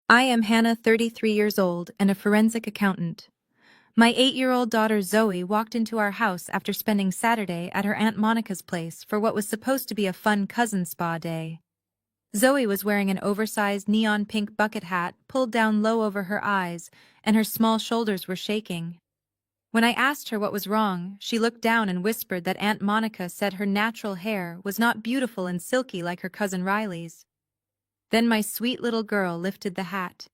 I am Hannah, 33 years old, and a forensic accountant. My 8-year-old daughter Zoe walked into our house after spending Saturday at her Aunt Monica's place for what was supposed to be a fun cousin spa day. Zoe was wearing an oversized neon pink bucket hat pulled down low over her eyes, and her small shoulders were shaking. When I asked her what was wrong, she looked down and whispered that Aunt Monica said her natural hair was not beautiful and silky like her cousin Riley's. Then my sweet little girl lifted the hat.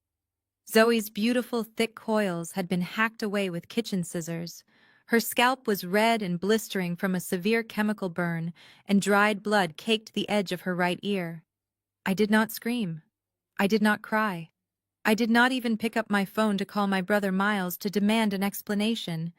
Zoe's beautiful thick coils had been hacked away with kitchen scissors. Her scalp was red and blistering from a severe chemical burn, and dried blood caked the edge of her right ear. I did not scream. I did not cry. I did not even pick up my phone to call my brother Miles to demand an explanation.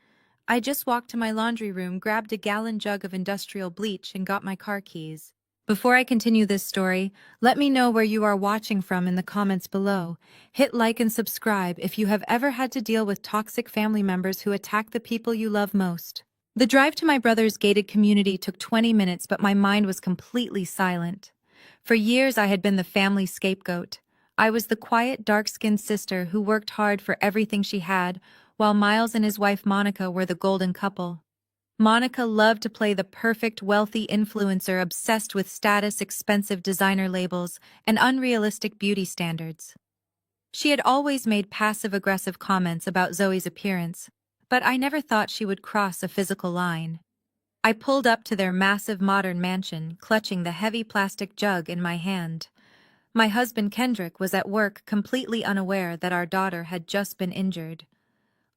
I just walked to my laundry room, grabbed a gallon jug of industrial bleach, and got my car keys. Before I continue this story, let me know where you are watching from in the comments below. Hit like and subscribe if you have ever had to deal with toxic family members who attack the people you love most. The drive to my brother's gated community took 20 minutes, but my mind was completely silent. For years, I had been the family scapegoat. I was the quiet, dark-skinned sister who worked hard for everything she had, while Miles and his wife Monica were the golden couple. Monica loved to play the perfect, wealthy influencer obsessed with status, expensive designer labels, and unrealistic beauty standards. She had always made passive-aggressive comments about Zoe's appearance, but I never thought she would cross a physical line. I pulled up to their massive modern mansion, clutching the heavy plastic jug in my hand. My husband Kendrick was at work, completely unaware that our daughter had just been injured.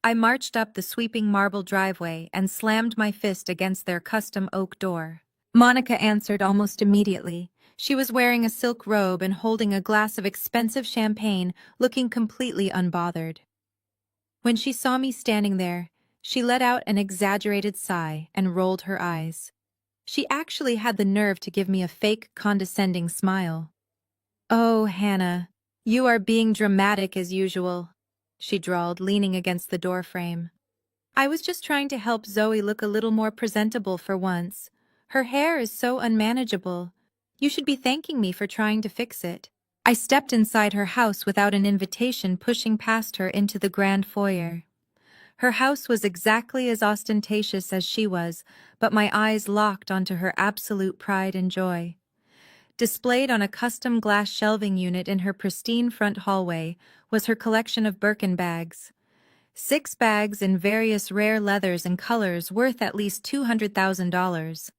I marched up the sweeping marble driveway and slammed my fist against their custom oak door. Monica answered almost immediately. She was wearing a silk robe and holding a glass of expensive champagne, looking completely unbothered. When she saw me standing there, she let out an exaggerated sigh and rolled her eyes. She actually had the nerve to give me a fake, condescending smile. "Oh, Hannah, you are being dramatic as usual," she drawled, leaning against the doorframe. "I was just trying to help Zoe look a little more presentable for once. Her hair is so unmanageable. You should be thanking me for trying to fix it." I stepped inside her house without an invitation, pushing past her into the grand foyer. Her house was exactly as ostentatious as she was, but my eyes locked onto her absolute pride and joy. Displayed on a custom glass shelving unit in her pristine front hallway was her collection of Birkin bags. 6 bags in various rare leathers and colors worth at least $200,000.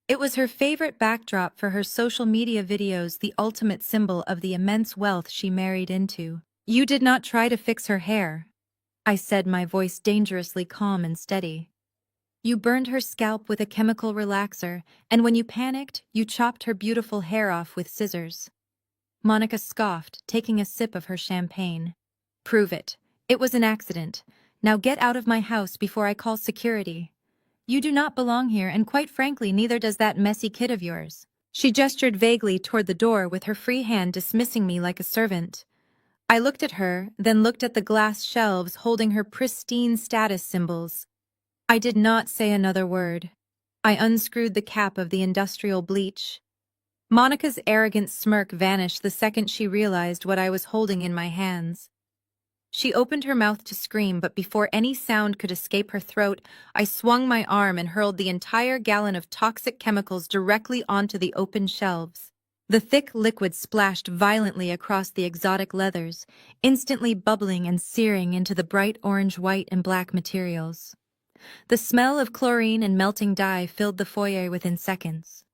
It was her favorite backdrop for her social media videos, the ultimate symbol of the immense wealth she married into. "You did not try to fix her hair," I said, my voice dangerously calm and steady. "You burned her scalp with a chemical relaxer, and when you panicked, you chopped her beautiful hair off with scissors." Monica scoffed, taking a sip of her champagne. "Prove it. It was an accident. Now get out of my house before I call security. You do not belong here, and quite frankly, neither does that messy kid of yours." She gestured vaguely toward the door with her free hand, dismissing me like a servant. I looked at her, then looked at the glass shelves holding her pristine status symbols. I did not say another word. I unscrewed the cap of the industrial bleach. Monica's arrogant smirk vanished the second she realized what I was holding in my hands. She opened her mouth to scream, but before any sound could escape her throat, I swung my arm and hurled the entire gallon of toxic chemicals directly onto the open shelves. The thick liquid splashed violently across the exotic leathers, instantly bubbling and searing into the bright orange, white, and black materials. The smell of chlorine and melting dye filled the foyer within seconds.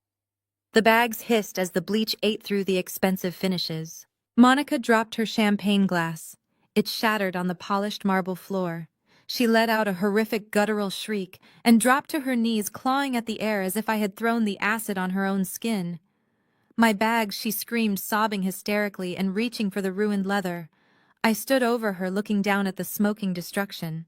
The bags hissed as the bleach ate through the expensive finishes. Monica dropped her champagne glass. It shattered on the polished marble floor. She let out a horrific guttural shriek and dropped to her knees, clawing at the air as if I had thrown the acid on her own skin. "My bags," she screamed, sobbing hysterically and reaching for the ruined leather. I stood over her, looking down at the smoking destruction.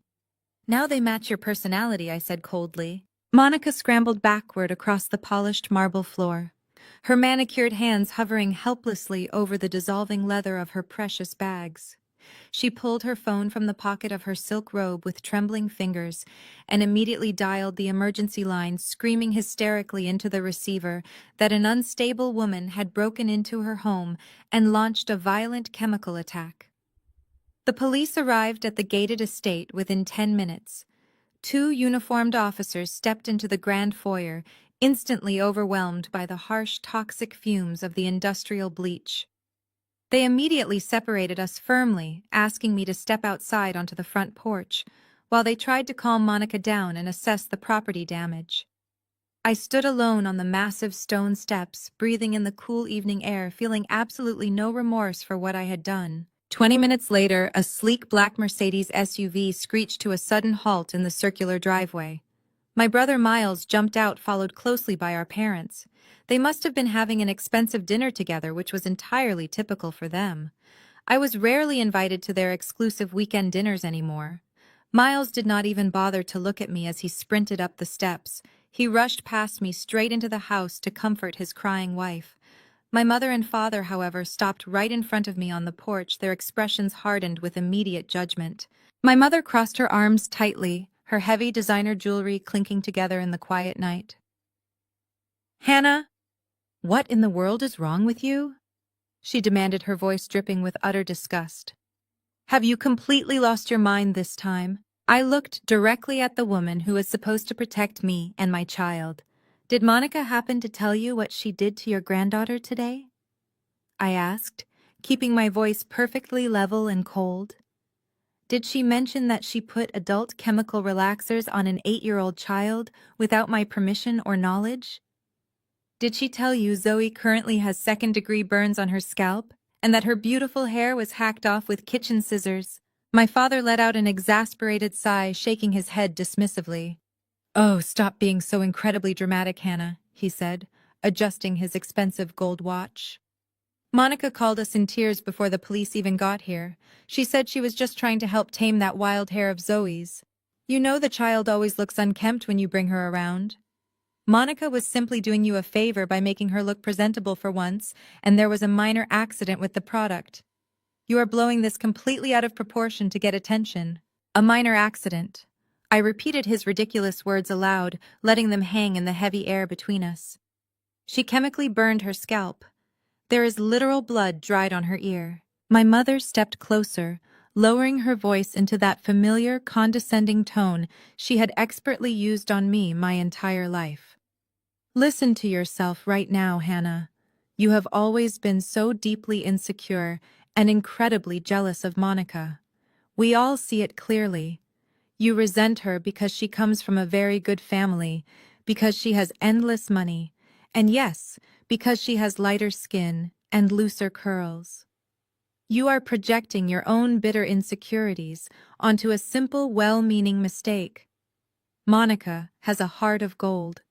"Now they match your personality," I said coldly. Monica scrambled backward across the polished marble floor, her manicured hands hovering helplessly over the dissolving leather of her precious bags. She pulled her phone from the pocket of her silk robe with trembling fingers and immediately dialed the emergency line, screaming hysterically into the receiver that an unstable woman had broken into her home and launched a violent chemical attack. The police arrived at the gated estate within 10 minutes. Two uniformed officers stepped into the grand foyer, instantly overwhelmed by the harsh, toxic fumes of the industrial bleach. They immediately separated us firmly, asking me to step outside onto the front porch, while they tried to calm Monica down and assess the property damage. I stood alone on the massive stone steps, breathing in the cool evening air, feeling absolutely no remorse for what I had done. 20 minutes later, a sleek black Mercedes SUV screeched to a sudden halt in the circular driveway. My brother Miles jumped out, followed closely by our parents. They must have been having an expensive dinner together, which was entirely typical for them. I was rarely invited to their exclusive weekend dinners anymore. Miles did not even bother to look at me as he sprinted up the steps. He rushed past me straight into the house to comfort his crying wife. My mother and father, however, stopped right in front of me on the porch, their expressions hardened with immediate judgment. My mother crossed her arms tightly, her heavy designer jewelry clinking together in the quiet night. "Hannah, what in the world is wrong with you?" she demanded, her voice dripping with utter disgust. "Have you completely lost your mind this time?" I looked directly at the woman who was supposed to protect me and my child. "Did Monica happen to tell you what she did to your granddaughter today?" I asked, keeping my voice perfectly level and cold. "Did she mention that she put adult chemical relaxers on an 8-year-old child without my permission or knowledge? Did she tell you Zoe currently has second-degree burns on her scalp and that her beautiful hair was hacked off with kitchen scissors?" My father let out an exasperated sigh, shaking his head dismissively. "Oh, stop being so incredibly dramatic, Hannah," he said, adjusting his expensive gold watch. "Monica called us in tears before the police even got here. She said she was just trying to help tame that wild hair of Zoe's. You know the child always looks unkempt when you bring her around. Monica was simply doing you a favor by making her look presentable for once, and there was a minor accident with the product. You are blowing this completely out of proportion to get attention." A minor accident. I repeated his ridiculous words aloud, letting them hang in the heavy air between us. "She chemically burned her scalp. There is literal blood dried on her ear." My mother stepped closer, lowering her voice into that familiar, condescending tone she had expertly used on me my entire life. "Listen to yourself right now, Hannah. You have always been so deeply insecure and incredibly jealous of Monica. We all see it clearly. You resent her because she comes from a very good family, because she has endless money, and yes, because she has lighter skin and looser curls. You are projecting your own bitter insecurities onto a simple, well-meaning mistake. Monica has a heart of gold.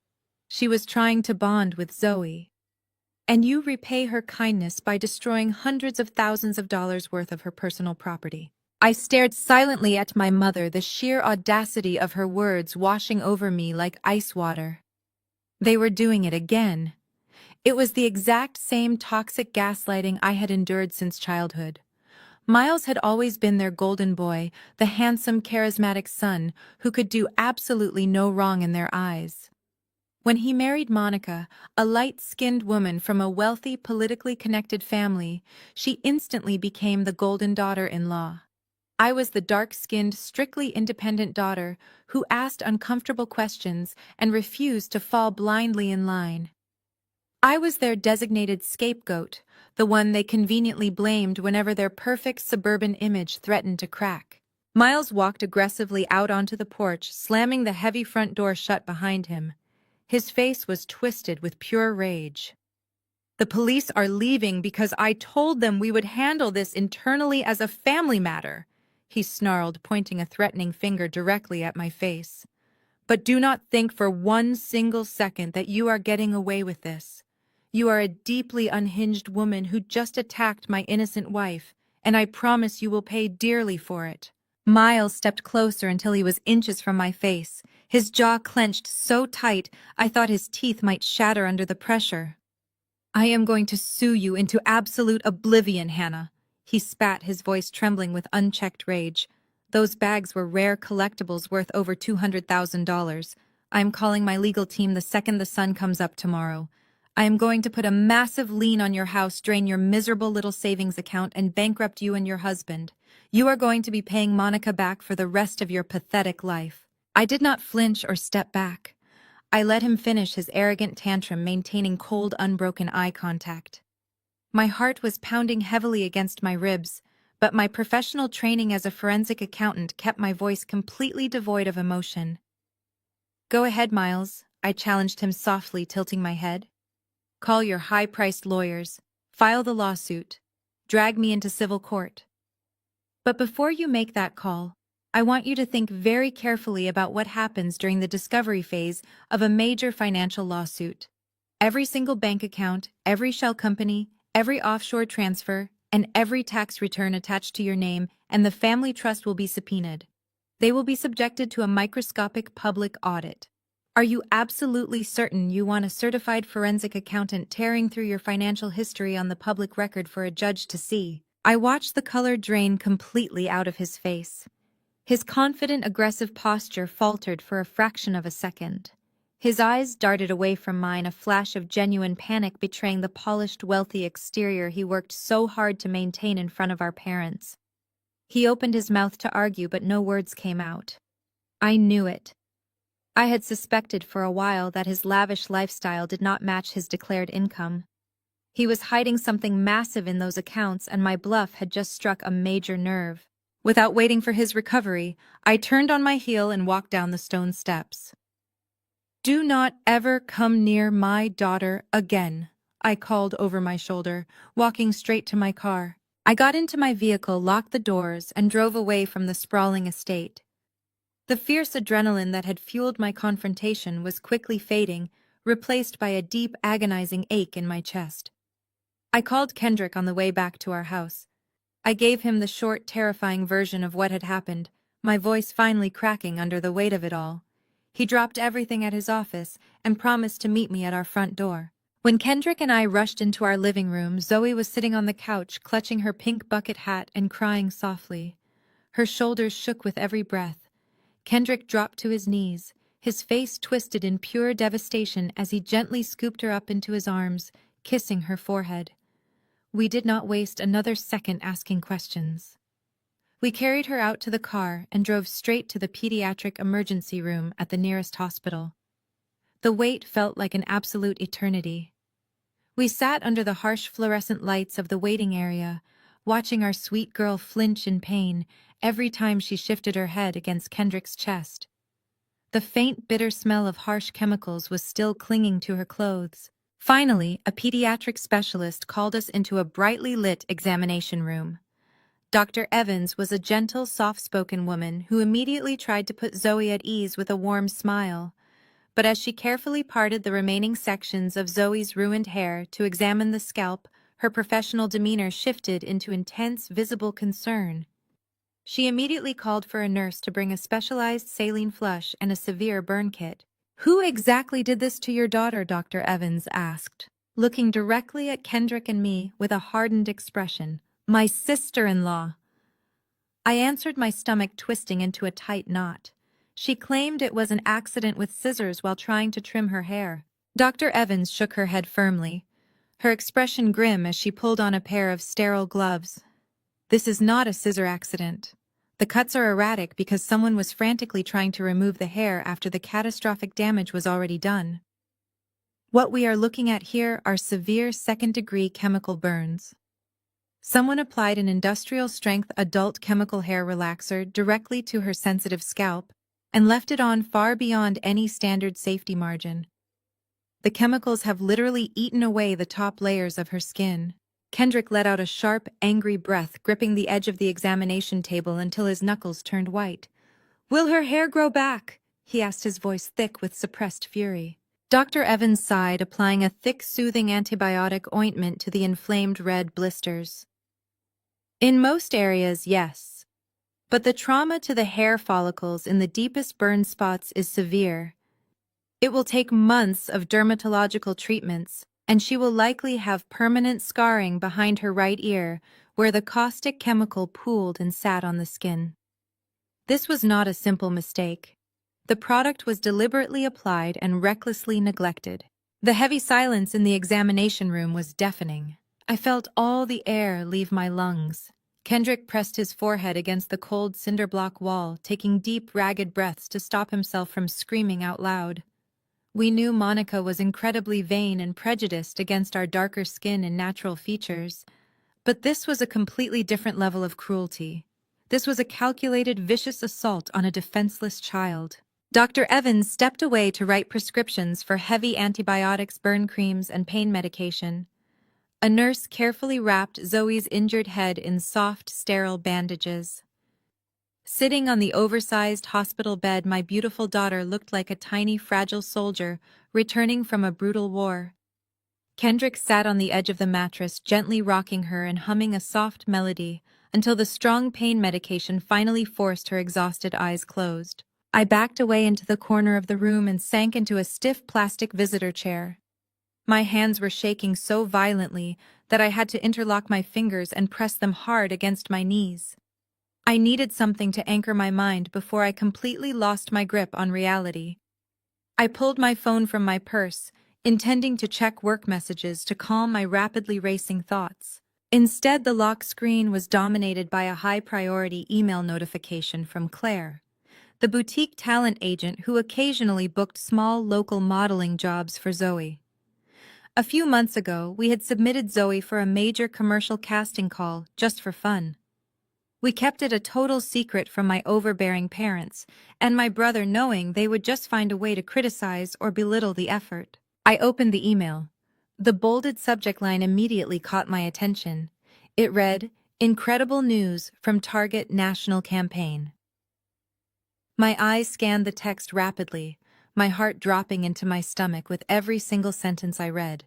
She was trying to bond with Zoe. And you repay her kindness by destroying hundreds of thousands of dollars worth of her personal property." I stared silently at my mother, the sheer audacity of her words washing over me like ice water. They were doing it again. It was the exact same toxic gaslighting I had endured since childhood. Miles had always been their golden boy, the handsome, charismatic son who could do absolutely no wrong in their eyes. When he married Monica, a light-skinned woman from a wealthy, politically connected family, she instantly became the golden daughter-in-law. I was the dark-skinned, strictly independent daughter who asked uncomfortable questions and refused to fall blindly in line. I was their designated scapegoat, the one they conveniently blamed whenever their perfect suburban image threatened to crack. Miles walked aggressively out onto the porch, slamming the heavy front door shut behind him. His face was twisted with pure rage. "The police are leaving because I told them we would handle this internally as a family matter," he snarled, pointing a threatening finger directly at my face. "But do not think for one single second that you are getting away with this. You are a deeply unhinged woman who just attacked my innocent wife, and I promise you will pay dearly for it." Miles stepped closer until he was inches from my face, his jaw clenched so tight I thought his teeth might shatter under the pressure. "I am going to sue you into absolute oblivion, Hannah. He spat, his voice trembling with unchecked rage. Those bags were rare collectibles worth over $200,000. I am calling my legal team the second the sun comes up tomorrow. I am going to put a massive lien on your house, drain your miserable little savings account, and bankrupt you and your husband. You are going to be paying Monica back for the rest of your pathetic life. I did not flinch or step back. I let him finish his arrogant tantrum, maintaining cold, unbroken eye contact. My heart was pounding heavily against my ribs, but my professional training as a forensic accountant kept my voice completely devoid of emotion. Go ahead, Miles, I challenged him softly, tilting my head. Call your high-priced lawyers, file the lawsuit, drag me into civil court. But before you make that call, I want you to think very carefully about what happens during the discovery phase of a major financial lawsuit. Every single bank account, every shell company, every offshore transfer, and every tax return attached to your name and the family trust will be subpoenaed. They will be subjected to a microscopic public audit. Are you absolutely certain you want a certified forensic accountant tearing through your financial history on the public record for a judge to see? I watched the color drain completely out of his face. His confident, aggressive posture faltered for a fraction of a second. His eyes darted away from mine, a flash of genuine panic betraying the polished, wealthy exterior he worked so hard to maintain in front of our parents. He opened his mouth to argue, but no words came out. I knew it. I had suspected for a while that his lavish lifestyle did not match his declared income. He was hiding something massive in those accounts, and my bluff had just struck a major nerve. Without waiting for his recovery, I turned on my heel and walked down the stone steps. Do not ever come near my daughter again, I called over my shoulder, walking straight to my car. I got into my vehicle, locked the doors, and drove away from the sprawling estate. The fierce adrenaline that had fueled my confrontation was quickly fading, replaced by a deep, agonizing ache in my chest. I called Kendrick on the way back to our house. I gave him the short, terrifying version of what had happened, my voice finally cracking under the weight of it all. He dropped everything at his office and promised to meet me at our front door. When Kendrick and I rushed into our living room, Zoe was sitting on the couch, clutching her pink bucket hat and crying softly. Her shoulders shook with every breath. Kendrick dropped to his knees, his face twisted in pure devastation as he gently scooped her up into his arms, kissing her forehead. We did not waste another second asking questions. We carried her out to the car and drove straight to the pediatric emergency room at the nearest hospital. The wait felt like an absolute eternity. We sat under the harsh fluorescent lights of the waiting area, watching our sweet girl flinch in pain every time she shifted her head against Kendrick's chest. The faint, bitter smell of harsh chemicals was still clinging to her clothes. Finally, a pediatric specialist called us into a brightly lit examination room. Dr. Evans was a gentle, soft-spoken woman who immediately tried to put Zoe at ease with a warm smile. But as she carefully parted the remaining sections of Zoe's ruined hair to examine the scalp, her professional demeanor shifted into intense, visible concern. She immediately called for a nurse to bring a specialized saline flush and a severe burn kit. "Who exactly did this to your daughter?" Dr. Evans asked, looking directly at Kendrick and me with a hardened expression. "My sister-in-law." I answered, my stomach twisting into a tight knot. She claimed it was an accident with scissors while trying to trim her hair. Dr. Evans shook her head firmly, her expression grim as she pulled on a pair of sterile gloves. "This is not a scissor accident. The cuts are erratic because someone was frantically trying to remove the hair after the catastrophic damage was already done. What we are looking at here are severe second-degree chemical burns. Someone applied an industrial-strength adult chemical hair relaxer directly to her sensitive scalp and left it on far beyond any standard safety margin. The chemicals have literally eaten away the top layers of her skin." Kendrick let out a sharp, angry breath, gripping the edge of the examination table until his knuckles turned white. "Will her hair grow back?" he asked, his voice thick with suppressed fury. Dr. Evans sighed, applying a thick, soothing antibiotic ointment to the inflamed red blisters. "In most areas, yes. But the trauma to the hair follicles in the deepest burn spots is severe. It will take months of dermatological treatments, and she will likely have permanent scarring behind her right ear where the caustic chemical pooled and sat on the skin. This was not a simple mistake. The product was deliberately applied and recklessly neglected. The heavy silence in the examination room was deafening. I felt all the air leave my lungs. Kendrick pressed his forehead against the cold cinder-block wall, taking deep, ragged breaths to stop himself from screaming out loud. We knew Monica was incredibly vain and prejudiced against our darker skin and natural features, but this was a completely different level of cruelty. This was a calculated, vicious assault on a defenseless child. Dr. Evans stepped away to write prescriptions for heavy antibiotics, burn creams, and pain medication. A nurse carefully wrapped Zoe's injured head in soft, sterile bandages. Sitting on the oversized hospital bed, my beautiful daughter looked like a tiny, fragile soldier returning from a brutal war. Kendrick sat on the edge of the mattress, gently rocking her and humming a soft melody until the strong pain medication finally forced her exhausted eyes closed. I backed away into the corner of the room and sank into a stiff plastic visitor chair. My hands were shaking so violently that I had to interlock my fingers and press them hard against my knees. I needed something to anchor my mind before I completely lost my grip on reality. I pulled my phone from my purse, intending to check work messages to calm my rapidly racing thoughts. Instead, the lock screen was dominated by a high-priority email notification from Claire, the boutique talent agent who occasionally booked small local modeling jobs for Zoe. A few months ago, we had submitted Zoe for a major commercial casting call just for fun. We kept it a total secret from my overbearing parents, and my brother, knowing they would just find a way to criticize or belittle the effort. I opened the email. The bolded subject line immediately caught my attention. It read, "Incredible news from Target National Campaign." My eyes scanned the text rapidly, my heart dropping into my stomach with every single sentence I read.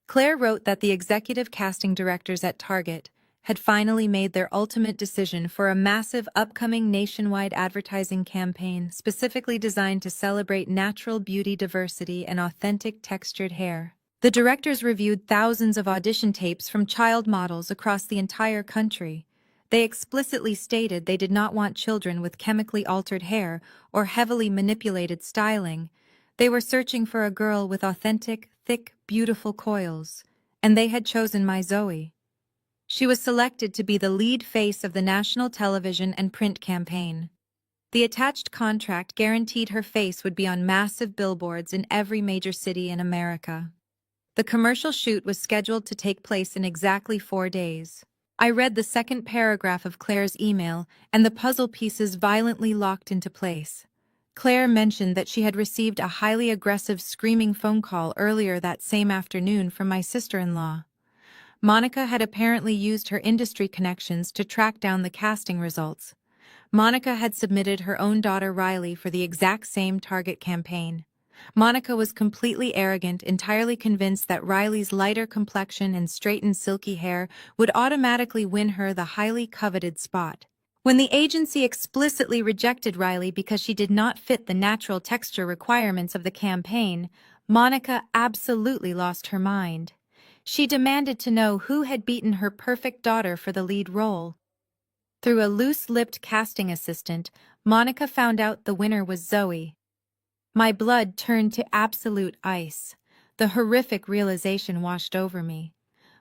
Claire wrote that the executive casting directors at Target had finally made their ultimate decision for a massive upcoming nationwide advertising campaign specifically designed to celebrate natural beauty, diversity, and authentic textured hair. The directors reviewed thousands of audition tapes from child models across the entire country. They explicitly stated they did not want children with chemically altered hair or heavily manipulated styling. They were searching for a girl with authentic, thick, beautiful coils, and they had chosen my Zoe. She was selected to be the lead face of the national television and print campaign. The attached contract guaranteed her face would be on massive billboards in every major city in America. The commercial shoot was scheduled to take place in exactly 4 days. I read the second paragraph of Claire's email, and the puzzle pieces violently locked into place. Claire mentioned that she had received a highly aggressive, screaming phone call earlier that same afternoon from my sister-in-law. Monica had apparently used her industry connections to track down the casting results. Monica had submitted her own daughter Riley for the exact same Target campaign. Monica was completely arrogant, entirely convinced that Riley's lighter complexion and straightened silky hair would automatically win her the highly coveted spot. When the agency explicitly rejected Riley because she did not fit the natural texture requirements of the campaign, Monica absolutely lost her mind. She demanded to know who had beaten her perfect daughter for the lead role. Through a loose-lipped casting assistant, Monica found out the winner was Zoe. My blood turned to absolute ice. The horrific realization washed over me.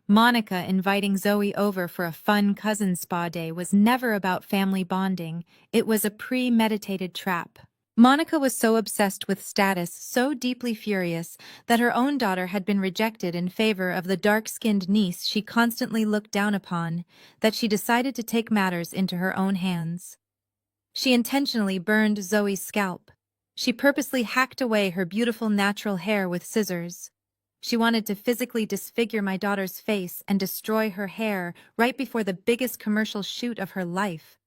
Monica inviting Zoe over for a fun cousin spa day was never about family bonding. It was a premeditated trap. Monica was so obsessed with status, so deeply furious, that her own daughter had been rejected in favor of the dark-skinned niece she constantly looked down upon, that she decided to take matters into her own hands. She intentionally burned Zoe's scalp. She purposely hacked away her beautiful natural hair with scissors. She wanted to physically disfigure my daughter's face and destroy her hair right before the biggest commercial shoot of her life.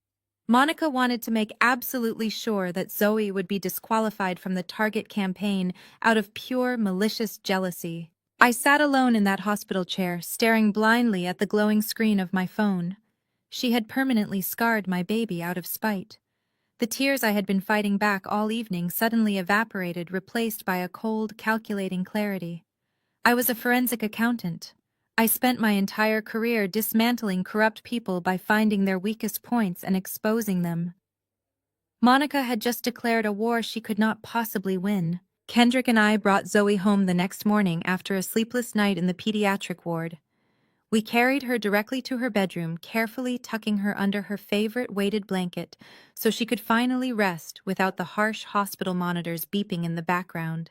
Monica wanted to make absolutely sure that Zoe would be disqualified from the Target campaign out of pure malicious jealousy. I sat alone in that hospital chair, staring blindly at the glowing screen of my phone. She had permanently scarred my baby out of spite. The tears I had been fighting back all evening suddenly evaporated, replaced by a cold, calculating clarity. I was a forensic accountant. I spent my entire career dismantling corrupt people by finding their weakest points and exposing them. Monica had just declared a war she could not possibly win. Kendrick and I brought Zoe home the next morning after a sleepless night in the pediatric ward. We carried her directly to her bedroom, carefully tucking her under her favorite weighted blanket so she could finally rest without the harsh hospital monitors beeping in the background.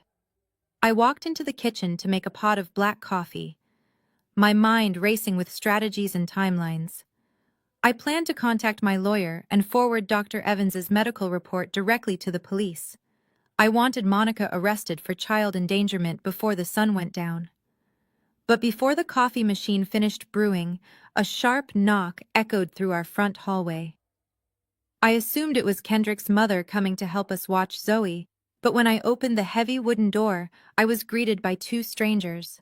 I walked into the kitchen to make a pot of black coffee, my mind racing with strategies and timelines. I planned to contact my lawyer and forward Dr. Evans's medical report directly to the police. I wanted Monica arrested for child endangerment before the sun went down. But before the coffee machine finished brewing, a sharp knock echoed through our front hallway. I assumed it was Kendrick's mother coming to help us watch Zoe, but when I opened the heavy wooden door, I was greeted by two strangers.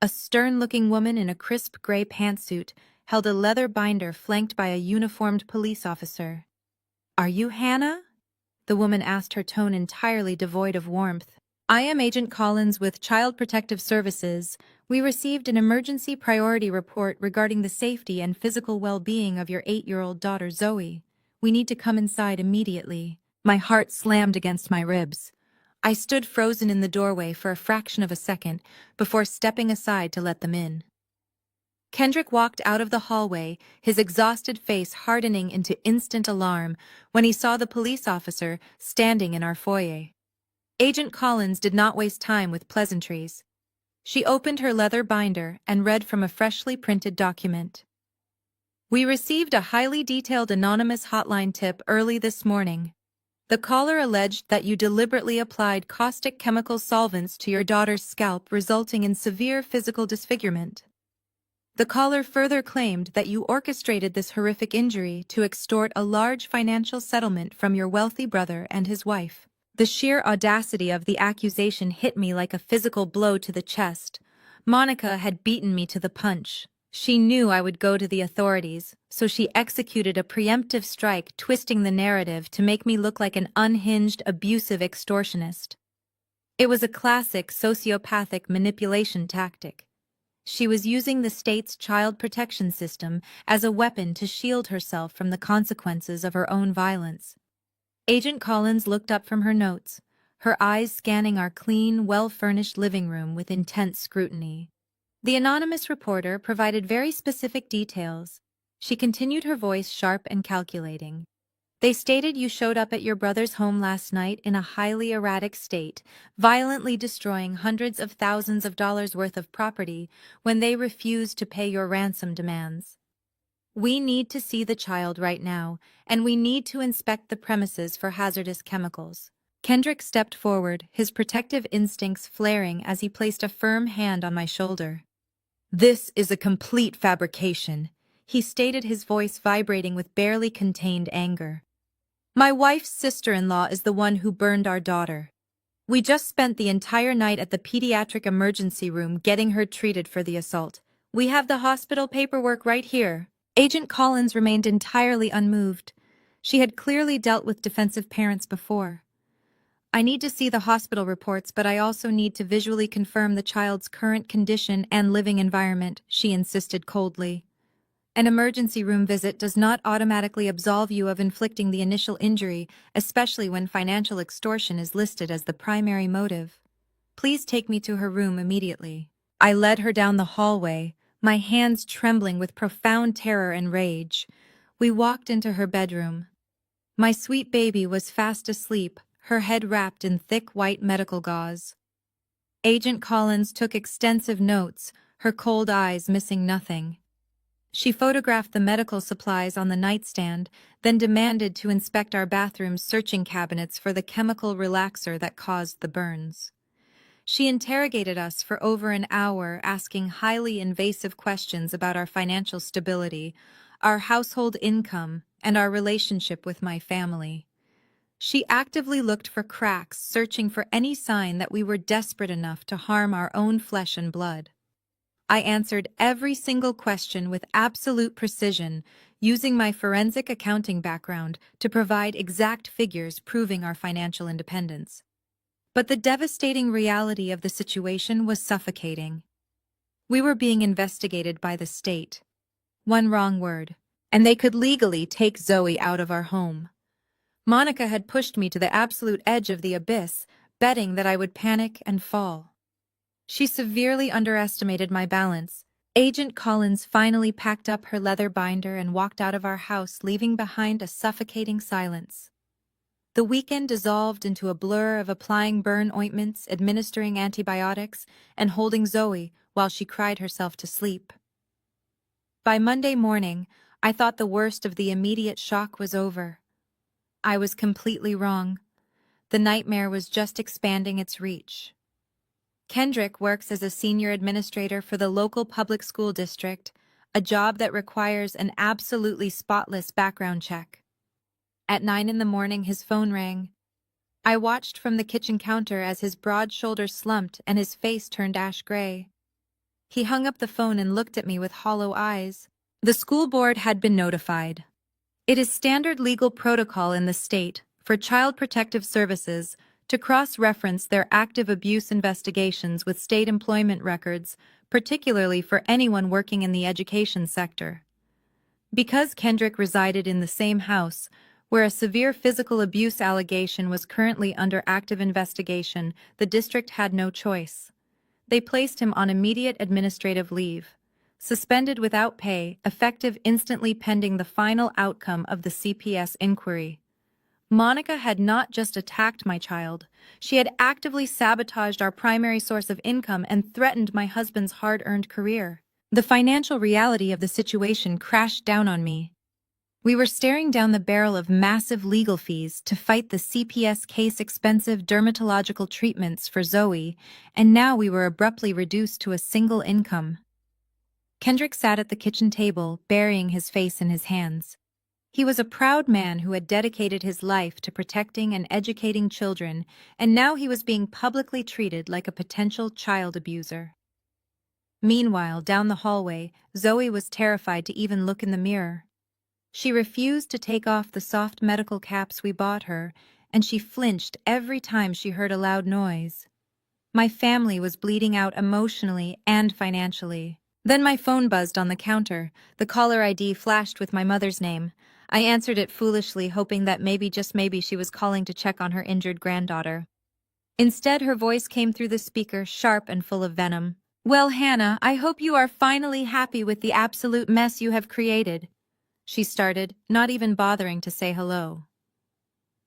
A stern-looking woman in a crisp gray pantsuit held a leather binder flanked by a uniformed police officer. "Are you Hannah?" the woman asked, her tone entirely devoid of warmth. "I am Agent Collins with Child Protective Services. We received an emergency priority report regarding the safety and physical well-being of your 8-year-old daughter Zoe. We need to come inside immediately." My heart slammed against my ribs. I stood frozen in the doorway for a fraction of a second before stepping aside to let them in. Kendrick walked out of the hallway, his exhausted face hardening into instant alarm when he saw the police officer standing in our foyer. Agent Collins did not waste time with pleasantries. She opened her leather binder and read from a freshly printed document. "We received a highly detailed anonymous hotline tip early this morning. The caller alleged that you deliberately applied caustic chemical solvents to your daughter's scalp, resulting in severe physical disfigurement. The caller further claimed that you orchestrated this horrific injury to extort a large financial settlement from your wealthy brother and his wife." The sheer audacity of the accusation hit me like a physical blow to the chest. Monica had beaten me to the punch. She knew I would go to the authorities, so she executed a preemptive strike, twisting the narrative to make me look like an unhinged, abusive extortionist. It was a classic sociopathic manipulation tactic. She was using the state's child protection system as a weapon to shield herself from the consequences of her own violence. Agent Collins looked up from her notes, her eyes scanning our clean, well-furnished living room with intense scrutiny. The anonymous reporter provided very specific details. She continued, her voice sharp and calculating. "They stated you showed up at your brother's home last night in a highly erratic state, violently destroying hundreds of thousands of dollars worth of property when they refused to pay your ransom demands. We need to see the child right now, and we need to inspect the premises for hazardous chemicals." Kendrick stepped forward, his protective instincts flaring as he placed a firm hand on my shoulder. "This is a complete fabrication," he stated, his voice vibrating with barely contained anger. "My wife's sister-in-law is the one who burned our daughter. We just spent the entire night at the pediatric emergency room getting her treated for the assault. We have the hospital paperwork right here." Agent Collins remained entirely unmoved. She had clearly dealt with defensive parents before. "I need to see the hospital reports, but I also need to visually confirm the child's current condition and living environment," she insisted coldly. "An emergency room visit does not automatically absolve you of inflicting the initial injury, especially when financial extortion is listed as the primary motive. Please take me to her room immediately." I led her down the hallway, my hands trembling with profound terror and rage. We walked into her bedroom. My sweet baby was fast asleep, her head wrapped in thick white medical gauze. Agent Collins took extensive notes, her cold eyes missing nothing. She photographed the medical supplies on the nightstand, then demanded to inspect our bathroom's searching cabinets for the chemical relaxer that caused the burns. She interrogated us for over an hour, asking highly invasive questions about our financial stability, our household income, and our relationship with my family. She actively looked for cracks, searching for any sign that we were desperate enough to harm our own flesh and blood. I answered every single question with absolute precision, using my forensic accounting background to provide exact figures proving our financial independence. But the devastating reality of the situation was suffocating. We were being investigated by the state. One wrong word, and they could legally take Zoe out of our home. Monica had pushed me to the absolute edge of the abyss, betting that I would panic and fall. She severely underestimated my balance. Agent Collins finally packed up her leather binder and walked out of our house, leaving behind a suffocating silence. The weekend dissolved into a blur of applying burn ointments, administering antibiotics, and holding Zoe while she cried herself to sleep. By Monday morning, I thought the worst of the immediate shock was over. I was completely wrong. The nightmare was just expanding its reach. Kendrick works as a senior administrator for the local public school district, a job that requires an absolutely spotless background check. At 9 in the morning, his phone rang. I watched from the kitchen counter as his broad shoulders slumped and his face turned ash gray. He hung up the phone and looked at me with hollow eyes. The school board had been notified. It is standard legal protocol in the state for Child Protective Services to cross-reference their active abuse investigations with state employment records, particularly for anyone working in the education sector. Because Kendrick resided in the same house, where a severe physical abuse allegation was currently under active investigation, the district had no choice. They placed him on immediate administrative leave, suspended without pay, effective instantly pending the final outcome of the CPS inquiry. Monica had not just attacked my child, she had actively sabotaged our primary source of income and threatened my husband's hard-earned career. The financial reality of the situation crashed down on me. We were staring down the barrel of massive legal fees to fight the CPS case, expensive dermatological treatments for Zoe, and now we were abruptly reduced to a single income. Kendrick sat at the kitchen table, burying his face in his hands. He was a proud man who had dedicated his life to protecting and educating children, and now he was being publicly treated like a potential child abuser. Meanwhile, down the hallway, Zoe was terrified to even look in the mirror. She refused to take off the soft medical caps we bought her, and she flinched every time she heard a loud noise. My family was bleeding out emotionally and financially. Then my phone buzzed on the counter. The caller ID flashed with my mother's name. I answered it foolishly, hoping that maybe, just maybe, she was calling to check on her injured granddaughter. Instead, her voice came through the speaker, sharp and full of venom. "Well, Hannah, I hope you are finally happy with the absolute mess you have created," she started, not even bothering to say hello.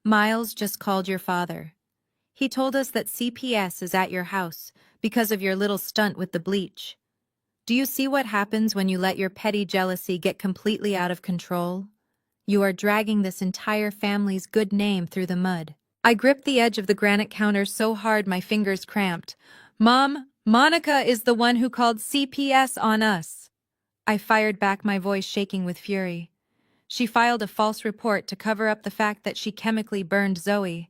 "Miles just called your father. He told us that CPS is at your house because of your little stunt with the bleach. Do you see what happens when you let your petty jealousy get completely out of control? You are dragging this entire family's good name through the mud." I gripped the edge of the granite counter so hard my fingers cramped. "Mom, Monica is the one who called CPS on us." I fired back, my voice shaking with fury. "She filed a false report to cover up the fact that she chemically burned Zoe.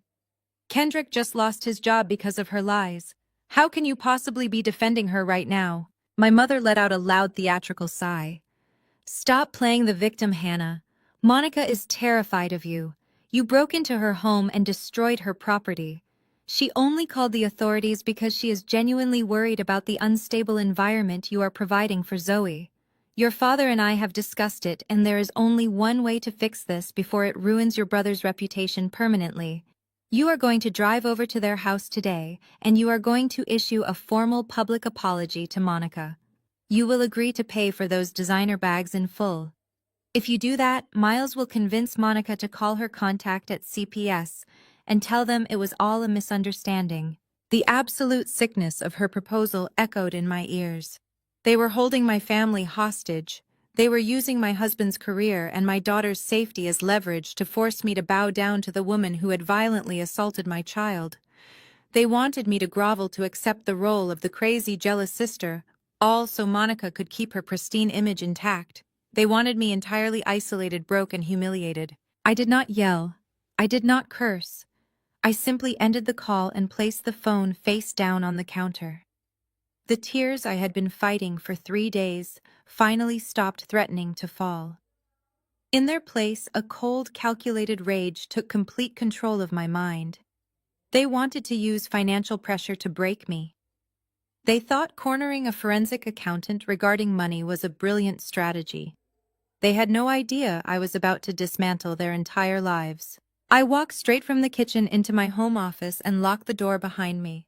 Kendrick just lost his job because of her lies. How can you possibly be defending her right now?" My mother let out a loud theatrical sigh. "Stop playing the victim, Hannah. Monica is terrified of you. You broke into her home and destroyed her property. She only called the authorities because she is genuinely worried about the unstable environment you are providing for Zoe. Your father and I have discussed it, and there is only one way to fix this before it ruins your brother's reputation permanently. You are going to drive over to their house today, and you are going to issue a formal public apology to Monica. You will agree to pay for those designer bags in full. If you do that, Miles will convince Monica to call her contact at CPS and tell them it was all a misunderstanding." The absolute sickness of her proposal echoed in my ears. They were holding my family hostage. They were using my husband's career and my daughter's safety as leverage to force me to bow down to the woman who had violently assaulted my child. They wanted me to grovel to accept the role of the crazy, jealous sister, all so Monica could keep her pristine image intact. They wanted me entirely isolated, broke, and humiliated. I did not yell. I did not curse. I simply ended the call and placed the phone face down on the counter. The tears I had been fighting for 3 days finally stopped threatening to fall. In their place, a cold, calculated rage took complete control of my mind. They wanted to use financial pressure to break me. They thought cornering a forensic accountant regarding money was a brilliant strategy. They had no idea I was about to dismantle their entire lives. I walked straight from the kitchen into my home office and locked the door behind me.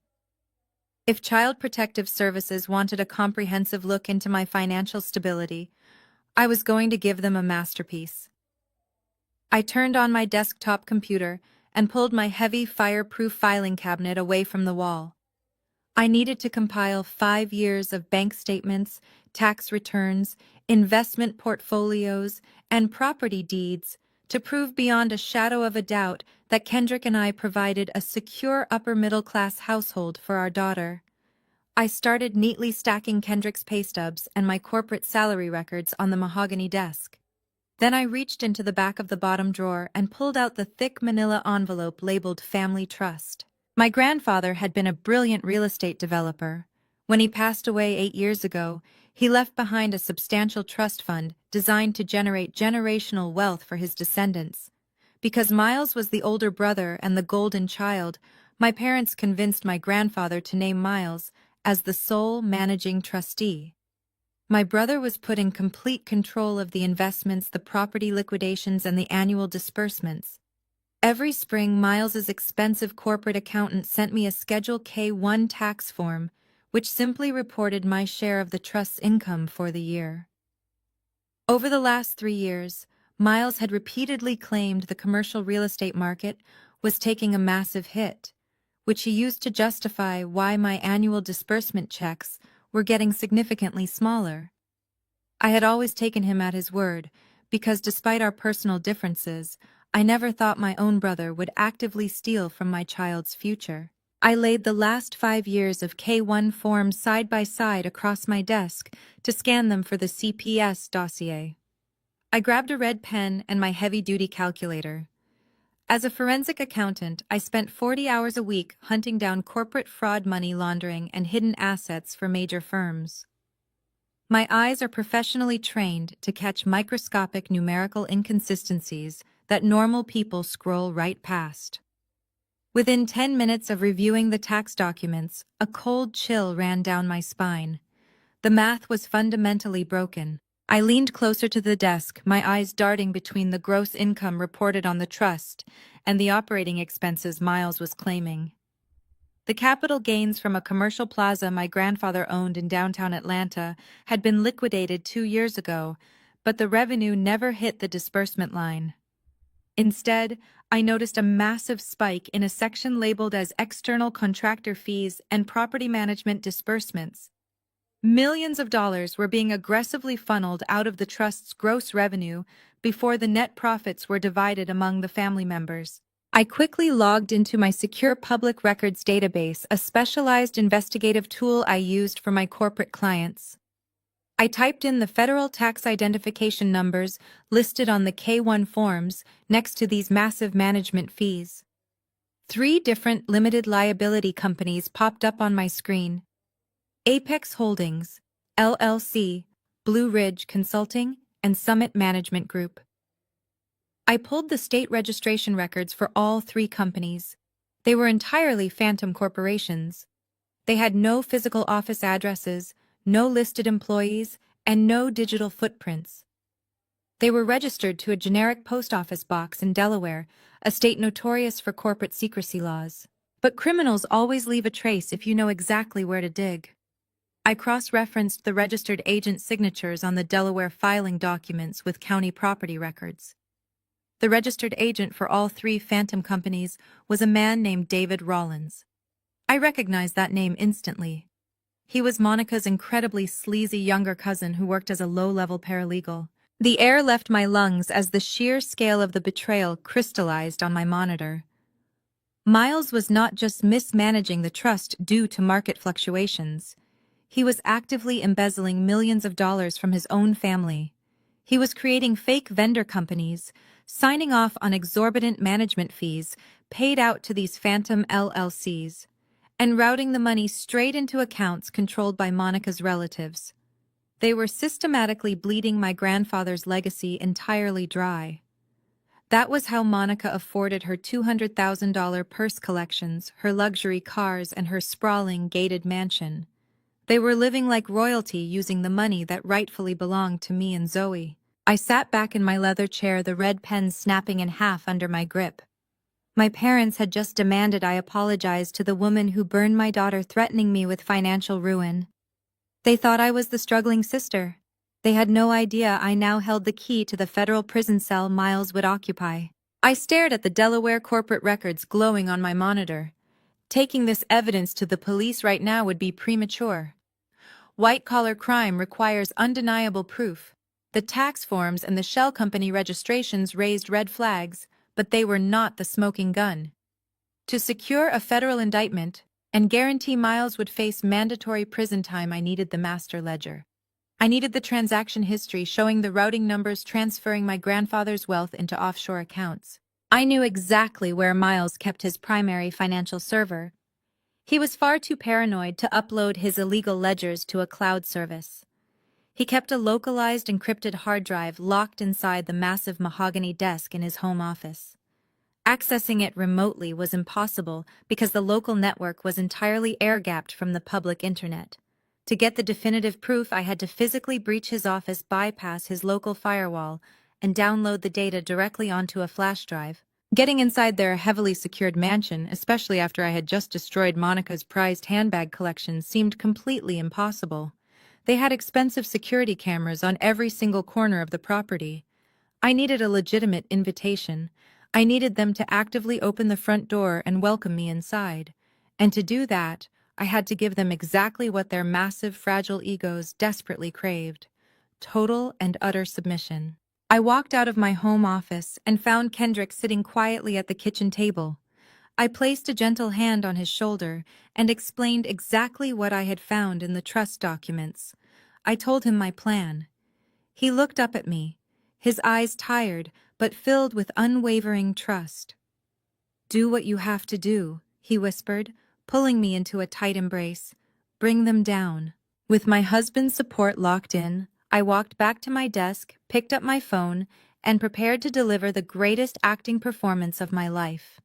If Child Protective Services wanted a comprehensive look into my financial stability, I was going to give them a masterpiece. I turned on my desktop computer and pulled my heavy, fireproof filing cabinet away from the wall. I needed to compile 5 years of bank statements, tax returns, investment portfolios, and property deeds to prove beyond a shadow of a doubt that Kendrick and I provided a secure upper-middle-class household for our daughter. I started neatly stacking Kendrick's pay stubs and my corporate salary records on the mahogany desk. Then I reached into the back of the bottom drawer and pulled out the thick manila envelope labeled Family Trust. My grandfather had been a brilliant real estate developer. When he passed away 8 years ago, he left behind a substantial trust fund designed to generate generational wealth for his descendants. Because Miles was the older brother and the golden child, my parents convinced my grandfather to name Miles as the sole managing trustee. My brother was put in complete control of the investments, the property liquidations, and the annual disbursements. Every spring, Miles's expensive corporate accountant sent me a Schedule K-1 tax form, which simply reported my share of the trust's income for the year. Over the last 3 years, Miles had repeatedly claimed the commercial real estate market was taking a massive hit, which he used to justify why my annual disbursement checks were getting significantly smaller. I had always taken him at his word, because despite our personal differences, I never thought my own brother would actively steal from my child's future. I laid the last 5 years of K-1 forms side by side across my desk to scan them for the CPS dossier. I grabbed a red pen and my heavy-duty calculator. As a forensic accountant, I spent 40 hours a week hunting down corporate fraud, money laundering, and hidden assets for major firms. My eyes are professionally trained to catch microscopic numerical inconsistencies that normal people scroll right past. Within 10 minutes of reviewing the tax documents, a cold chill ran down my spine. The math was fundamentally broken. I leaned closer to the desk, my eyes darting between the gross income reported on the trust and the operating expenses Miles was claiming. The capital gains from a commercial plaza my grandfather owned in downtown Atlanta had been liquidated 2 years ago, but the revenue never hit the disbursement line. Instead, I noticed a massive spike in a section labeled as external contractor fees and property management disbursements. Millions of dollars were being aggressively funneled out of the trust's gross revenue before the net profits were divided among the family members. I quickly logged into my secure public records database, a specialized investigative tool I used for my corporate clients. I typed in the federal tax identification numbers listed on the K-1 forms next to these massive management fees. 3 different limited liability companies popped up on my screen: Apex Holdings, LLC, Blue Ridge Consulting, and Summit Management Group. I pulled the state registration records for all 3 companies. They were entirely phantom corporations. They had no physical office addresses, no listed employees, and no digital footprints. They were registered to a generic post office box in Delaware, a state notorious for corporate secrecy laws. But criminals always leave a trace if you know exactly where to dig. I cross-referenced the registered agent's signatures on the Delaware filing documents with county property records. The registered agent for all 3 phantom companies was a man named David Rollins. I recognized that name instantly. He was Monica's incredibly sleazy younger cousin who worked as a low-level paralegal. The air left my lungs as the sheer scale of the betrayal crystallized on my monitor. Miles was not just mismanaging the trust due to market fluctuations. He was actively embezzling millions of dollars from his own family. He was creating fake vendor companies, signing off on exorbitant management fees paid out to these phantom LLCs, and routing the money straight into accounts controlled by Monica's relatives. They were systematically bleeding my grandfather's legacy entirely dry. That was how Monica afforded her $200,000 purse collections, her luxury cars, and her sprawling, gated mansion. They were living like royalty using the money that rightfully belonged to me and Zoe. I sat back in my leather chair, the red pen snapping in half under my grip. My parents had just demanded I apologize to the woman who burned my daughter, threatening me with financial ruin. They thought I was the struggling sister. They had no idea I now held the key to the federal prison cell Miles would occupy. I stared at the Delaware corporate records glowing on my monitor. Taking this evidence to the police right now would be premature. White-collar crime requires undeniable proof. The tax forms and the shell company registrations raised red flags, but they were not the smoking gun. To secure a federal indictment and guarantee Miles would face mandatory prison time, I needed the master ledger. I needed the transaction history showing the routing numbers transferring my grandfather's wealth into offshore accounts. I knew exactly where Miles kept his primary financial server. He was far too paranoid to upload his illegal ledgers to a cloud service. He kept a localized encrypted hard drive locked inside the massive mahogany desk in his home office. Accessing it remotely was impossible because the local network was entirely air-gapped from the public internet. To get the definitive proof, I had to physically breach his office, bypass his local firewall, and download the data directly onto a flash drive. Getting inside their heavily secured mansion, especially after I had just destroyed Monica's prized handbag collection, seemed completely impossible. They had expensive security cameras on every single corner of the property. I needed a legitimate invitation. I needed them to actively open the front door and welcome me inside. And to do that, I had to give them exactly what their massive, fragile egos desperately craved: total and utter submission. I walked out of my home office and found Kendrick sitting quietly at the kitchen table. I placed a gentle hand on his shoulder and explained exactly what I had found in the trust documents. I told him my plan. He looked up at me, his eyes tired but filled with unwavering trust. "Do what you have to do," he whispered, pulling me into a tight embrace. "Bring them down." With my husband's support locked in, I walked back to my desk, picked up my phone, and prepared to deliver the greatest acting performance of my life.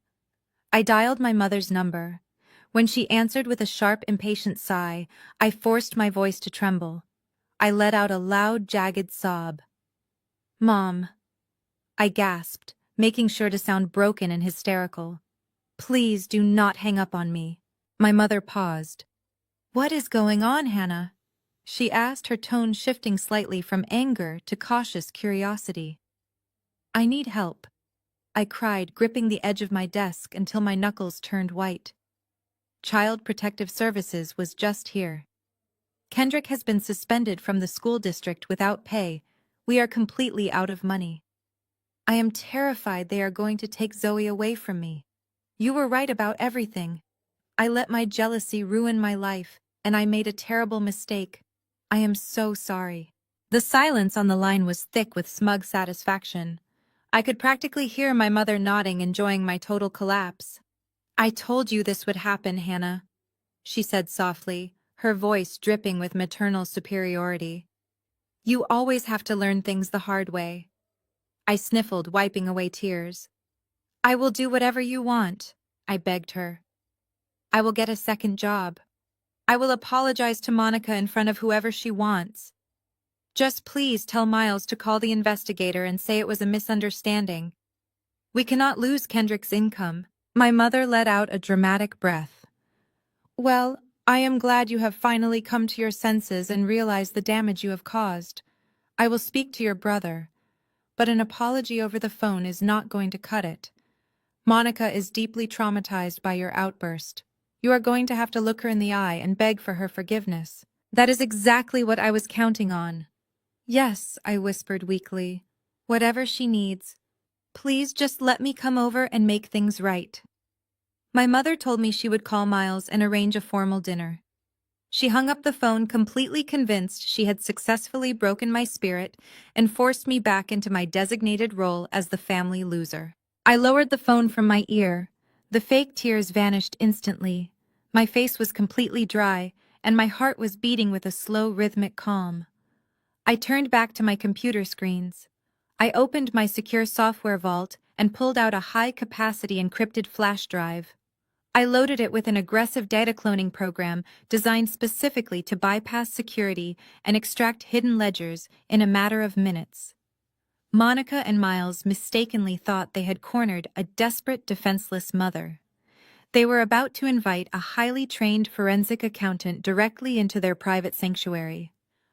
I dialed my mother's number. When she answered with a sharp, impatient sigh, I forced my voice to tremble. I let out a loud, jagged sob. "Mom," I gasped, making sure to sound broken and hysterical. "Please do not hang up on me." My mother paused. "What is going on, Hannah?" she asked, her tone shifting slightly from anger to cautious curiosity. "I need help," I cried, gripping the edge of my desk until my knuckles turned white. Child Protective Services was just here. "Kendrick has been suspended from the school district without pay. We are completely out of money. I am terrified they are going to take Zoe away from me. You were right about everything. I let my jealousy ruin my life, and I made a terrible mistake. I am so sorry." The silence on the line was thick with smug satisfaction. I could practically hear my mother nodding, enjoying my total collapse. "I told you this would happen, Hannah," she said softly, her voice dripping with maternal superiority. "You always have to learn things the hard way." I sniffled, wiping away tears. "I will do whatever you want," I begged her. "I will get a second job. I will apologize to Monica in front of whoever she wants. Just please tell Miles to call the investigator and say it was a misunderstanding. We cannot lose Kendrick's income." My mother let out a dramatic breath. "Well, I am glad you have finally come to your senses and realized the damage you have caused. I will speak to your brother, but an apology over the phone is not going to cut it. Monica is deeply traumatized by your outburst. You are going to have to look her in the eye and beg for her forgiveness." That is exactly what I was counting on. "Yes," I whispered weakly. "Whatever she needs. Please just let me come over and make things right." My mother told me she would call Miles and arrange a formal dinner. She hung up the phone, completely convinced she had successfully broken my spirit and forced me back into my designated role as the family loser. I lowered the phone from my ear. The fake tears vanished instantly. My face was completely dry, and my heart was beating with a slow, rhythmic calm. I turned back to my computer screens. I opened my secure software vault and pulled out a high-capacity encrypted flash drive. I loaded it with an aggressive data cloning program designed specifically to bypass security and extract hidden ledgers in a matter of minutes. Monica and Miles mistakenly thought they had cornered a desperate, defenseless mother. They were about to invite a highly trained forensic accountant directly into their private sanctuary.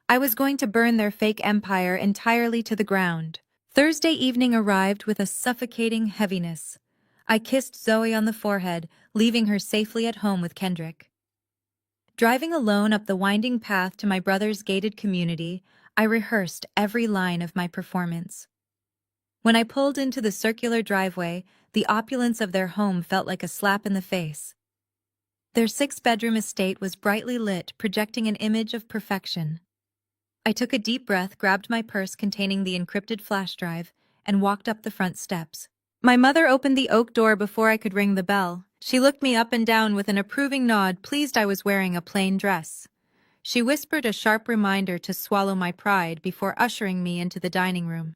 I was going to burn their fake empire entirely to the ground. Thursday evening arrived with a suffocating heaviness. I kissed Zoe on the forehead, leaving her safely at home with Kendrick. Driving alone up the winding path to my brother's gated community, I rehearsed every line of my performance. When I pulled into the circular driveway, the opulence of their home felt like a slap in the face. Their 6-bedroom estate was brightly lit, projecting an image of perfection. I took a deep breath, grabbed my purse containing the encrypted flash drive, and walked up the front steps. My mother opened the oak door before I could ring the bell. She looked me up and down with an approving nod, pleased I was wearing a plain dress. She whispered a sharp reminder to swallow my pride before ushering me into the dining room.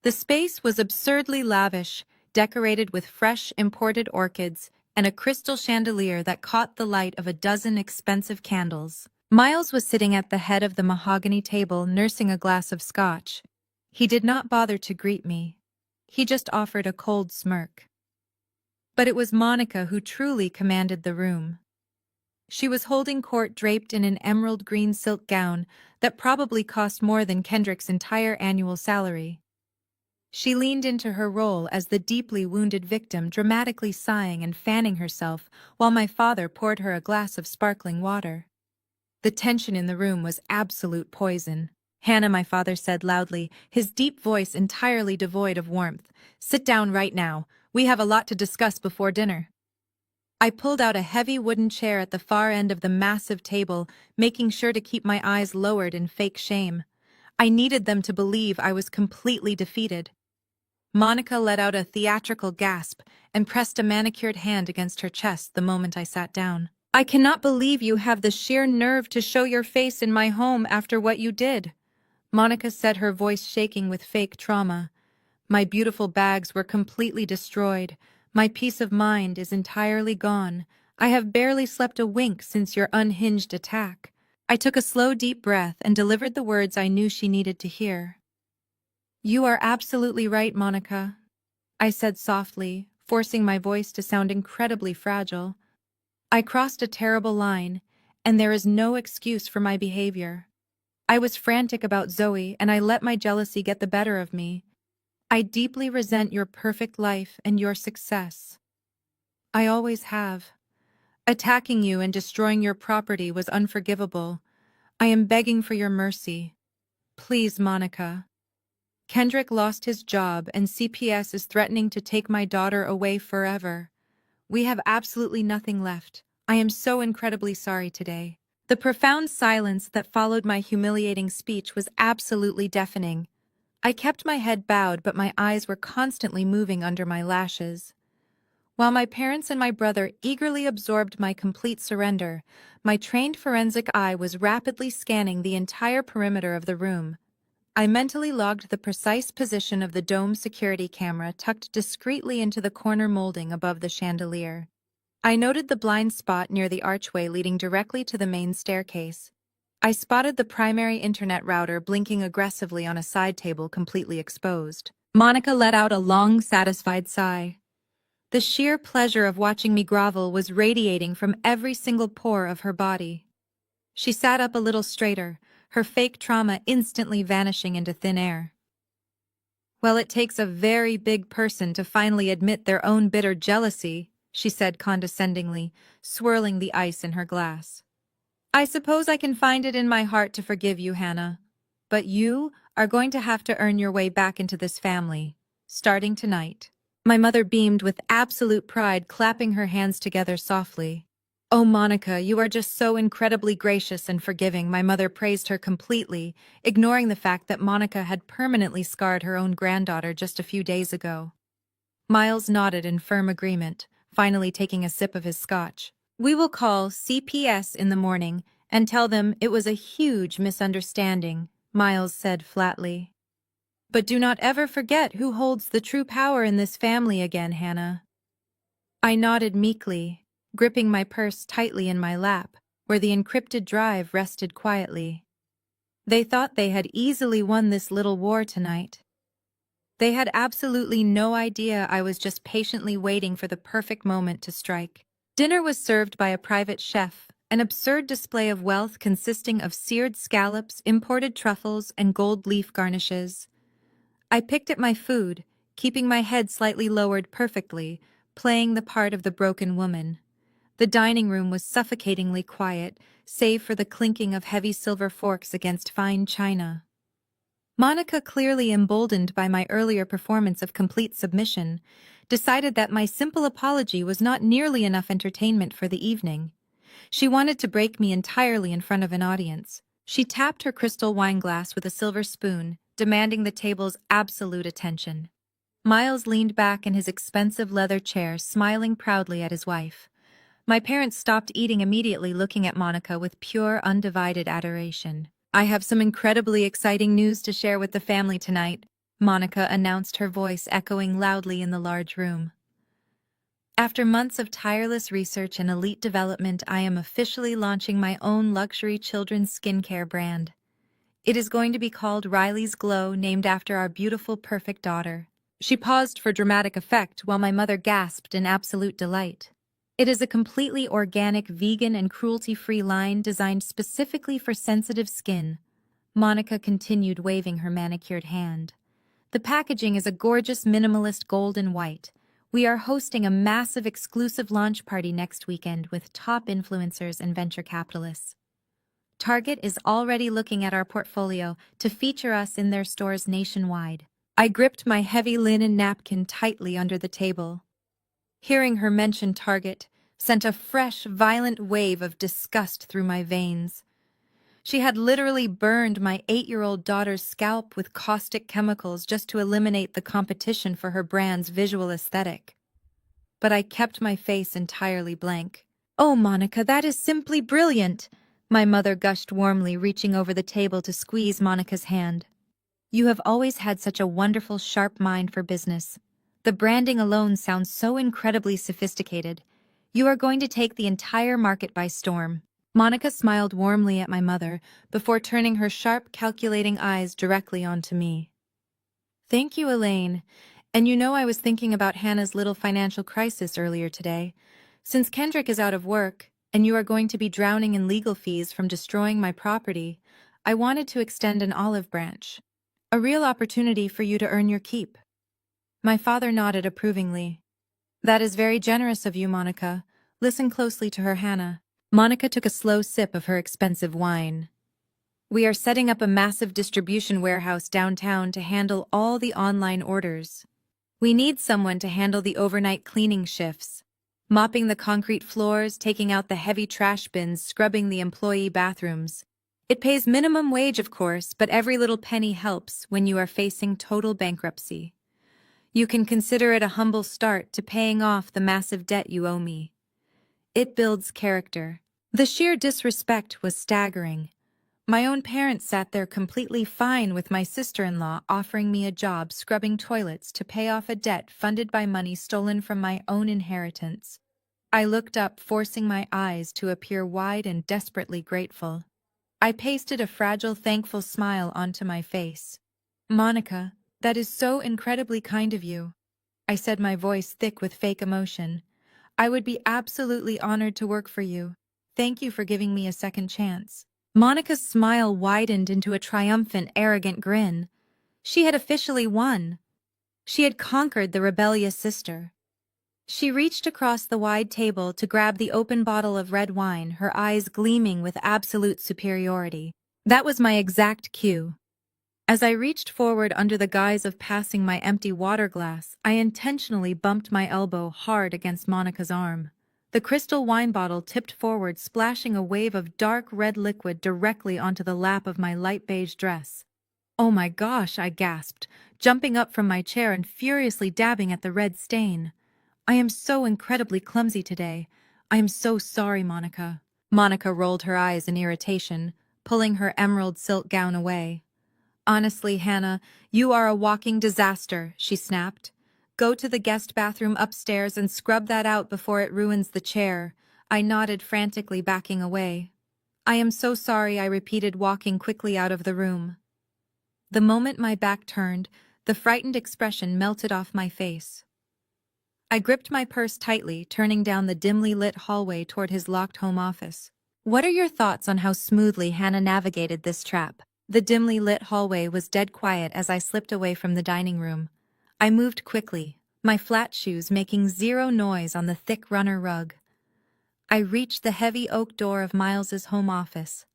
The space was absurdly lavish, decorated with fresh imported orchids and a crystal chandelier that caught the light of a dozen expensive candles. Miles was sitting at the head of the mahogany table, nursing a glass of scotch. He did not bother to greet me. He just offered a cold smirk. But it was Monica who truly commanded the room. She was holding court draped in an emerald green silk gown that probably cost more than Kendrick's entire annual salary. She leaned into her role as the deeply wounded victim, dramatically sighing and fanning herself while my father poured her a glass of sparkling water. The tension in the room was absolute poison. "Hannah," my father said loudly, his deep voice entirely devoid of warmth. "Sit down right now. We have a lot to discuss before dinner." I pulled out a heavy wooden chair at the far end of the massive table, making sure to keep my eyes lowered in fake shame. I needed them to believe I was completely defeated. Monica let out a theatrical gasp and pressed a manicured hand against her chest the moment I sat down. "I cannot believe you have the sheer nerve to show your face in my home after what you did," Monica said, her voice shaking with fake trauma. "My beautiful bags were completely destroyed. My peace of mind is entirely gone. I have barely slept a wink since your unhinged attack." I took a slow, deep breath and delivered the words I knew she needed to hear. "You are absolutely right, Monica," I said softly, forcing my voice to sound incredibly fragile. "I crossed a terrible line, and there is no excuse for my behavior. I was frantic about Zoe, and I let my jealousy get the better of me. I deeply resent your perfect life and your success. I always have. Attacking you and destroying your property was unforgivable. I am begging for your mercy. Please, Monica. Kendrick lost his job, and CPS is threatening to take my daughter away forever. We have absolutely nothing left. I am so incredibly sorry today." The profound silence that followed my humiliating speech was absolutely deafening. I kept my head bowed, but my eyes were constantly moving under my lashes. While my parents and my brother eagerly absorbed my complete surrender, my trained forensic eye was rapidly scanning the entire perimeter of the room. I mentally logged the precise position of the dome security camera tucked discreetly into the corner molding above the chandelier. I noted the blind spot near the archway leading directly to the main staircase. I spotted the primary internet router blinking aggressively on a side table completely exposed. Monica let out a long, satisfied sigh. The sheer pleasure of watching me grovel was radiating from every single pore of her body. She sat up a little straighter, her fake trauma instantly vanishing into thin air. "Well, it takes a very big person to finally admit their own bitter jealousy," she said condescendingly, swirling the ice in her glass. "I suppose I can find it in my heart to forgive you, Hannah. But you are going to have to earn your way back into this family, starting tonight." My mother beamed with absolute pride, clapping her hands together softly. "Oh, Monica, you are just so incredibly gracious and forgiving." My mother praised her completely, ignoring the fact that Monica had permanently scarred her own granddaughter just a few days ago. Miles nodded in firm agreement, finally taking a sip of his scotch. "We will call CPS in the morning and tell them it was a huge misunderstanding," Miles said flatly. "But do not ever forget who holds the true power in this family again, Hannah." I nodded meekly, gripping my purse tightly in my lap, where the encrypted drive rested quietly. They thought they had easily won this little war tonight. They had absolutely no idea I was just patiently waiting for the perfect moment to strike. Dinner was served by a private chef, an absurd display of wealth consisting of seared scallops, imported truffles, and gold leaf garnishes. I picked at my food, keeping my head slightly lowered perfectly, playing the part of the broken woman. The dining room was suffocatingly quiet, save for the clinking of heavy silver forks against fine china. Monica, clearly emboldened by my earlier performance of complete submission, decided that my simple apology was not nearly enough entertainment for the evening. She wanted to break me entirely in front of an audience. She tapped her crystal wineglass with a silver spoon, demanding the table's absolute attention. Miles leaned back in his expensive leather chair, smiling proudly at his wife. My parents stopped eating immediately, looking at Monica with pure, undivided adoration. "I have some incredibly exciting news to share with the family tonight," Monica announced, her voice echoing loudly in the large room. "After months of tireless research and elite development, I am officially launching my own luxury children's skincare brand. It is going to be called Riley's Glow, named after our beautiful, perfect daughter." She paused for dramatic effect while my mother gasped in absolute delight. "It is a completely organic, vegan, and cruelty-free line designed specifically for sensitive skin," Monica continued, waving her manicured hand. "The packaging is a gorgeous minimalist gold and white. We are hosting a massive exclusive launch party next weekend with top influencers and venture capitalists. Target is already looking at our portfolio to feature us in their stores nationwide." I gripped my heavy linen napkin tightly under the table. Hearing her mention Target sent a fresh, violent wave of disgust through my veins. She had literally burned my 8-year-old daughter's scalp with caustic chemicals just to eliminate the competition for her brand's visual aesthetic. But I kept my face entirely blank. "Oh, Monica, that is simply brilliant!" My mother gushed warmly, reaching over the table to squeeze Monica's hand. "You have always had such a wonderful, sharp mind for business. The branding alone sounds so incredibly sophisticated. You are going to take the entire market by storm." Monica smiled warmly at my mother before turning her sharp, calculating eyes directly onto me. "Thank you, Elaine. And you know, I was thinking about Hannah's little financial crisis earlier today. Since Kendrick is out of work, and you are going to be drowning in legal fees from destroying my property, I wanted to extend an olive branch. A real opportunity for you to earn your keep." My father nodded approvingly. "That is very generous of you, Monica. Listen closely to her, Hannah." Monica took a slow sip of her expensive wine. "We are setting up a massive distribution warehouse downtown to handle all the online orders. We need someone to handle the overnight cleaning shifts, mopping the concrete floors, taking out the heavy trash bins, scrubbing the employee bathrooms. It pays minimum wage, of course, but every little penny helps when you are facing total bankruptcy. You can consider it a humble start to paying off the massive debt you owe me. It builds character." The sheer disrespect was staggering. My own parents sat there completely fine with my sister-in-law offering me a job scrubbing toilets to pay off a debt funded by money stolen from my own inheritance. I looked up, forcing my eyes to appear wide and desperately grateful. I pasted a fragile, thankful smile onto my face. "Monica, that is so incredibly kind of you," I said, my voice thick with fake emotion. "I would be absolutely honored to work for you. Thank you for giving me a second chance." Monica's smile widened into a triumphant, arrogant grin. She had officially won. She had conquered the rebellious sister. She reached across the wide table to grab the open bottle of red wine, her eyes gleaming with absolute superiority. That was my exact cue. As I reached forward under the guise of passing my empty water glass, I intentionally bumped my elbow hard against Monica's arm. The crystal wine bottle tipped forward, splashing a wave of dark red liquid directly onto the lap of my light beige dress. "Oh my gosh," I gasped, jumping up from my chair and furiously dabbing at the red stain. "I am so incredibly clumsy today. I am so sorry, Monica." Monica rolled her eyes in irritation, pulling her emerald silk gown away. "Honestly, Hannah, you are a walking disaster," she snapped. Go to the guest bathroom upstairs and scrub that out before it ruins the chair. I nodded frantically, backing away. I am so sorry, I repeated, walking quickly out of the room. The moment my back turned, the frightened expression melted off my face. I gripped my purse tightly, turning down the dimly lit hallway toward his locked home office. What are your thoughts on how smoothly Hannah navigated this trap? The dimly lit hallway was dead quiet as I slipped away from the dining room. I moved quickly, my flat shoes making zero noise on the thick runner rug. I reached the heavy oak door of Miles's home office.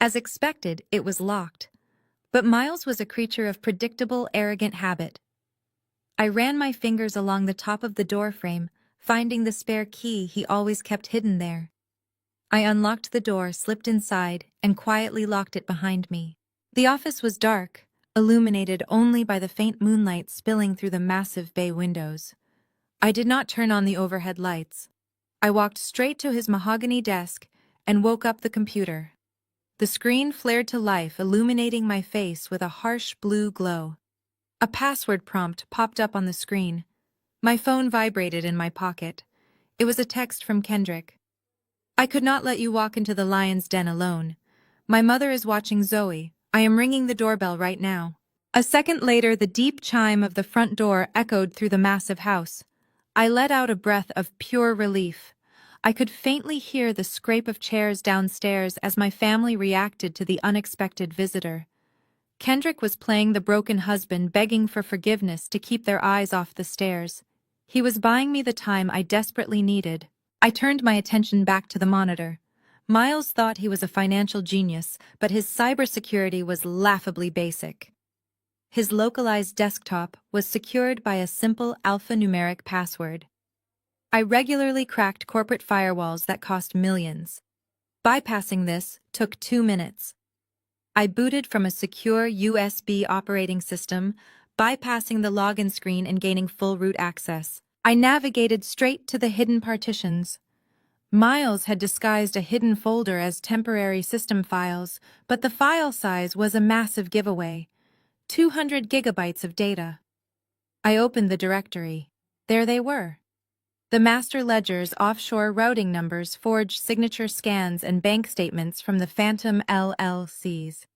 As expected, it was locked. But Miles was a creature of predictable, arrogant habit. I ran my fingers along the top of the doorframe, finding the spare key he always kept hidden there. I unlocked the door, slipped inside, and quietly locked it behind me. The office was dark, illuminated only by the faint moonlight spilling through the massive bay windows. I did not turn on the overhead lights. I walked straight to his mahogany desk and woke up the computer. The screen flared to life, illuminating my face with a harsh blue glow. A password prompt popped up on the screen. My phone vibrated in my pocket. It was a text from Kendrick. I could not let you walk into the lion's den alone. My mother is watching Zoe. I am ringing the doorbell right now. A second later, the deep chime of the front door echoed through the massive house. I let out a breath of pure relief. I could faintly hear the scrape of chairs downstairs as my family reacted to the unexpected visitor. Kendrick was playing the broken husband, begging for forgiveness to keep their eyes off the stairs. He was buying me the time I desperately needed. I turned my attention back to the monitor. Miles thought he was a financial genius, but his cybersecurity was laughably basic. His localized desktop was secured by a simple alphanumeric password. I regularly cracked corporate firewalls that cost millions. Bypassing this took 2 minutes. I booted from a secure USB operating system, bypassing the login screen and gaining full root access. I navigated straight to the hidden partitions. Miles had disguised a hidden folder as temporary system files, but the file size was a massive giveaway. 200 gigabytes of data. I opened the directory. There they were. The master ledgers, offshore routing numbers, forged signature scans, and bank statements from the Phantom LLCs.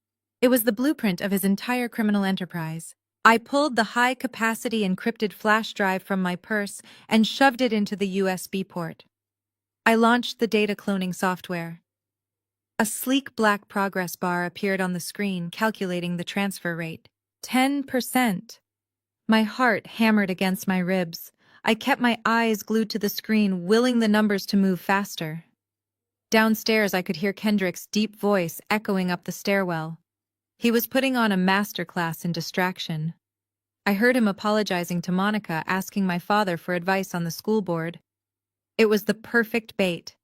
It was the blueprint of his entire criminal enterprise. I pulled the high-capacity encrypted flash drive from my purse and shoved it into the USB port. I launched the data cloning software. A sleek black progress bar appeared on the screen, calculating the transfer rate. 10%. My heart hammered against my ribs. I kept my eyes glued to the screen, willing the numbers to move faster. Downstairs, I could hear Kendrick's deep voice echoing up the stairwell. He was putting on a masterclass in distraction. I heard him apologizing to Monica, asking my father for advice on the school board. It was the perfect bait.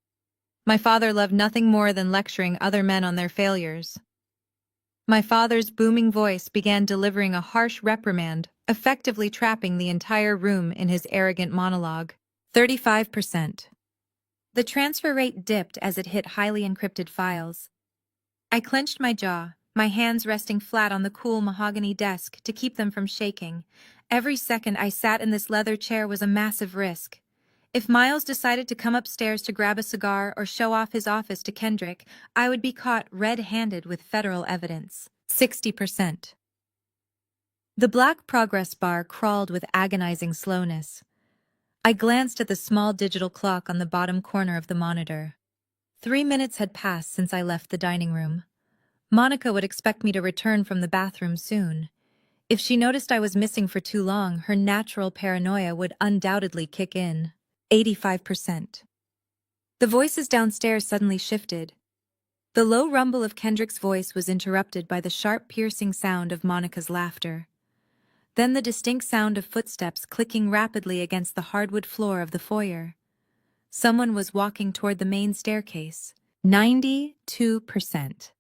My father loved nothing more than lecturing other men on their failures. My father's booming voice began delivering a harsh reprimand, effectively trapping the entire room in his arrogant monologue. 35%. The transfer rate dipped as it hit highly encrypted files. I clenched my jaw, my hands resting flat on the cool mahogany desk to keep them from shaking. Every second I sat in this leather chair was a massive risk. If Miles decided to come upstairs to grab a cigar or show off his office to Kendrick, I would be caught red-handed with federal evidence. 60%. The black progress bar crawled with agonizing slowness. I glanced at the small digital clock on the bottom corner of the monitor. 3 minutes had passed since I left the dining room. Monica would expect me to return from the bathroom soon. If she noticed I was missing for too long, her natural paranoia would undoubtedly kick in. 85%. The voices downstairs suddenly shifted. The low rumble of Kendrick's voice was interrupted by the sharp, piercing sound of Monica's laughter. Then the distinct sound of footsteps clicking rapidly against the hardwood floor of the foyer. Someone was walking toward the main staircase. 92%.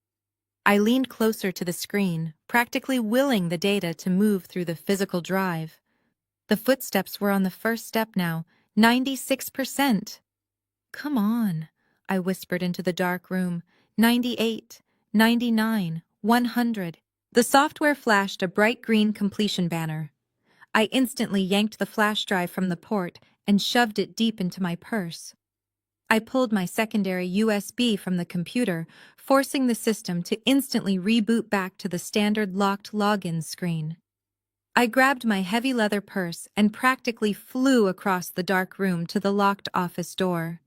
I leaned closer to the screen, practically willing the data to move through the physical drive. The footsteps were on the first step now. 96%. Come on, I whispered into the dark room. 98, 99, 100. The software flashed a bright green completion banner. I instantly yanked the flash drive from the port and shoved it deep into my purse. I pulled my secondary USB from the computer, forcing the system to instantly reboot back to the standard locked login screen. I grabbed my heavy leather purse and practically flew across the dark room to the locked office door.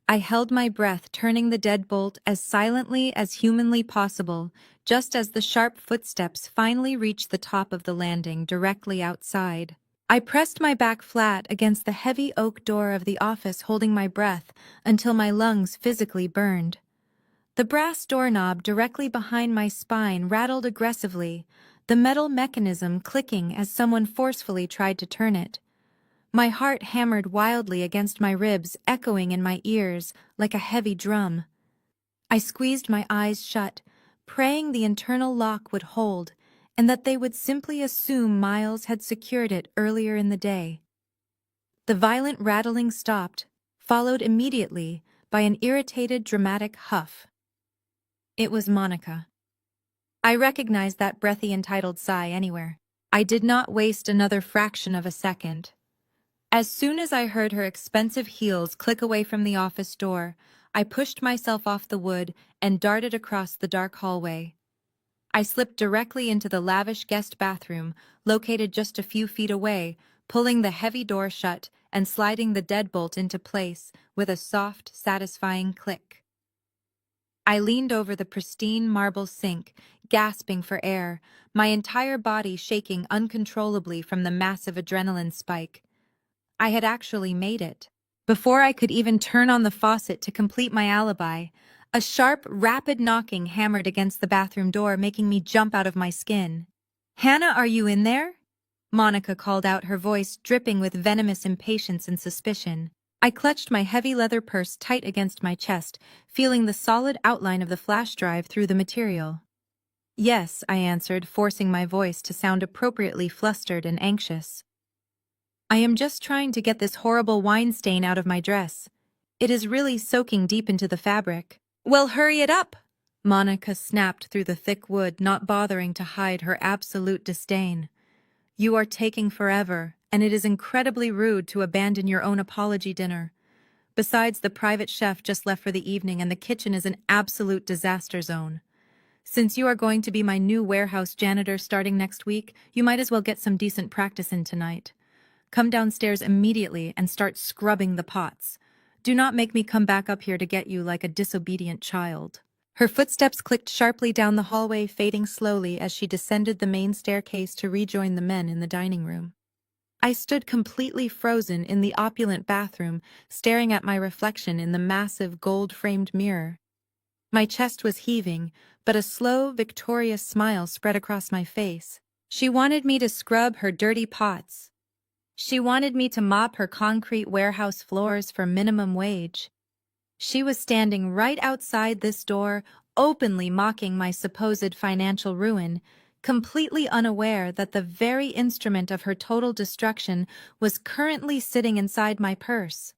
I held my breath, turning the deadbolt as silently as humanly possible, just as the sharp footsteps finally reached the top of the landing directly outside. I pressed my back flat against the heavy oak door of the office, holding my breath until my lungs physically burned. The brass doorknob directly behind my spine rattled aggressively, the metal mechanism clicking as someone forcefully tried to turn it. My heart hammered wildly against my ribs, echoing in my ears like a heavy drum. I squeezed my eyes shut, praying the internal lock would hold, and that they would simply assume Miles had secured it earlier in the day. The violent rattling stopped, followed immediately by an irritated, dramatic huff. It was Monica. I recognized that breathy, entitled sigh anywhere. I did not waste another fraction of a second. As soon as I heard her expensive heels click away from the office door, I pushed myself off the wood and darted across the dark hallway. I slipped directly into the lavish guest bathroom, located just a few feet away, pulling the heavy door shut and sliding the deadbolt into place with a soft, satisfying click. I leaned over the pristine marble sink, gasping for air, my entire body shaking uncontrollably from the massive adrenaline spike. I had actually made it. Before I could even turn on the faucet to complete my alibi, a sharp, rapid knocking hammered against the bathroom door, making me jump out of my skin. "Hannah, are you in there?" Monica called out, her voice dripping with venomous impatience and suspicion. I clutched my heavy leather purse tight against my chest, feeling the solid outline of the flash drive through the material. "Yes," I answered, forcing my voice to sound appropriately flustered and anxious. "I am just trying to get this horrible wine stain out of my dress. It is really soaking deep into the fabric." "Well, hurry it up!" Monica snapped through the thick wood, not bothering to hide her absolute disdain. "You are taking forever, and it is incredibly rude to abandon your own apology dinner. Besides, the private chef just left for the evening and the kitchen is an absolute disaster zone. Since you are going to be my new warehouse janitor starting next week, you might as well get some decent practice in tonight. Come downstairs immediately and start scrubbing the pots. Do not make me come back up here to get you like a disobedient child." Her footsteps clicked sharply down the hallway, fading slowly as she descended the main staircase to rejoin the men in the dining room. I stood completely frozen in the opulent bathroom, staring at my reflection in the massive gold-framed mirror. My chest was heaving, but a slow, victorious smile spread across my face. She wanted me to scrub her dirty pots. She wanted me to mop her concrete warehouse floors for minimum wage. She was standing right outside this door, openly mocking my supposed financial ruin, completely unaware that the very instrument of her total destruction was currently sitting inside my purse.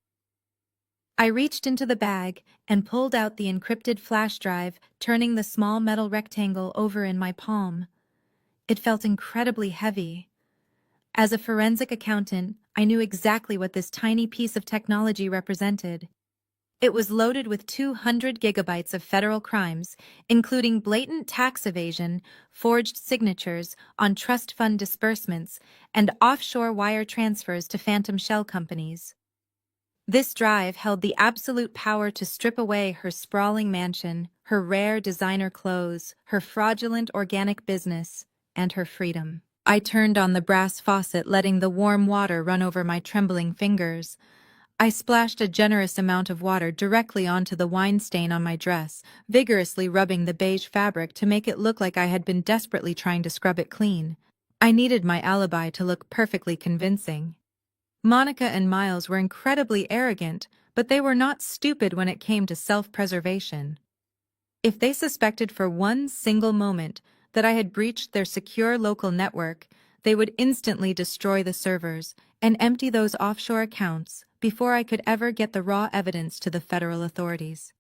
I reached into the bag and pulled out the encrypted flash drive, turning the small metal rectangle over in my palm. It felt incredibly heavy. As a forensic accountant, I knew exactly what this tiny piece of technology represented. It was loaded with 200 gigabytes of federal crimes, including blatant tax evasion, forged signatures on trust fund disbursements, and offshore wire transfers to phantom shell companies. This drive held the absolute power to strip away her sprawling mansion, her rare designer clothes, her fraudulent organic business, and her freedom. I turned on the brass faucet, letting the warm water run over my trembling fingers. I splashed a generous amount of water directly onto the wine stain on my dress, vigorously rubbing the beige fabric to make it look like I had been desperately trying to scrub it clean. I needed my alibi to look perfectly convincing. Monica and Miles were incredibly arrogant, but they were not stupid when it came to self-preservation. If they suspected for one single moment that I had breached their secure local network, they would instantly destroy the servers and empty those offshore accounts before I could ever get the raw evidence to the federal authorities.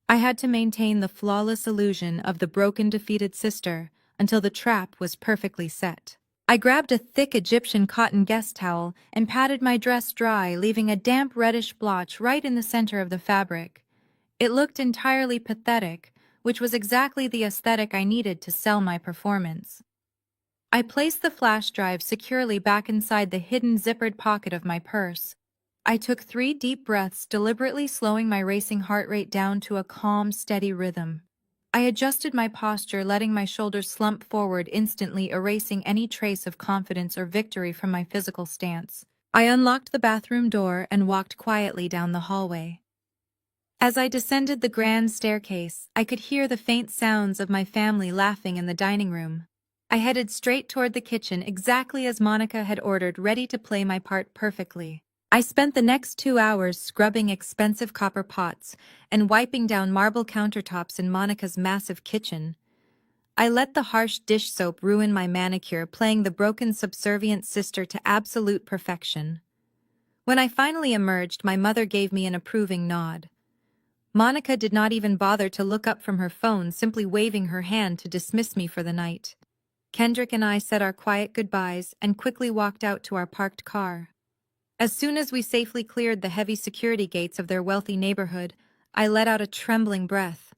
I had to maintain the flawless illusion of the broken, defeated sister until the trap was perfectly set. I grabbed a thick Egyptian cotton guest towel and patted my dress dry, leaving a damp reddish blotch right in the center of the fabric. It looked entirely pathetic, which was exactly the aesthetic I needed to sell my performance. I placed the flash drive securely back inside the hidden zippered pocket of my purse. I took 3 deep breaths, deliberately slowing my racing heart rate down to a calm, steady rhythm. I adjusted my posture, letting my shoulders slump forward, instantly erasing any trace of confidence or victory from my physical stance. I unlocked the bathroom door and walked quietly down the hallway. As I descended the grand staircase, I could hear the faint sounds of my family laughing in the dining room. I headed straight toward the kitchen, exactly as Monica had ordered, ready to play my part perfectly. I spent the next 2 hours scrubbing expensive copper pots and wiping down marble countertops in Monica's massive kitchen. I let the harsh dish soap ruin my manicure, playing the broken subservient sister to absolute perfection. When I finally emerged, my mother gave me an approving nod. Monica did not even bother to look up from her phone, simply waving her hand to dismiss me for the night. Kendrick and I said our quiet goodbyes and quickly walked out to our parked car. As soon as we safely cleared the heavy security gates of their wealthy neighborhood, I let out a trembling breath.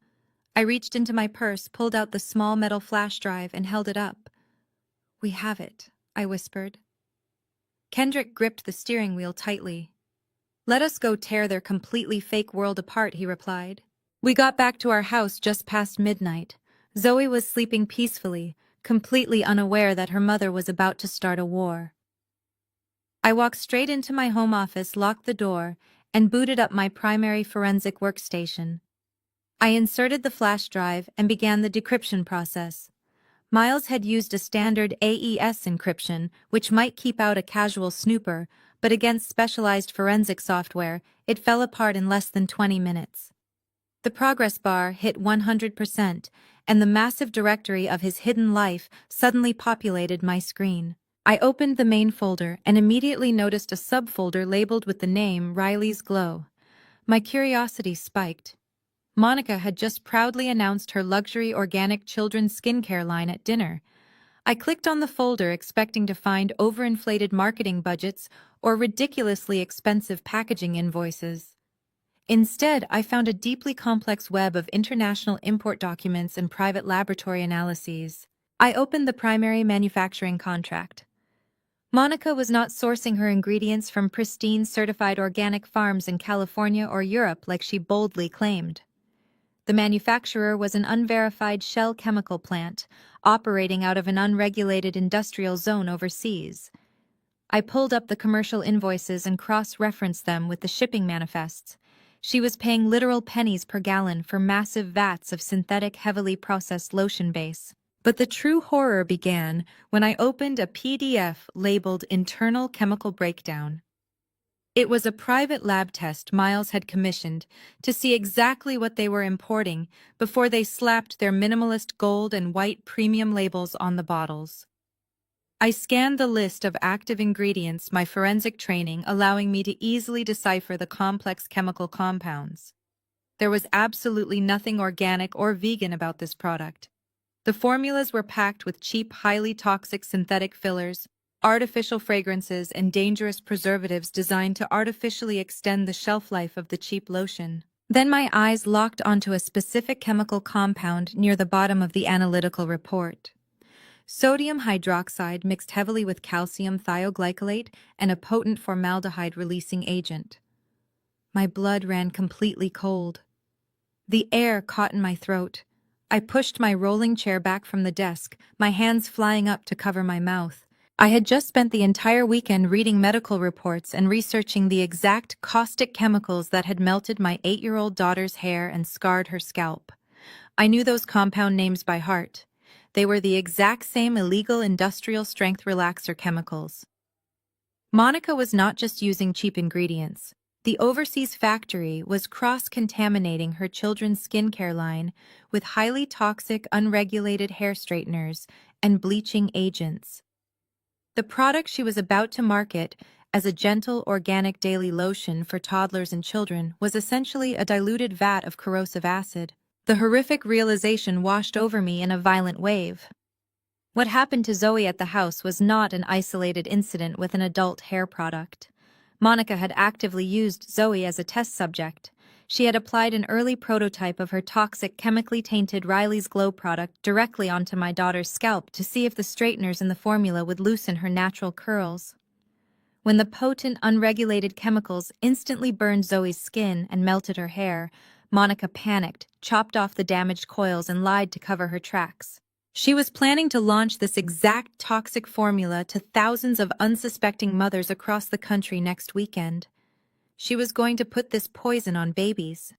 I reached into my purse, pulled out the small metal flash drive, and held it up. "We have it," I whispered. Kendrick gripped the steering wheel tightly. "Let us go tear their completely fake world apart," he replied. We got back to our house just past midnight. Zoe was sleeping peacefully, completely unaware that her mother was about to start a war. I walked straight into my home office, locked the door, and booted up my primary forensic workstation. I inserted the flash drive and began the decryption process. Miles had used a standard AES encryption, which might keep out a casual snooper, but against specialized forensic software, it fell apart in less than 20 minutes. The progress bar hit 100%, and the massive directory of his hidden life suddenly populated my screen. I opened the main folder and immediately noticed a subfolder labeled with the name Riley's Glow. My curiosity spiked. Monica had just proudly announced her luxury organic children's skincare line at dinner. I clicked on the folder, expecting to find overinflated marketing budgets or ridiculously expensive packaging invoices. Instead, I found a deeply complex web of international import documents and private laboratory analyses. I opened the primary manufacturing contract. Monica was not sourcing her ingredients from pristine certified organic farms in California or Europe like she boldly claimed. The manufacturer was an unverified shell chemical plant, operating out of an unregulated industrial zone overseas. I pulled up the commercial invoices and cross-referenced them with the shipping manifests. She was paying literal pennies per gallon for massive vats of synthetic, heavily processed lotion base. But the true horror began when I opened a PDF labeled Internal Chemical Breakdown. It was a private lab test Miles had commissioned to see exactly what they were importing before they slapped their minimalist gold and white premium labels on the bottles. I scanned the list of active ingredients, my forensic training allowing me to easily decipher the complex chemical compounds. There was absolutely nothing organic or vegan about this product. The formulas were packed with cheap, highly toxic synthetic fillers, artificial fragrances, and dangerous preservatives designed to artificially extend the shelf life of the cheap lotion. Then my eyes locked onto a specific chemical compound near the bottom of the analytical report. Sodium hydroxide mixed heavily with calcium thioglycolate and a potent formaldehyde-releasing agent. My blood ran completely cold. The air caught in my throat. I pushed my rolling chair back from the desk, my hands flying up to cover my mouth. I had just spent the entire weekend reading medical reports and researching the exact caustic chemicals that had melted my 8-year-old daughter's hair and scarred her scalp. I knew those compound names by heart. They were the exact same illegal industrial-strength relaxer chemicals. Monica was not just using cheap ingredients. The overseas factory was cross-contaminating her children's skincare line with highly toxic, unregulated hair straighteners and bleaching agents. The product she was about to market as a gentle, organic daily lotion for toddlers and children was essentially a diluted vat of corrosive acid. The horrific realization washed over me in a violent wave. What happened to Zoe at the house was not an isolated incident with an adult hair product. Monica had actively used Zoe as a test subject. She had applied an early prototype of her toxic chemically tainted Riley's Glow product directly onto my daughter's scalp to see if the straighteners in the formula would loosen her natural curls. When the potent, unregulated chemicals instantly burned Zoe's skin and melted her hair, Monica panicked, chopped off the damaged coils, and lied to cover her tracks. She was planning to launch this exact toxic formula to thousands of unsuspecting mothers across the country next weekend. She was going to put this poison on babies.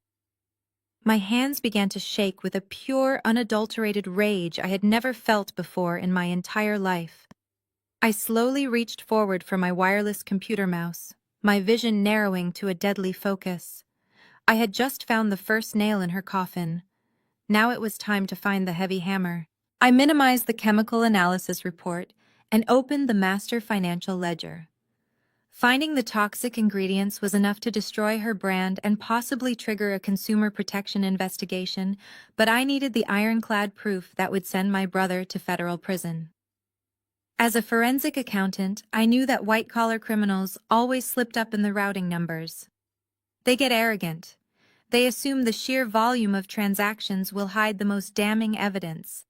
My hands began to shake with a pure, unadulterated rage I had never felt before in my entire life. I slowly reached forward for my wireless computer mouse, my vision narrowing to a deadly focus. I had just found the first nail in her coffin. Now it was time to find the heavy hammer. I minimized the chemical analysis report and opened the master financial ledger. Finding the toxic ingredients was enough to destroy her brand and possibly trigger a consumer protection investigation, but I needed the ironclad proof that would send my brother to federal prison. As a forensic accountant, I knew that white-collar criminals always slipped up in the routing numbers. They get arrogant. They assume the sheer volume of transactions will hide the most damning evidence.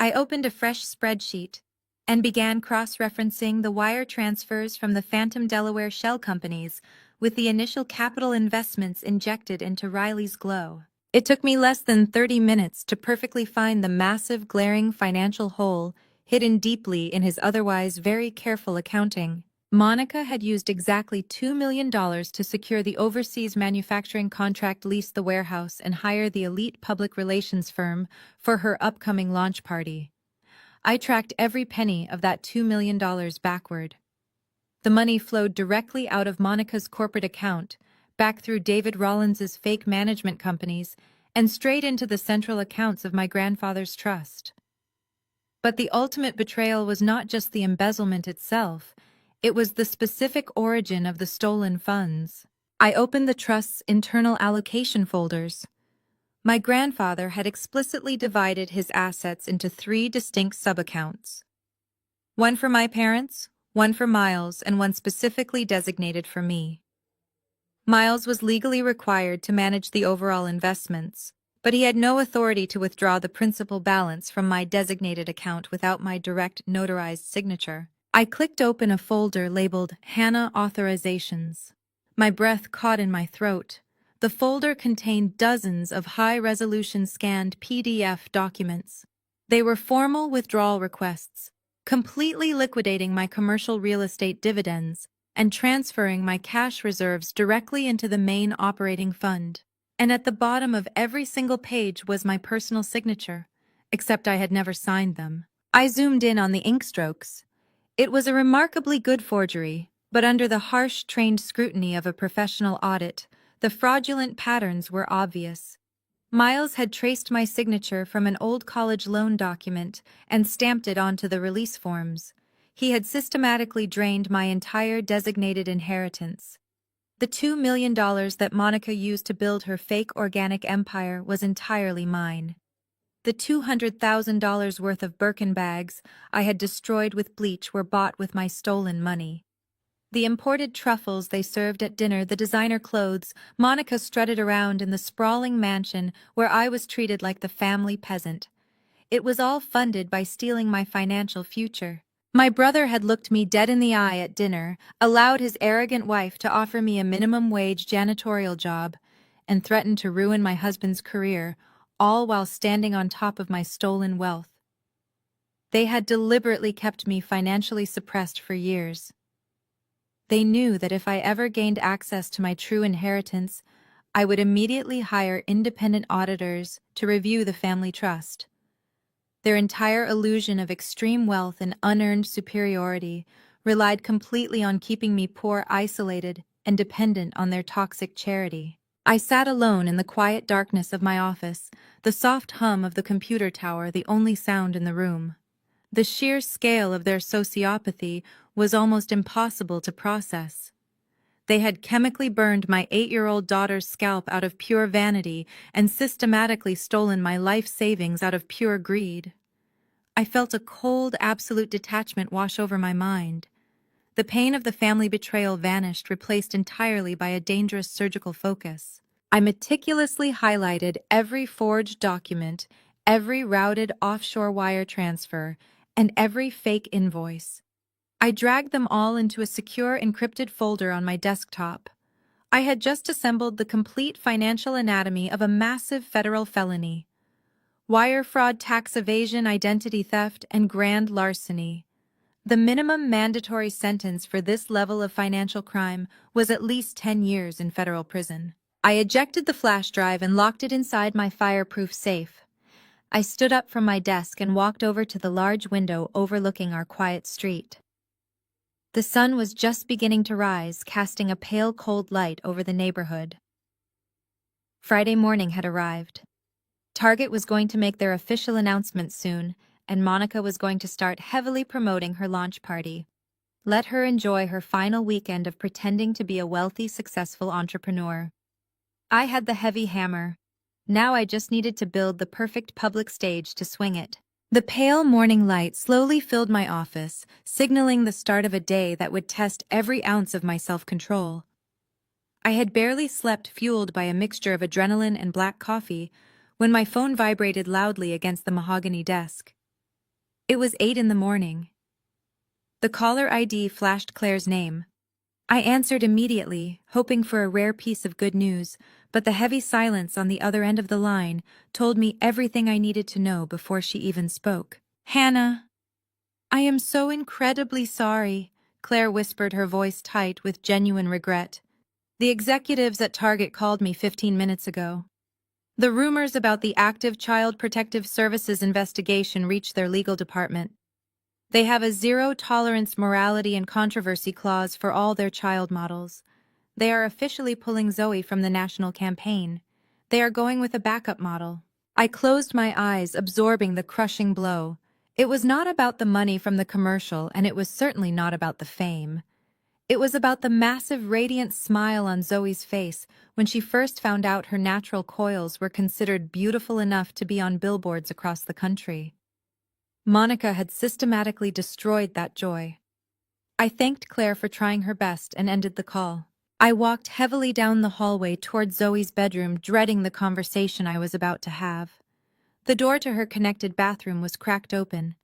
I opened a fresh spreadsheet and began cross-referencing the wire transfers from the Phantom Delaware shell companies with the initial capital investments injected into Riley's Glow. It took me less than 30 minutes to perfectly find the massive, glaring financial hole hidden deeply in his otherwise very careful accounting. Monica had used exactly $2 million to secure the overseas manufacturing contract, lease the warehouse, and hire the elite public relations firm for her upcoming launch party. I tracked every penny of that $2 million backward. The money flowed directly out of Monica's corporate account, back through David Rollins's fake management companies, and straight into the central accounts of my grandfather's trust. But the ultimate betrayal was not just the embezzlement itself. It was the specific origin of the stolen funds. I opened the trust's internal allocation folders. My grandfather had explicitly divided his assets into 3 distinct sub-accounts. One for my parents, one for Miles, and one specifically designated for me. Miles was legally required to manage the overall investments, but he had no authority to withdraw the principal balance from my designated account without my direct notarized signature. I clicked open a folder labeled Hannah Authorizations. My breath caught in my throat. The folder contained dozens of high-resolution scanned PDF documents. They were formal withdrawal requests, completely liquidating my commercial real estate dividends and transferring my cash reserves directly into the main operating fund. And at the bottom of every single page was my personal signature, except I had never signed them. I zoomed in on the ink strokes. It was a remarkably good forgery, but under the harsh, trained scrutiny of a professional audit, the fraudulent patterns were obvious. Miles had traced my signature from an old college loan document and stamped it onto the release forms. He had systematically drained my entire designated inheritance. The $2 million that Monica used to build her fake organic empire was entirely mine. The $200,000 worth of Birkin bags I had destroyed with bleach were bought with my stolen money. The imported truffles they served at dinner, the designer clothes Monica strutted around in the sprawling mansion where I was treated like the family peasant. It was all funded by stealing my financial future. My brother had looked me dead in the eye at dinner, allowed his arrogant wife to offer me a minimum-wage janitorial job, and threatened to ruin my husband's career, all while standing on top of my stolen wealth. They had deliberately kept me financially suppressed for years. They knew that if I ever gained access to my true inheritance, I would immediately hire independent auditors to review the family trust. Their entire illusion of extreme wealth and unearned superiority relied completely on keeping me poor, isolated, and dependent on their toxic charity. I sat alone in the quiet darkness of my office, the soft hum of the computer tower the only sound in the room. The sheer scale of their sociopathy was almost impossible to process. They had chemically burned my 8-year-old daughter's scalp out of pure vanity and systematically stolen my life savings out of pure greed. I felt a cold, absolute detachment wash over my mind. The pain of the family betrayal vanished, replaced entirely by a dangerous surgical focus. I meticulously highlighted every forged document, every routed offshore wire transfer, and every fake invoice. I dragged them all into a secure encrypted folder on my desktop. I had just assembled the complete financial anatomy of a massive federal felony: wire fraud, tax evasion, identity theft, and grand larceny. The minimum mandatory sentence for this level of financial crime was at least 10 years in federal prison. I ejected the flash drive and locked it inside my fireproof safe. I stood up from my desk and walked over to the large window overlooking our quiet street. The sun was just beginning to rise, casting a pale, cold light over the neighborhood. Friday morning had arrived. Target was going to make their official announcement soon, and Monica was going to start heavily promoting her launch party. Let her enjoy her final weekend of pretending to be a wealthy, successful entrepreneur. I had the heavy hammer. Now I just needed to build the perfect public stage to swing it. The pale morning light slowly filled my office, signaling the start of a day that would test every ounce of my self-control. I had barely slept, fueled by a mixture of adrenaline and black coffee, when my phone vibrated loudly against the mahogany desk. It was 8 in the morning. The caller ID flashed Claire's name. I answered immediately, hoping for a rare piece of good news, but the heavy silence on the other end of the line told me everything I needed to know before she even spoke. "Hannah, I am so incredibly sorry," Claire whispered, her voice tight with genuine regret. "The executives at Target called me 15 minutes ago. The rumors about the active Child Protective Services investigation reached their legal department. They have a zero-tolerance morality and controversy clause for all their child models. They are officially pulling Zoe from the national campaign. They are going with a backup model." I closed my eyes, absorbing the crushing blow. It was not about the money from the commercial, and it was certainly not about the fame. It was about the massive, radiant smile on Zoe's face when she first found out her natural coils were considered beautiful enough to be on billboards across the country. Monica had systematically destroyed that joy. I thanked Claire for trying her best and ended the call. I walked heavily down the hallway toward Zoe's bedroom, dreading the conversation I was about to have. The door to her connected bathroom was cracked open.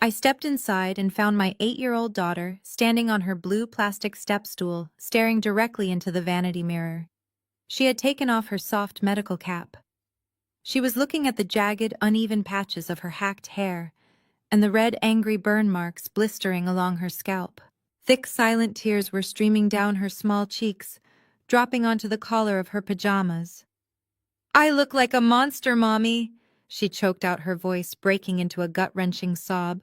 I stepped inside and found my 8-year-old daughter standing on her blue plastic step stool, staring directly into the vanity mirror. She had taken off her soft medical cap. She was looking at the jagged, uneven patches of her hacked hair and the red, angry burn marks blistering along her scalp. Thick, silent tears were streaming down her small cheeks, dropping onto the collar of her pajamas. "I look like a monster, Mommy," she choked out, her voice breaking into a gut-wrenching sob.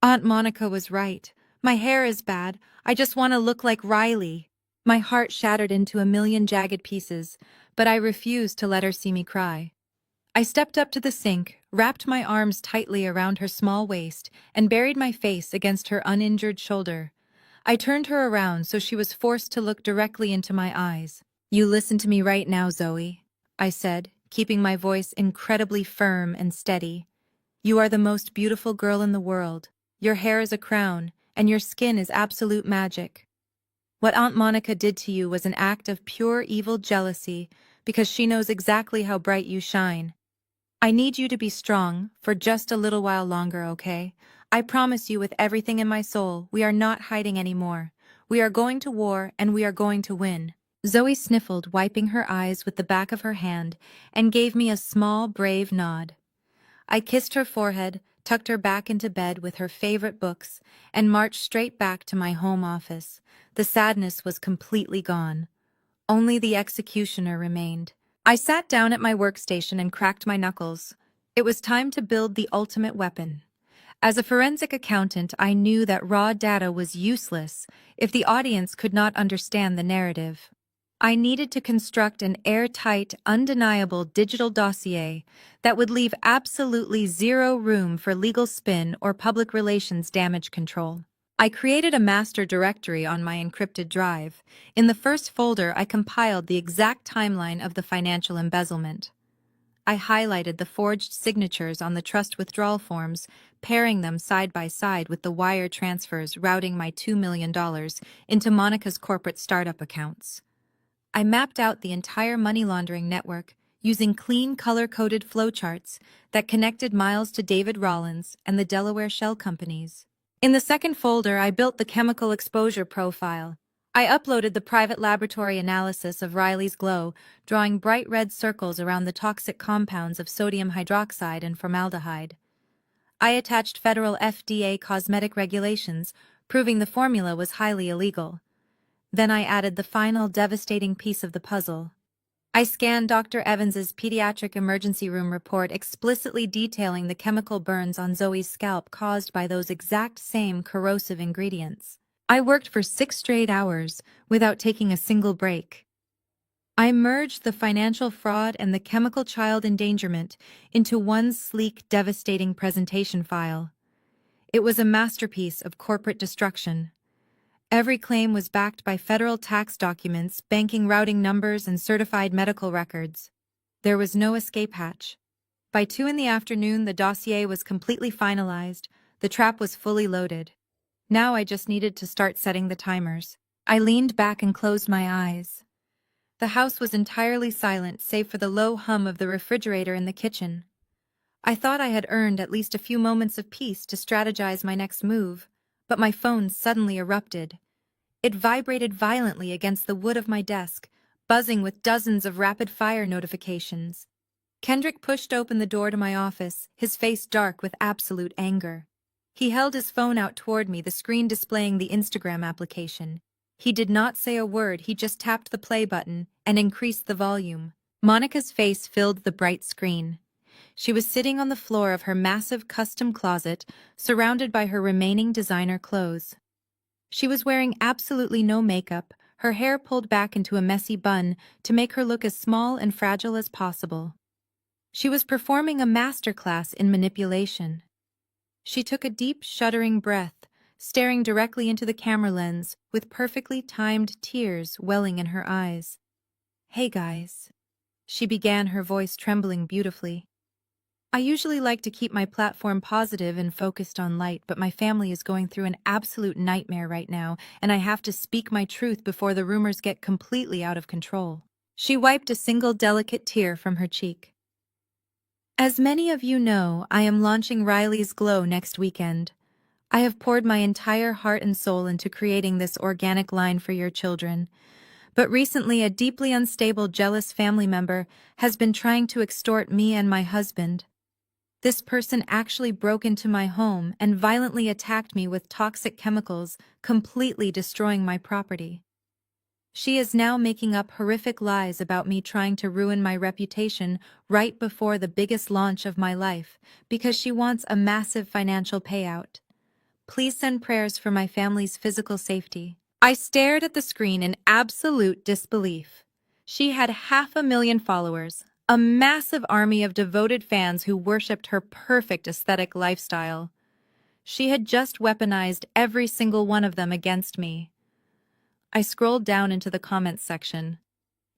"Aunt Monica was right. My hair is bad. I just want to look like Riley." My heart shattered into a million jagged pieces, but I refused to let her see me cry. I stepped up to the sink, wrapped my arms tightly around her small waist, and buried my face against her uninjured shoulder. I turned her around so she was forced to look directly into my eyes. "You listen to me right now, Zoe," I said, keeping my voice incredibly firm and steady. "You are the most beautiful girl in the world. Your hair is a crown, and your skin is absolute magic. What Aunt Monica did to you was an act of pure evil jealousy, because she knows exactly how bright you shine. I need you to be strong for just a little while longer, okay? I promise you with everything in my soul, we are not hiding anymore. We are going to war, and we are going to win." Zoe sniffled, wiping her eyes with the back of her hand, and gave me a small, brave nod. I kissed her forehead, tucked her back into bed with her favorite books, and marched straight back to my home office. The sadness was completely gone. Only the executioner remained. I sat down at my workstation and cracked my knuckles. It was time to build the ultimate weapon. As a forensic accountant, I knew that raw data was useless if the audience could not understand the narrative. I needed to construct an airtight, undeniable digital dossier that would leave absolutely zero room for legal spin or public relations damage control. I created a master directory on my encrypted drive. In the first folder, I compiled the exact timeline of the financial embezzlement. I highlighted the forged signatures on the trust withdrawal forms, pairing them side by side with the wire transfers routing my $2 million into Monica's corporate startup accounts. I mapped out the entire money laundering network using clean color-coded flowcharts that connected Miles to David Rollins and the Delaware shell companies. In the second folder, I built the chemical exposure profile. I uploaded the private laboratory analysis of Riley's glow, drawing bright red circles around the toxic compounds of sodium hydroxide and formaldehyde. I attached federal FDA cosmetic regulations, proving the formula was highly illegal. Then I added the final devastating piece of the puzzle. I scanned Dr. Evans's pediatric emergency room report explicitly detailing the chemical burns on Zoe's scalp caused by those exact same corrosive ingredients. I worked for 6 straight hours without taking a single break. I merged the financial fraud and the chemical child endangerment into one sleek, devastating presentation file. It was a masterpiece of corporate destruction. Every claim was backed by federal tax documents, banking routing numbers, and certified medical records. There was no escape hatch. By 2 in the afternoon, the dossier was completely finalized. The trap was fully loaded. Now I just needed to start setting the timers. I leaned back and closed my eyes. The house was entirely silent, save for the low hum of the refrigerator in the kitchen. I thought I had earned at least a few moments of peace to strategize my next move, but my phone suddenly erupted. It vibrated violently against the wood of my desk, buzzing with dozens of rapid-fire notifications. Kendrick pushed open the door to my office, his face dark with absolute anger. He held his phone out toward me, the screen displaying the Instagram application. He did not say a word, he just tapped the play button and increased the volume. Monica's face filled the bright screen. She was sitting on the floor of her massive custom closet, surrounded by her remaining designer clothes. She was wearing absolutely no makeup, her hair pulled back into a messy bun to make her look as small and fragile as possible. She was performing a masterclass in manipulation. She took a deep, shuddering breath, staring directly into the camera lens with perfectly timed tears welling in her eyes. "Hey guys," she began, her voice trembling beautifully. "I usually like to keep my platform positive and focused on light, but my family is going through an absolute nightmare right now, and I have to speak my truth before the rumors get completely out of control." She wiped a single delicate tear from her cheek. "As many of you know, I am launching Riley's Glow next weekend. I have poured my entire heart and soul into creating this organic line for your children. But recently, a deeply unstable, jealous family member has been trying to extort me and my husband. This person actually broke into my home and violently attacked me with toxic chemicals, completely destroying my property. She is now making up horrific lies about me trying to ruin my reputation right before the biggest launch of my life because she wants a massive financial payout. Please send prayers for my family's physical safety." I stared at the screen in absolute disbelief. She had 500,000 followers, a massive army of devoted fans who worshipped her perfect aesthetic lifestyle. She had just weaponized every single one of them against me. I scrolled down into the comments section.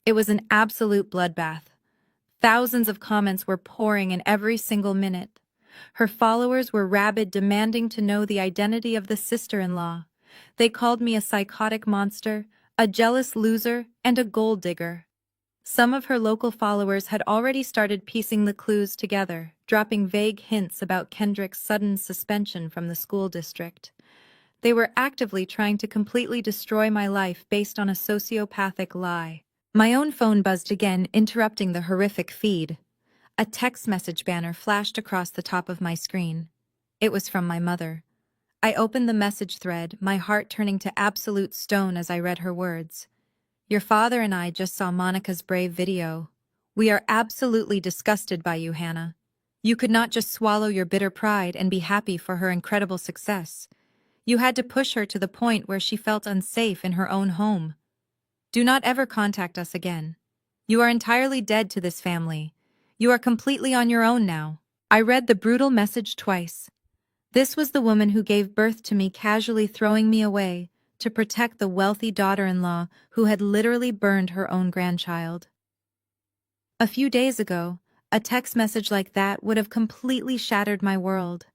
It was an absolute bloodbath. Thousands of comments were pouring in every single minute. Her followers were rabid, demanding to know the identity of the sister-in-law. They called me a psychotic monster, a jealous loser, and a gold digger. Some of her local followers had already started piecing the clues together, dropping vague hints about Kendrick's sudden suspension from the school district. They were actively trying to completely destroy my life based on a sociopathic lie. My own phone buzzed again, interrupting the horrific feed. A text message banner flashed across the top of my screen. It was from my mother. I opened the message thread, my heart turning to absolute stone as I read her words. "Your father and I just saw Monica's brave video. We are absolutely disgusted by you, Hannah. You could not just swallow your bitter pride and be happy for her incredible success. You had to push her to the point where she felt unsafe in her own home. Do not ever contact us again. You are entirely dead to this family. You are completely on your own now." I read the brutal message twice. This was the woman who gave birth to me, casually throwing me away to protect the wealthy daughter-in-law who had literally burned her own grandchild. A few days ago, A text message like that would have completely shattered my world.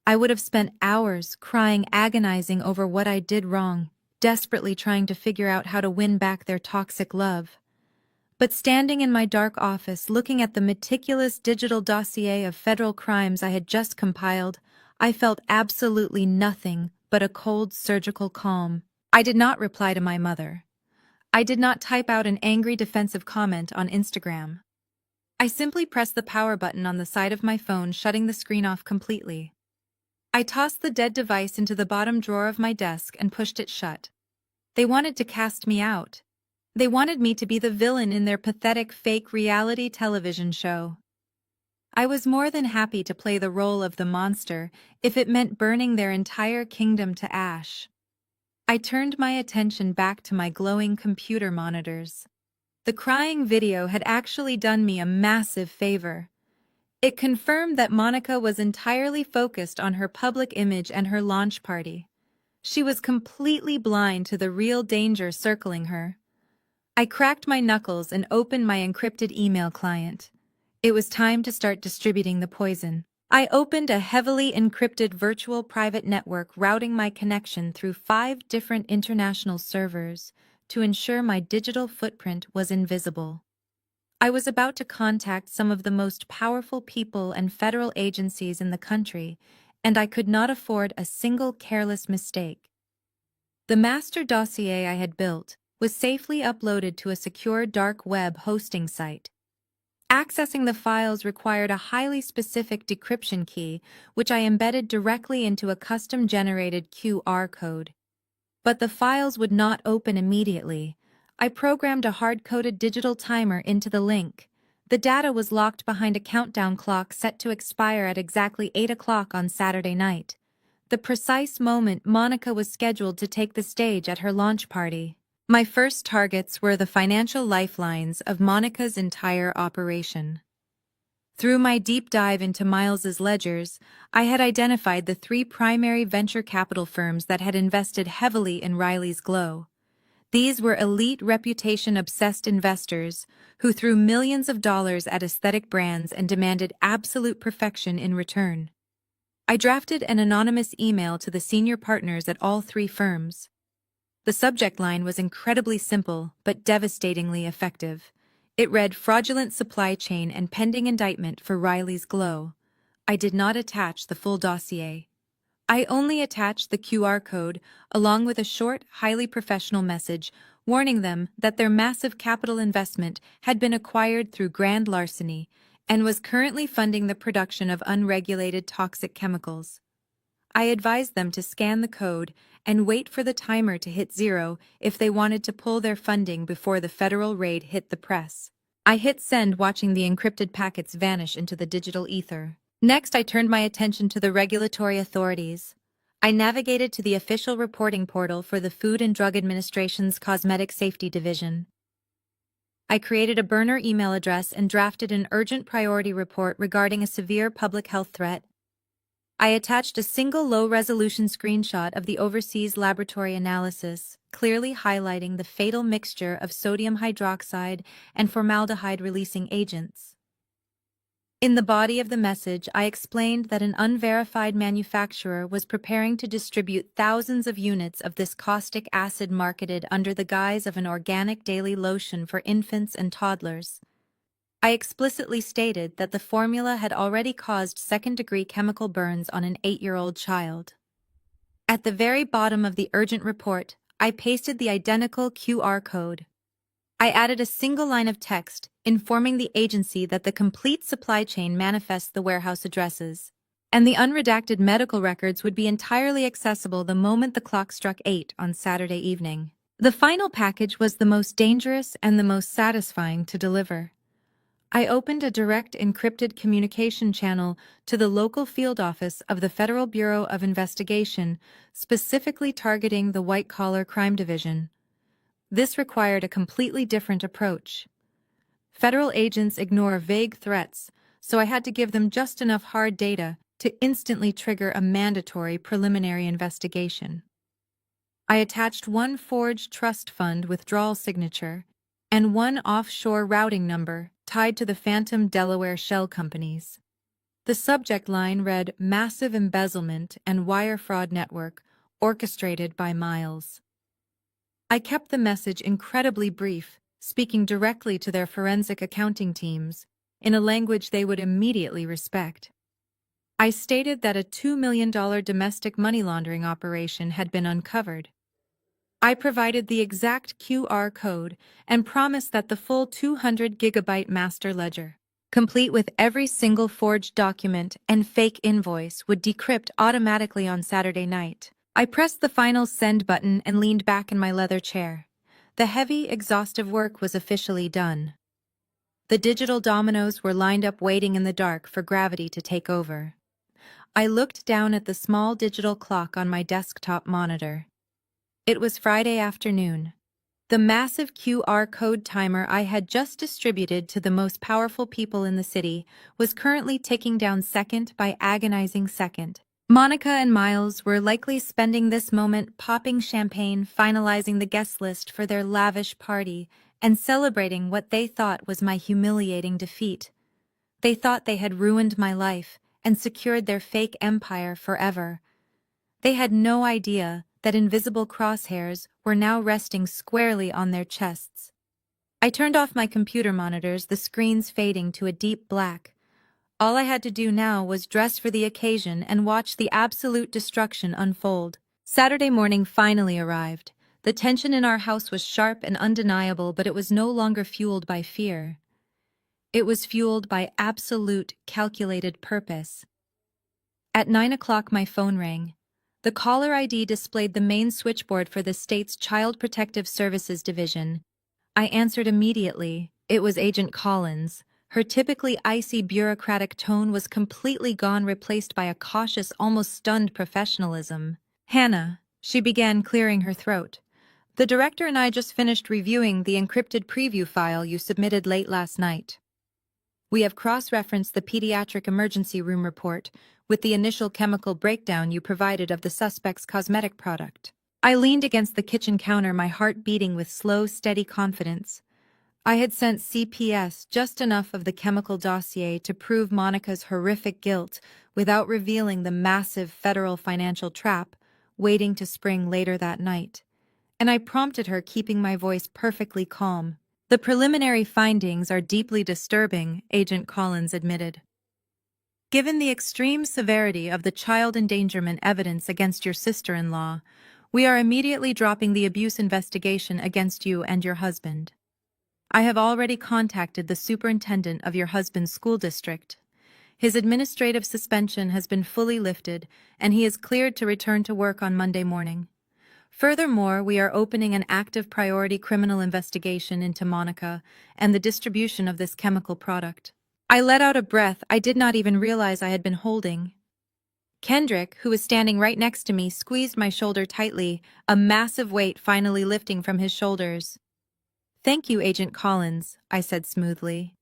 I would have spent hours crying, agonizing over what I did wrong, desperately trying to figure out how to win back their toxic love. But standing in my dark office, looking at the meticulous digital dossier of federal crimes I had just compiled, I felt absolutely nothing but a cold surgical calm. I did not reply to my mother. I did not type out an angry defensive comment on Instagram. I simply pressed the power button on the side of my phone, shutting the screen off completely. I tossed the dead device into the bottom drawer of my desk and pushed it shut. They wanted to cast me out. They wanted me to be the villain in their pathetic fake reality television show. I was more than happy to play the role of the monster if it meant burning their entire kingdom to ash. I turned my attention back to my glowing computer monitors. The crying video had actually done me a massive favor. It confirmed that Monica was entirely focused on her public image and her launch party. She was completely blind to the real danger circling her. I cracked my knuckles and opened my encrypted email client. It was time to start distributing the poison. I opened a heavily encrypted virtual private network, routing my connection through 5 different international servers to ensure my digital footprint was invisible. I was about to contact some of the most powerful people and federal agencies in the country, and I could not afford a single careless mistake. The master dossier I had built was safely uploaded to a secure dark web hosting site. Accessing the files required a highly specific decryption key, which I embedded directly into a custom-generated QR code. But the files would not open immediately. I programmed a hard-coded digital timer into the link. The data was locked behind a countdown clock set to expire at exactly 8 o'clock on Saturday night, the precise moment Monica was scheduled to take the stage at her launch party. My first targets were the financial lifelines of Monica's entire operation. Through my deep dive into Miles's ledgers, I had identified the 3 primary venture capital firms that had invested heavily in Riley's glow. These were elite, reputation-obsessed investors who threw millions of dollars at aesthetic brands and demanded absolute perfection in return. I drafted an anonymous email to the senior partners at all 3 firms. The subject line was incredibly simple but devastatingly effective. It read, "Fraudulent supply chain and pending indictment for Riley's glow." I did not attach the full dossier. I only attached the QR code along with a short, highly professional message warning them that their massive capital investment had been acquired through grand larceny and was currently funding the production of unregulated toxic chemicals. I advised them to scan the code and wait for the timer to hit 0 if they wanted to pull their funding before the federal raid hit the press. I hit send, watching the encrypted packets vanish into the digital ether. Next, I turned my attention to the regulatory authorities. I navigated to the official reporting portal for the Food and Drug Administration's Cosmetic Safety Division. I created a burner email address and drafted an urgent priority report regarding a severe public health threat. I attached a single low-resolution screenshot of the overseas laboratory analysis, clearly highlighting the fatal mixture of sodium hydroxide and formaldehyde-releasing agents. In the body of the message, I explained that an unverified manufacturer was preparing to distribute thousands of units of this caustic acid marketed under the guise of an organic daily lotion for infants and toddlers. I explicitly stated that the formula had already caused second-degree chemical burns on an 8-year-old child. At the very bottom of the urgent report, I pasted the identical QR code. I added a single line of text informing the agency that the complete supply chain manifests the warehouse addresses, and the unredacted medical records would be entirely accessible the moment the clock struck 8 on Saturday evening. The final package was the most dangerous and the most satisfying to deliver. I opened a direct encrypted communication channel to the local field office of the Federal Bureau of Investigation, specifically targeting the white-collar crime division. This required a completely different approach. Federal agents ignore vague threats, so I had to give them just enough hard data to instantly trigger a mandatory preliminary investigation. I attached one forged trust fund withdrawal signature and one offshore routing number tied to the phantom Delaware shell companies. The subject line read Massive Embezzlement and Wire Fraud Network, orchestrated by Miles. I kept the message incredibly brief, speaking directly to their forensic accounting teams, in a language they would immediately respect. I stated that a $2 million domestic money laundering operation had been uncovered. I provided the exact QR code and promised that the full 200-gigabyte master ledger, complete with every single forged document and fake invoice, would decrypt automatically on Saturday night. I pressed the final send button and leaned back in my leather chair. The heavy, exhaustive work was officially done. The digital dominoes were lined up waiting in the dark for gravity to take over. I looked down at the small digital clock on my desktop monitor. It was Friday afternoon. The massive QR code timer I had just distributed to the most powerful people in the city was currently ticking down second by agonizing second. Monica and Miles were likely spending this moment popping champagne, finalizing the guest list for their lavish party, and celebrating what they thought was my humiliating defeat. They thought they had ruined my life and secured their fake empire forever. They had no idea that invisible crosshairs were now resting squarely on their chests. I turned off my computer monitors, the screens fading to a deep black. All I had to do now was dress for the occasion and watch the absolute destruction unfold. Saturday morning finally arrived. The tension in our house was sharp and undeniable, but it was no longer fueled by fear. It was fueled by absolute, calculated purpose. At 9 o'clock my phone rang. The caller ID displayed the main switchboard for the state's Child Protective Services Division. I answered immediately. It was Agent Collins. Her typically icy bureaucratic tone was completely gone, replaced by a cautious, almost stunned professionalism. "Hannah," she began, clearing her throat. "The director and I just finished reviewing the encrypted preview file you submitted late last night. We have cross-referenced the pediatric emergency room report with the initial chemical breakdown you provided of the suspect's cosmetic product." I leaned against the kitchen counter, my heart beating with slow, steady confidence. I had sent CPS just enough of the chemical dossier to prove Monica's horrific guilt without revealing the massive federal financial trap waiting to spring later that night. And I prompted her, keeping my voice perfectly calm. "The preliminary findings are deeply disturbing," Agent Collins admitted. "Given the extreme severity of the child endangerment evidence against your sister-in-law, we are immediately dropping the abuse investigation against you and your husband. I have already contacted the superintendent of your husband's school district. His administrative suspension has been fully lifted, and he is cleared to return to work on Monday morning. Furthermore, we are opening an active priority criminal investigation into Monica and the distribution of this chemical product." I let out a breath I did not even realize I had been holding. Kendrick, who was standing right next to me, squeezed my shoulder tightly, a massive weight finally lifting from his shoulders. "Thank you, Agent Collins," I said smoothly.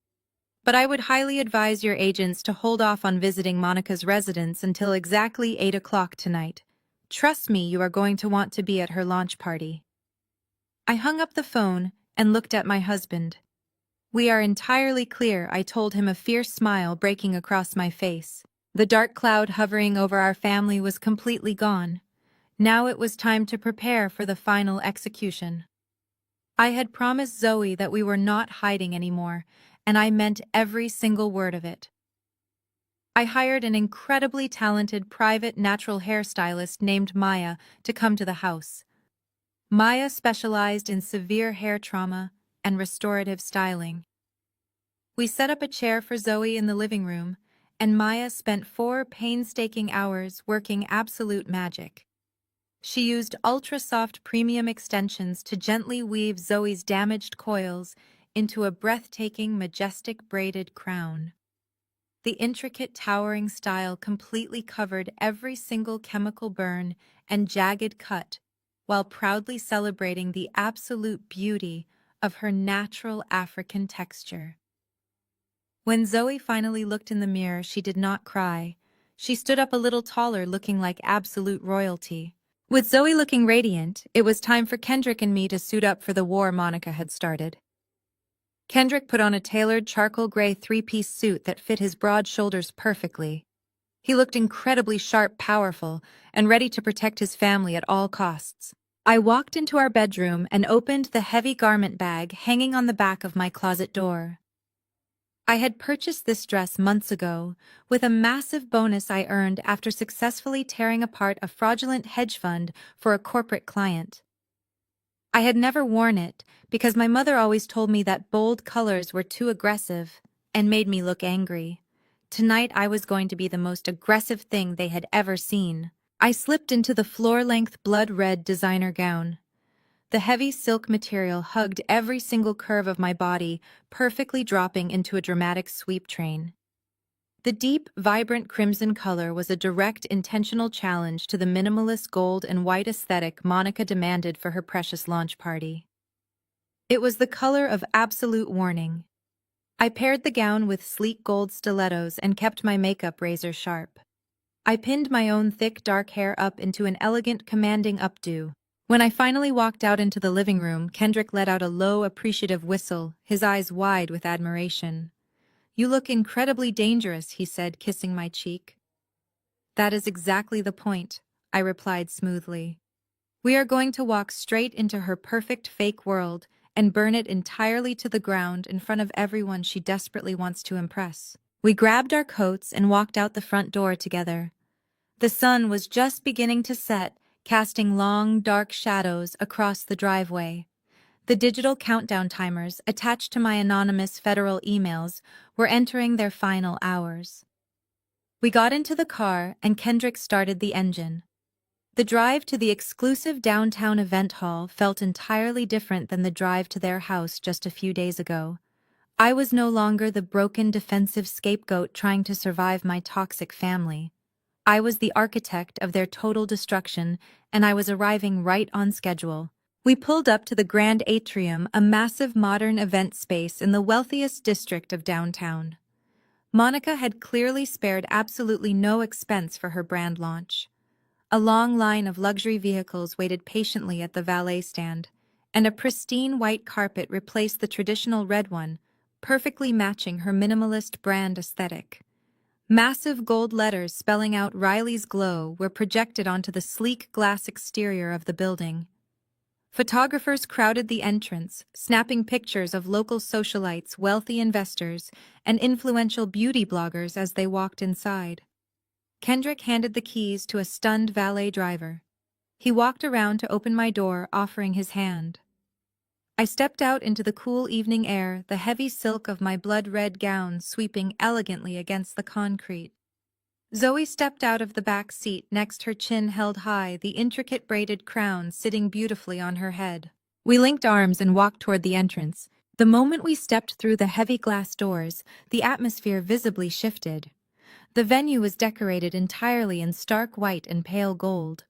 "But I would highly advise your agents to hold off on visiting Monica's residence until exactly 8 o'clock tonight. Trust me, you are going to want to be at her launch party." I hung up the phone and looked at my husband. "We are entirely clear," I told him, a fierce smile breaking across my face. The dark cloud hovering over our family was completely gone. Now it was time to prepare for the final execution. I had promised Zoe that we were not hiding anymore, and I meant every single word of it. I hired an incredibly talented private natural hairstylist named Maya to come to the house. Maya specialized in severe hair trauma and restorative styling. We set up a chair for Zoe in the living room, and Maya spent 4 painstaking hours working absolute magic. She used ultra-soft premium extensions to gently weave Zoe's damaged coils into a breathtaking, majestic braided crown. The intricate, towering style completely covered every single chemical burn and jagged cut, while proudly celebrating the absolute beauty of her natural African texture. When Zoe finally looked in the mirror, she did not cry. She stood up a little taller, looking like absolute royalty. With Zoe looking radiant, it was time for Kendrick and me to suit up for the war Monica had started. Kendrick put on a tailored charcoal gray three-piece suit that fit his broad shoulders perfectly. He looked incredibly sharp, powerful, and ready to protect his family at all costs. I walked into our bedroom and opened the heavy garment bag hanging on the back of my closet door. I had purchased this dress months ago, with a massive bonus I earned after successfully tearing apart a fraudulent hedge fund for a corporate client. I had never worn it because my mother always told me that bold colors were too aggressive and made me look angry. Tonight I was going to be the most aggressive thing they had ever seen. I slipped into the floor-length blood-red designer gown. The heavy silk material hugged every single curve of my body, perfectly dropping into a dramatic sweep train. The deep, vibrant crimson color was a direct, intentional challenge to the minimalist gold and white aesthetic Monica demanded for her precious launch party. It was the color of absolute warning. I paired the gown with sleek gold stilettos and kept my makeup razor sharp. I pinned my own thick, dark hair up into an elegant, commanding updo. When I finally walked out into the living room, Kendrick let out a low, appreciative whistle, his eyes wide with admiration. "You look incredibly dangerous," he said, kissing my cheek. "That is exactly the point," I replied smoothly. "We are going to walk straight into her perfect fake world and burn it entirely to the ground in front of everyone she desperately wants to impress." We grabbed our coats and walked out the front door together. The sun was just beginning to set, casting long, dark shadows across the driveway. The digital countdown timers attached to my anonymous federal emails were entering their final hours. We got into the car and Kendrick started the engine. The drive to the exclusive downtown event hall felt entirely different than the drive to their house just a few days ago. I was no longer the broken defensive scapegoat trying to survive my toxic family. I was the architect of their total destruction, and I was arriving right on schedule. We pulled up to the Grand Atrium, a massive modern event space in the wealthiest district of downtown. Monica had clearly spared absolutely no expense for her brand launch. A long line of luxury vehicles waited patiently at the valet stand, and a pristine white carpet replaced the traditional red one, perfectly matching her minimalist brand aesthetic. Massive gold letters spelling out Riley's Glow were projected onto the sleek glass exterior of the building. Photographers crowded the entrance, snapping pictures of local socialites, wealthy investors, and influential beauty bloggers as they walked inside. Kendrick handed the keys to a stunned valet driver. He walked around to open my door, offering his hand. I stepped out into the cool evening air, the heavy silk of my blood-red gown sweeping elegantly against the concrete. Zoe stepped out of the back seat, next her chin held high, the intricate braided crown sitting beautifully on her head. We linked arms and walked toward the entrance. The moment we stepped through the heavy glass doors, the atmosphere visibly shifted. The venue was decorated entirely in stark white and pale gold.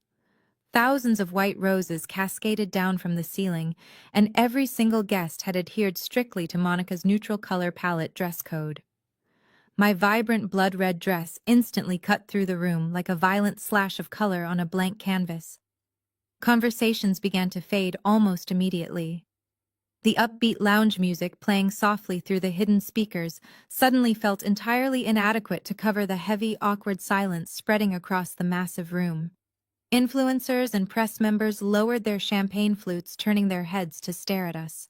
Thousands of white roses cascaded down from the ceiling, and every single guest had adhered strictly to Monica's neutral color palette dress code. My vibrant blood-red dress instantly cut through the room like a violent slash of color on a blank canvas. Conversations began to fade almost immediately. The upbeat lounge music playing softly through the hidden speakers suddenly felt entirely inadequate to cover the heavy, awkward silence spreading across the massive room. Influencers and press members lowered their champagne flutes, turning their heads to stare at us.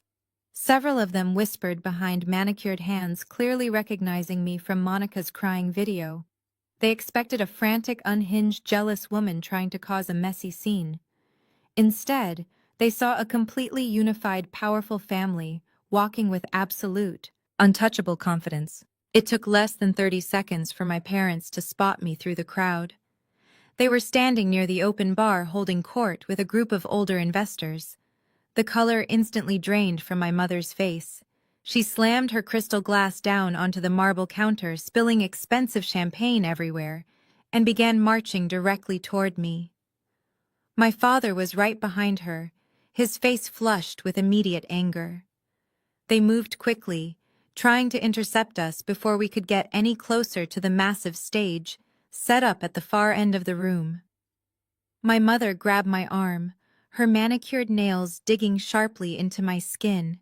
Several of them whispered behind manicured hands, clearly recognizing me from Monica's crying video. They expected a frantic, unhinged, jealous woman trying to cause a messy scene. Instead, they saw a completely unified, powerful family, walking with absolute, untouchable confidence. It took less than 30 seconds for my parents to spot me through the crowd. They were standing near the open bar holding court with a group of older investors. The color instantly drained from my mother's face. She slammed her crystal glass down onto the marble counter, spilling expensive champagne everywhere, and began marching directly toward me. My father was right behind her, his face flushed with immediate anger. They moved quickly, trying to intercept us before we could get any closer to the massive stage, set up at the far end of the room. My mother grabbed my arm, her manicured nails digging sharply into my skin.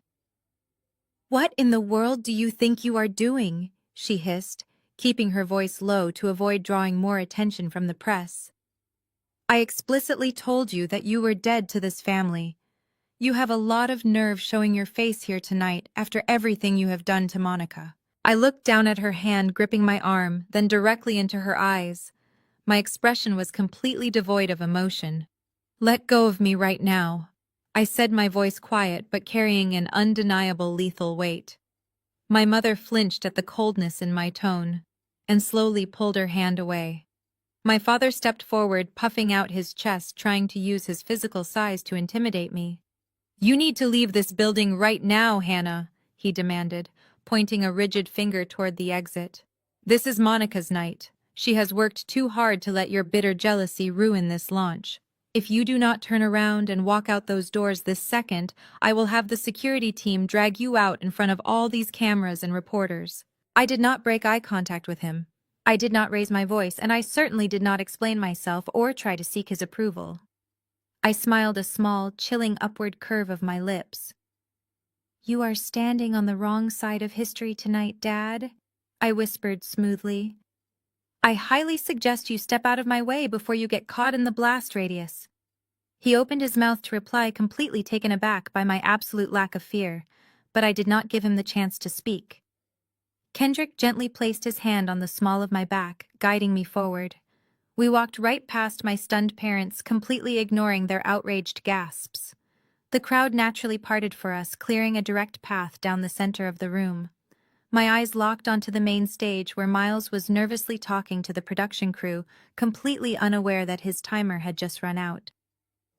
What in the world do you think you are doing? She hissed, keeping her voice low to avoid drawing more attention from the press. I explicitly told you that you were dead to this family. You have a lot of nerve showing your face here tonight after everything you have done to Monica. I looked down at her hand gripping my arm, then directly into her eyes. My expression was completely devoid of emotion. Let go of me right now. I said, my voice quiet but carrying an undeniable lethal weight. My mother flinched at the coldness in my tone, and slowly pulled her hand away. My father stepped forward, puffing out his chest, trying to use his physical size to intimidate me. You need to leave this building right now, Hannah, he demanded, pointing a rigid finger toward the exit. This is Monica's night. She has worked too hard to let your bitter jealousy ruin this launch. If you do not turn around and walk out those doors this second, I will have the security team drag you out in front of all these cameras and reporters. I did not break eye contact with him. I did not raise my voice, and I certainly did not explain myself or try to seek his approval. I smiled a small, chilling upward curve of my lips. You are standing on the wrong side of history tonight, Dad, I whispered smoothly. I highly suggest you step out of my way before you get caught in the blast radius. He opened his mouth to reply, completely taken aback by my absolute lack of fear, but I did not give him the chance to speak. Kendrick gently placed his hand on the small of my back, guiding me forward. We walked right past my stunned parents, completely ignoring their outraged gasps. The crowd naturally parted for us, clearing a direct path down the center of the room. My eyes locked onto the main stage where Miles was nervously talking to the production crew, completely unaware that his timer had just run out.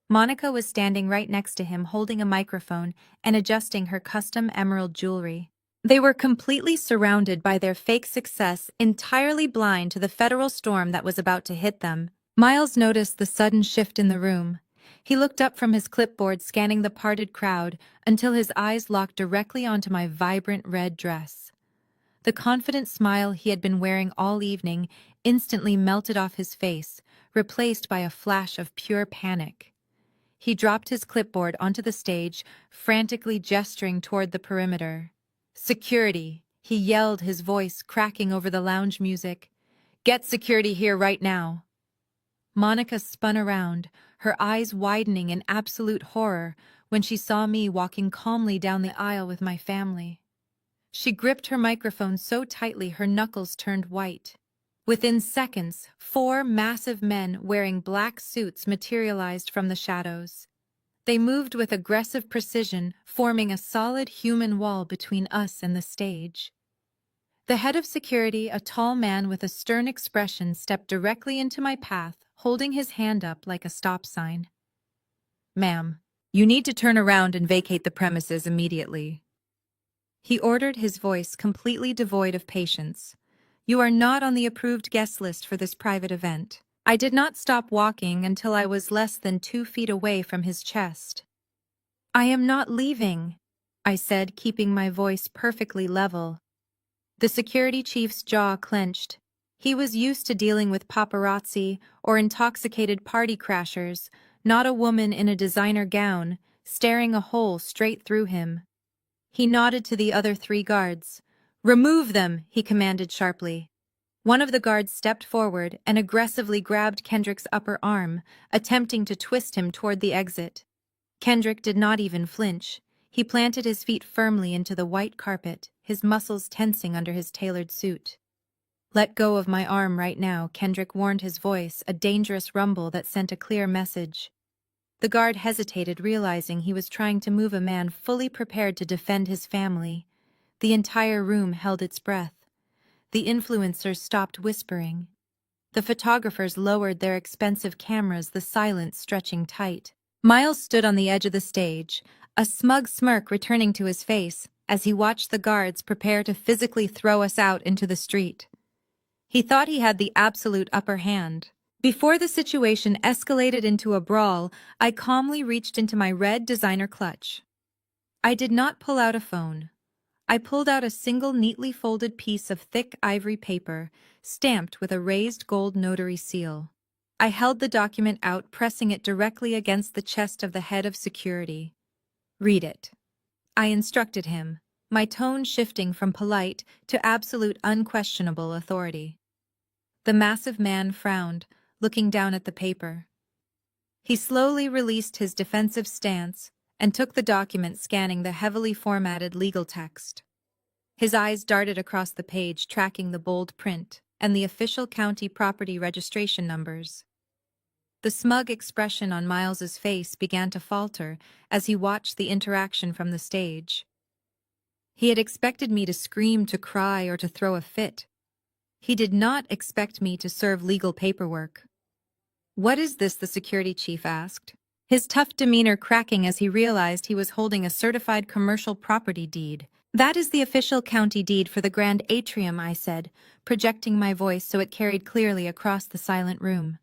Monica was standing right next to him, holding a microphone and adjusting her custom emerald jewelry. They were completely surrounded by their fake success, entirely blind to the federal storm that was about to hit them. Miles noticed the sudden shift in the room. He looked up from his clipboard, scanning the parted crowd, until his eyes locked directly onto my vibrant red dress. The confident smile he had been wearing all evening instantly melted off his face, replaced by a flash of pure panic. He dropped his clipboard onto the stage, frantically gesturing toward the perimeter. Security, he yelled, his voice cracking over the lounge music. Get security here right now. Monica spun around, her eyes widening in absolute horror when she saw me walking calmly down the aisle with my family. She gripped her microphone so tightly her knuckles turned white. Within seconds, 4 massive men wearing black suits materialized from the shadows. They moved with aggressive precision, forming a solid human wall between us and the stage. The head of security, a tall man with a stern expression, stepped directly into my path, holding his hand up like a stop sign. Ma'am, you need to turn around and vacate the premises immediately. He ordered, his voice completely devoid of patience. You are not on the approved guest list for this private event. I did not stop walking until I was less than 2 feet away from his chest. I am not leaving, I said, keeping my voice perfectly level. The security chief's jaw clenched. He was used to dealing with paparazzi or intoxicated party crashers, not a woman in a designer gown, staring a hole straight through him. He nodded to the other 3 guards. Remove them, he commanded sharply. One of the guards stepped forward and aggressively grabbed Kendrick's upper arm, attempting to twist him toward the exit. Kendrick did not even flinch. He planted his feet firmly into the white carpet, his muscles tensing under his tailored suit. Let go of my arm right now, Kendrick warned, his voice a dangerous rumble that sent a clear message. The guard hesitated, realizing he was trying to move a man fully prepared to defend his family. The entire room held its breath. The influencers stopped whispering. The photographers lowered their expensive cameras, the silence stretching tight. Miles stood on the edge of the stage, a smug smirk returning to his face as he watched the guards prepare to physically throw us out into the street. He thought he had the absolute upper hand. Before the situation escalated into a brawl, I calmly reached into my red designer clutch. I did not pull out a phone. I pulled out a single neatly folded piece of thick ivory paper, stamped with a raised gold notary seal. I held the document out, pressing it directly against the chest of the head of security. Read it, I instructed him. my tone shifting from polite to absolute unquestionable authority. The massive man frowned, looking down at the paper. He slowly released his defensive stance and took the document, scanning the heavily formatted legal text. His eyes darted across the page, tracking the bold print and the official county property registration numbers. The smug expression on Miles's face began to falter as he watched the interaction from the stage. He had expected me to scream, to cry, or to throw a fit. He did not expect me to serve legal paperwork. "What is this?" the security chief asked, his tough demeanor cracking as he realized he was holding a certified commercial property deed. "That is the official county deed for the grand atrium," I said, projecting my voice so it carried clearly across the silent room.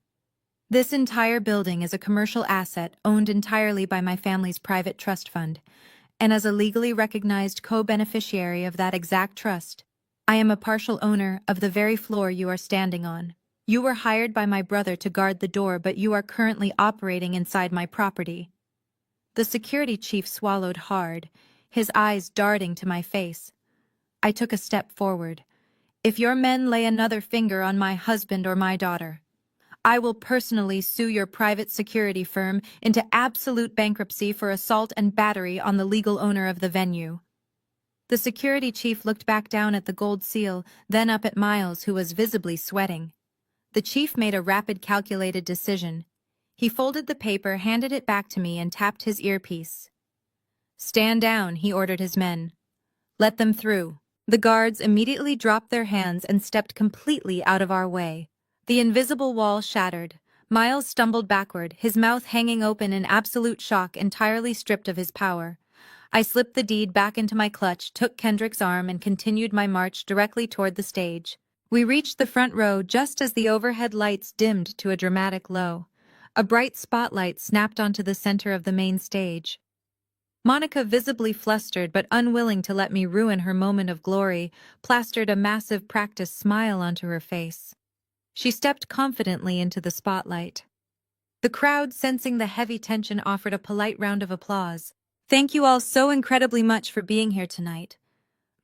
"This entire building is a commercial asset owned entirely by my family's private trust fund, and as a legally recognized co-beneficiary of that exact trust, I am a partial owner of the very floor you are standing on. You were hired by my brother to guard the door, but you are currently operating inside my property." The security chief swallowed hard, his eyes darting to my face. I took a step forward. "If your men lay another finger on my husband or my daughter, I will personally sue your private security firm into absolute bankruptcy for assault and battery on the legal owner of the venue." The security chief looked back down at the gold seal, then up at Miles, who was visibly sweating. The chief made a rapid, calculated decision. He folded the paper, handed it back to me, and tapped his earpiece. "Stand down," he ordered his men. "Let them through." The guards immediately dropped their hands and stepped completely out of our way. The invisible wall shattered. Miles stumbled backward, his mouth hanging open in absolute shock, entirely stripped of his power. I slipped the deed back into my clutch, took Kendrick's arm, and continued my march directly toward the stage. We reached the front row just as the overhead lights dimmed to a dramatic low. A bright spotlight snapped onto the center of the main stage. Monica, visibly flustered but unwilling to let me ruin her moment of glory, plastered a massive practiced smile onto her face. She stepped confidently into the spotlight. The crowd, sensing the heavy tension, offered a polite round of applause. "Thank you all so incredibly much for being here tonight,"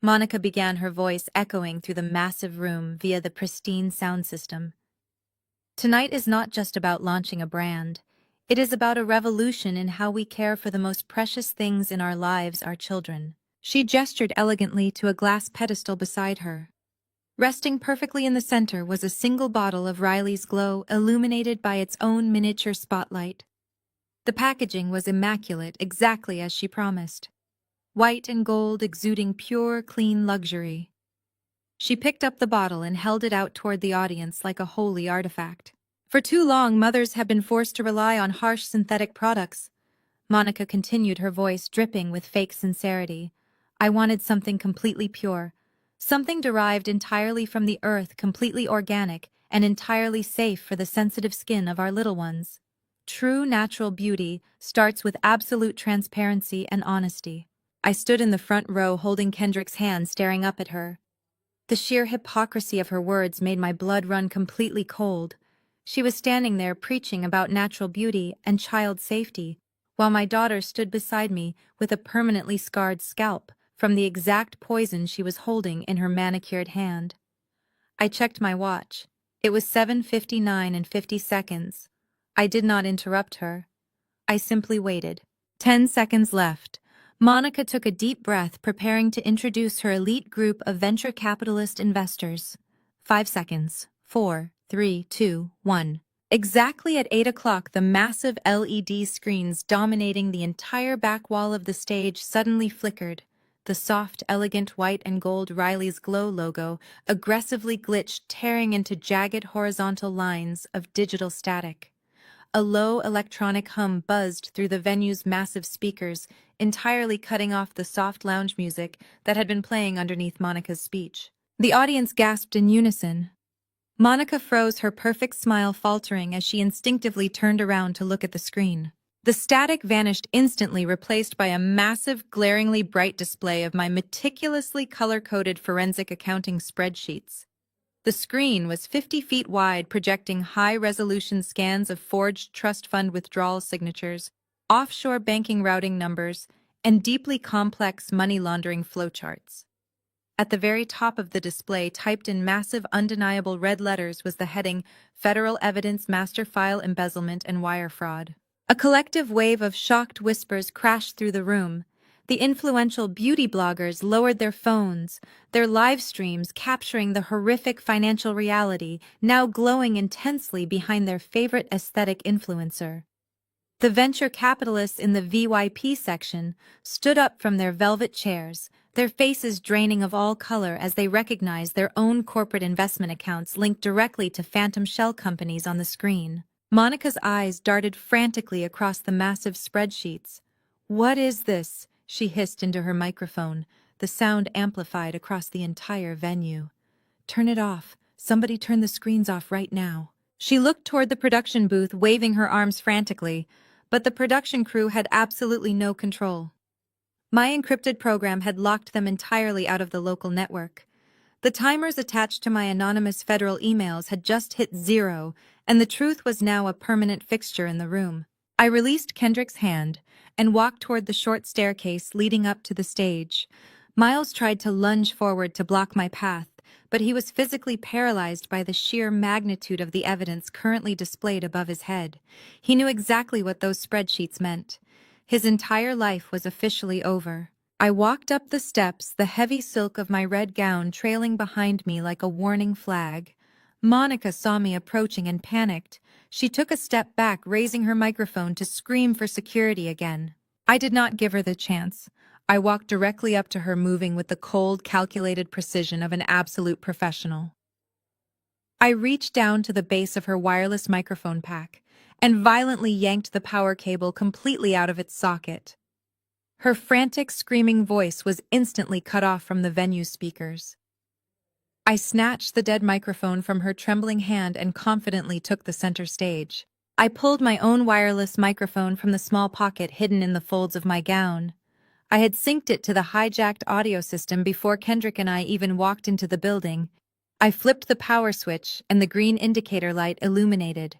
Monica began, her voice echoing through the massive room via the pristine sound system. "Tonight is not just about launching a brand. It is about a revolution in how we care for the most precious things in our lives, our children." She gestured elegantly to a glass pedestal beside her. Resting perfectly in the center was a single bottle of Riley's Glow, illuminated by its own miniature spotlight. The packaging was immaculate, exactly as she promised. White and gold, exuding pure, clean luxury. She picked up the bottle and held it out toward the audience like a holy artifact. "For too long, mothers have been forced to rely on harsh synthetic products," Monica continued, her voice dripping with fake sincerity. "I wanted something completely pure. Something derived entirely from the earth, completely organic, and entirely safe for the sensitive skin of our little ones. True natural beauty starts with absolute transparency and honesty." I stood in the front row, holding Kendrick's hand, staring up at her. The sheer hypocrisy of her words made my blood run completely cold. She was standing there preaching about natural beauty and child safety, while my daughter stood beside me with a permanently scarred scalp from the exact poison she was holding in her manicured hand. I checked my watch. It was 7:59 and 50 seconds. I did not interrupt her. I simply waited. 10 seconds left. Monica took a deep breath, preparing to introduce her elite group of venture capitalist investors. 5 seconds. 4, 3, 2, 1. Exactly at 8 o'clock, the massive LED screens dominating the entire back wall of the stage suddenly flickered. The soft, elegant white and gold Riley's Glow logo aggressively glitched, tearing into jagged horizontal lines of digital static. A low electronic hum buzzed through the venue's massive speakers, entirely cutting off the soft lounge music that had been playing underneath Monica's speech. The audience gasped in unison. Monica froze, her perfect smile faltering as she instinctively turned around to look at the screen. The static vanished instantly, replaced by a massive, glaringly bright display of my meticulously color-coded forensic accounting spreadsheets. The screen was 50 feet wide, projecting high-resolution scans of forged trust fund withdrawal signatures, offshore banking routing numbers, and deeply complex money laundering flowcharts. At the very top of the display, typed in massive, undeniable red letters, was the heading Federal Evidence Master File Embezzlement and Wire Fraud. A collective wave of shocked whispers crashed through the room. The influential beauty bloggers lowered their phones, their live streams capturing the horrific financial reality now glowing intensely behind their favorite aesthetic influencer. The venture capitalists in the VYP section stood up from their velvet chairs, their faces draining of all color as they recognized their own corporate investment accounts linked directly to phantom shell companies on the screen. Monica's eyes darted frantically across the massive spreadsheets. "What is this?" she hissed into her microphone, the sound amplified across the entire venue. "Turn it off. Somebody turn the screens off right now." She looked toward the production booth, waving her arms frantically, but the production crew had absolutely no control. My encrypted program had locked them entirely out of the local network. The timers attached to my anonymous federal emails had just hit 0, and the truth was now a permanent fixture in the room. I released Kendrick's hand and walked toward the short staircase leading up to the stage. Miles tried to lunge forward to block my path, but he was physically paralyzed by the sheer magnitude of the evidence currently displayed above his head. He knew exactly what those spreadsheets meant. His entire life was officially over. I walked up the steps, the heavy silk of my red gown trailing behind me like a warning flag. Monica saw me approaching and panicked. She took a step back, raising her microphone to scream for security again. I did not give her the chance. I walked directly up to her, moving with the cold, calculated precision of an absolute professional. I reached down to the base of her wireless microphone pack and violently yanked the power cable completely out of its socket. Her frantic, screaming voice was instantly cut off from the venue's speakers. I snatched the dead microphone from her trembling hand and confidently took the center stage. I pulled my own wireless microphone from the small pocket hidden in the folds of my gown. I had synced it to the hijacked audio system before Kendrick and I even walked into the building. I flipped the power switch, and the green indicator light illuminated.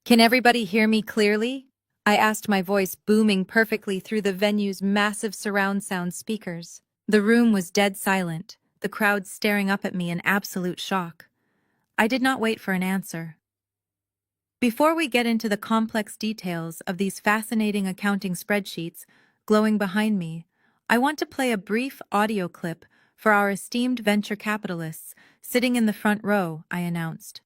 "Can everybody hear me clearly?" I asked, my voice booming perfectly through the venue's massive surround sound speakers. The room was dead silent, the crowd staring up at me in absolute shock. I did not wait for an answer. Before we get into the complex details of these fascinating accounting spreadsheets glowing behind me, I want to play a brief audio clip for our esteemed venture capitalists sitting in the front row, I announced.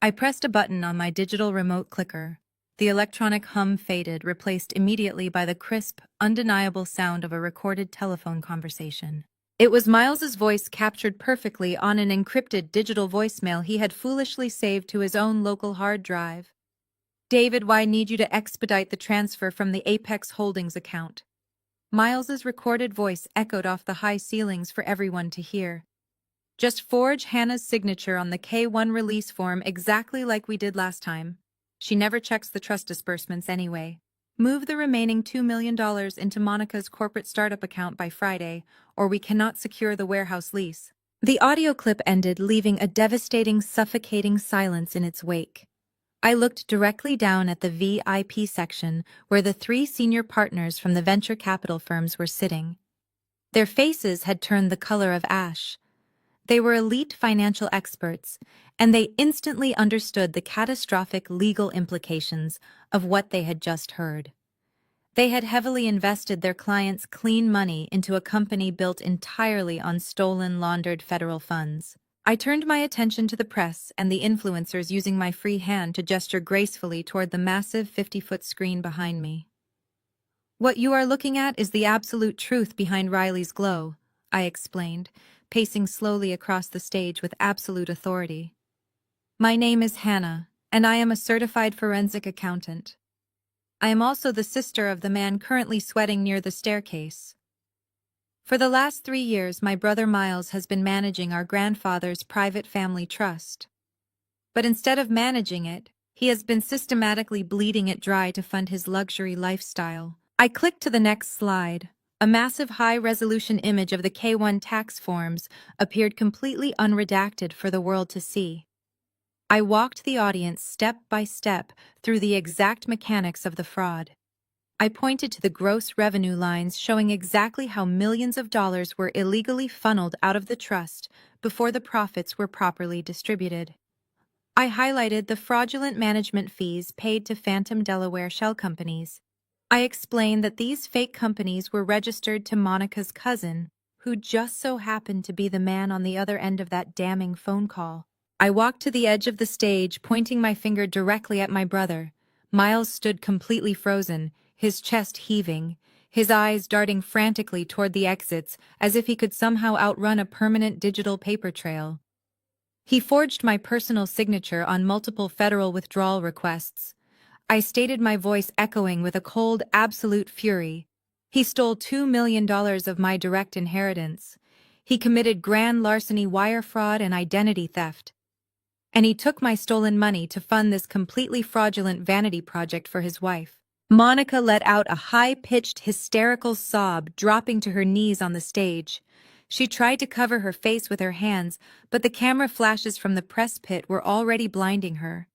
I pressed a button on my digital remote clicker. The electronic hum faded, replaced immediately by the crisp, undeniable sound of a recorded telephone conversation. It was Miles's voice, captured perfectly on an encrypted digital voicemail he had foolishly saved to his own local hard drive. "David, why need you to expedite the transfer from the Apex Holdings account?" Miles's recorded voice echoed off the high ceilings for everyone to hear. "Just forge Hannah's signature on the K1 release form exactly like we did last time. She never checks the trust disbursements anyway. Move the remaining $2 million into Monica's corporate startup account by Friday, or we cannot secure the warehouse lease." The audio clip ended, leaving a devastating, suffocating silence in its wake. I looked directly down at the VIP section where the 3 senior partners from the venture capital firms were sitting. Their faces had turned the color of ash. They were elite financial experts, and they instantly understood the catastrophic legal implications of what they had just heard. They had heavily invested their clients' clean money into a company built entirely on stolen, laundered federal funds. I turned my attention to the press and the influencers, using my free hand to gesture gracefully toward the massive 50-foot screen behind me. "What you are looking at is the absolute truth behind Riley's glow," I explained, pacing slowly across the stage with absolute authority. "My name is Hannah, and I am a certified forensic accountant. I am also the sister of the man currently sweating near the staircase. For the last 3 years, my brother Miles has been managing our grandfather's private family trust. But instead of managing it, he has been systematically bleeding it dry to fund his luxury lifestyle." I clicked to the next slide. A massive high-resolution image of the K1 tax forms appeared completely unredacted for the world to see. I walked the audience step by step through the exact mechanics of the fraud. I pointed to the gross revenue lines showing exactly how millions of dollars were illegally funneled out of the trust before the profits were properly distributed. I highlighted the fraudulent management fees paid to phantom Delaware shell companies. I explained that these fake companies were registered to Monica's cousin, who just so happened to be the man on the other end of that damning phone call. I walked to the edge of the stage, pointing my finger directly at my brother. Miles stood completely frozen, his chest heaving, his eyes darting frantically toward the exits as if he could somehow outrun a permanent digital paper trail. He forged my personal signature on multiple federal withdrawal requests. I stated, my voice echoing with a cold, absolute fury. He stole $2 million of my direct inheritance. He committed grand larceny, wire fraud, and identity theft. And he took my stolen money to fund this completely fraudulent vanity project for his wife. Monica let out a high-pitched, hysterical sob, dropping to her knees on the stage. She tried to cover her face with her hands, but the camera flashes from the press pit were already blinding her.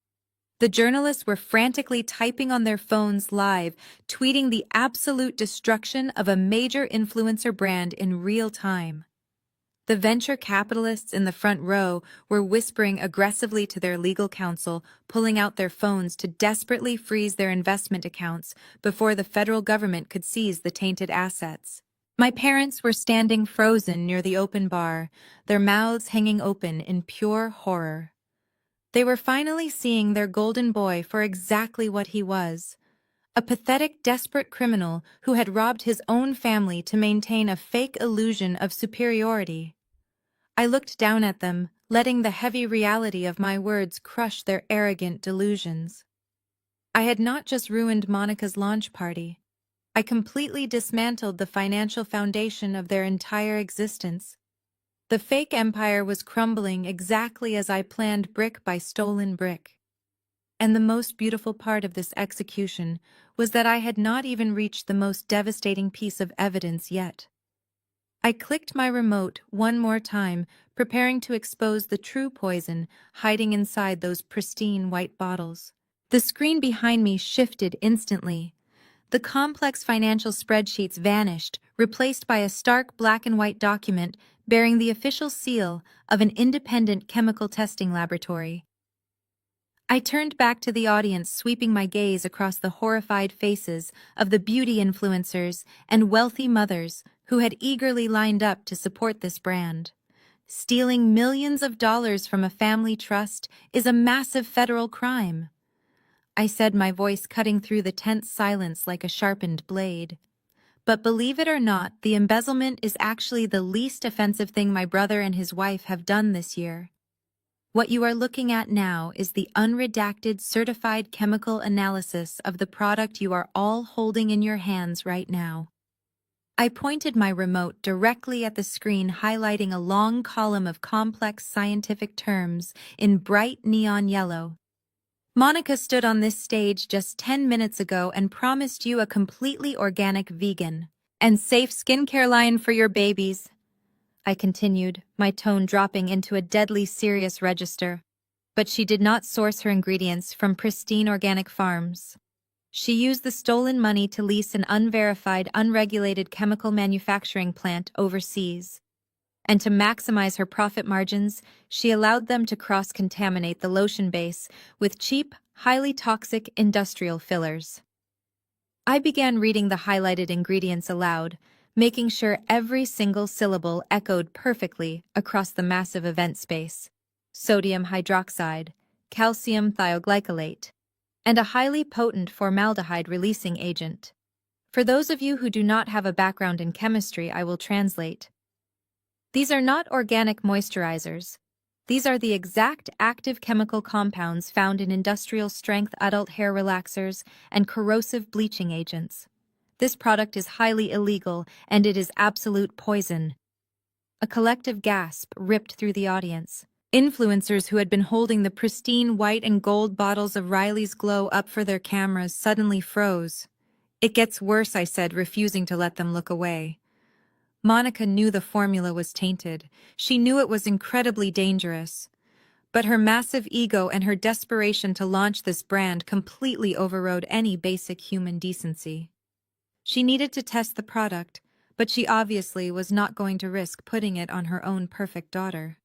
The journalists were frantically typing on their phones live, tweeting the absolute destruction of a major influencer brand in real time. The venture capitalists in the front row were whispering aggressively to their legal counsel, pulling out their phones to desperately freeze their investment accounts before the federal government could seize the tainted assets. My parents were standing frozen near the open bar, their mouths hanging open in pure horror. They were finally seeing their golden boy for exactly what he was. A pathetic, desperate criminal who had robbed his own family to maintain a fake illusion of superiority. I looked down at them, letting the heavy reality of my words crush their arrogant delusions. I had not just ruined Monica's launch party. I completely dismantled the financial foundation of their entire existence. The fake empire was crumbling exactly as I planned, brick by stolen brick. And the most beautiful part of this execution was that I had not even reached the most devastating piece of evidence yet. I clicked my remote one more time, preparing to expose the true poison hiding inside those pristine white bottles. The screen behind me shifted instantly. The complex financial spreadsheets vanished, replaced by a stark black and white document bearing the official seal of an independent chemical testing laboratory. I turned back to the audience, sweeping my gaze across the horrified faces of the beauty influencers and wealthy mothers who had eagerly lined up to support this brand. Stealing millions of dollars from a family trust is a massive federal crime, I said, my voice cutting through the tense silence like a sharpened blade. But believe it or not, the embezzlement is actually the least offensive thing my brother and his wife have done this year. What you are looking at now is the unredacted certified chemical analysis of the product you are all holding in your hands right now. I pointed my remote directly at the screen, highlighting a long column of complex scientific terms in bright neon yellow. Monica stood on this stage just 10 minutes ago and promised you a completely organic, vegan, and safe skincare line for your babies, I continued, my tone dropping into a deadly serious register. But she did not source her ingredients from pristine organic farms. She used the stolen money to lease an unverified, unregulated chemical manufacturing plant overseas. And to maximize her profit margins, she allowed them to cross-contaminate the lotion base with cheap, highly toxic industrial fillers. I began reading the highlighted ingredients aloud, making sure every single syllable echoed perfectly across the massive event space. Sodium hydroxide, calcium thioglycolate, and a highly potent formaldehyde-releasing agent. For those of you who do not have a background in chemistry, I will translate. These are not organic moisturizers. These are the exact active chemical compounds found in industrial-strength adult hair relaxers and corrosive bleaching agents. This product is highly illegal, and it is absolute poison. A collective gasp ripped through the audience. Influencers who had been holding the pristine white and gold bottles of Riley's Glow up for their cameras suddenly froze. It gets worse, I said, refusing to let them look away. Monica knew the formula was tainted. She knew it was incredibly dangerous. But her massive ego and her desperation to launch this brand completely overrode any basic human decency. She needed to test the product, but she obviously was not going to risk putting it on her own perfect daughter.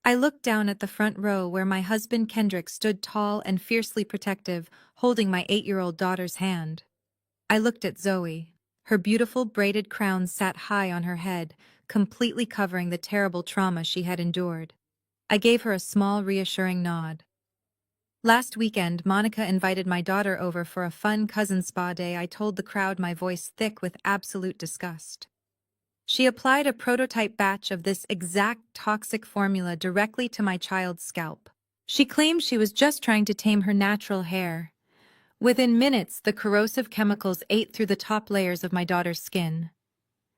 I looked down at the front row where my husband Kendrick stood tall and fiercely protective, holding my 8-year-old daughter's hand. I looked at Zoe. Her beautiful braided crown sat high on her head, completely covering the terrible trauma she had endured. I gave her a small, reassuring nod. Last weekend, Monica invited my daughter over for a fun cousin spa day. I told the crowd, my voice thick with absolute disgust. She applied a prototype batch of this exact toxic formula directly to my child's scalp. She claimed she was just trying to tame her natural hair. Within minutes, the corrosive chemicals ate through the top layers of my daughter's skin.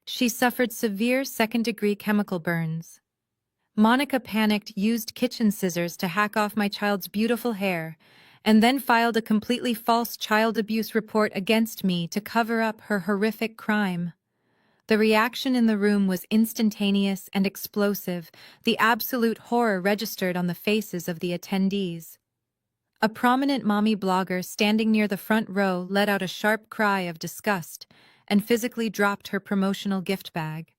She suffered severe second-degree chemical burns. Monica panicked, used kitchen scissors to hack off my child's beautiful hair, and then filed a completely false child abuse report against me to cover up her horrific crime. The reaction in the room was instantaneous and explosive, the absolute horror registered on the faces of the attendees. A prominent mommy blogger standing near the front row let out a sharp cry of disgust and physically dropped her promotional gift bag.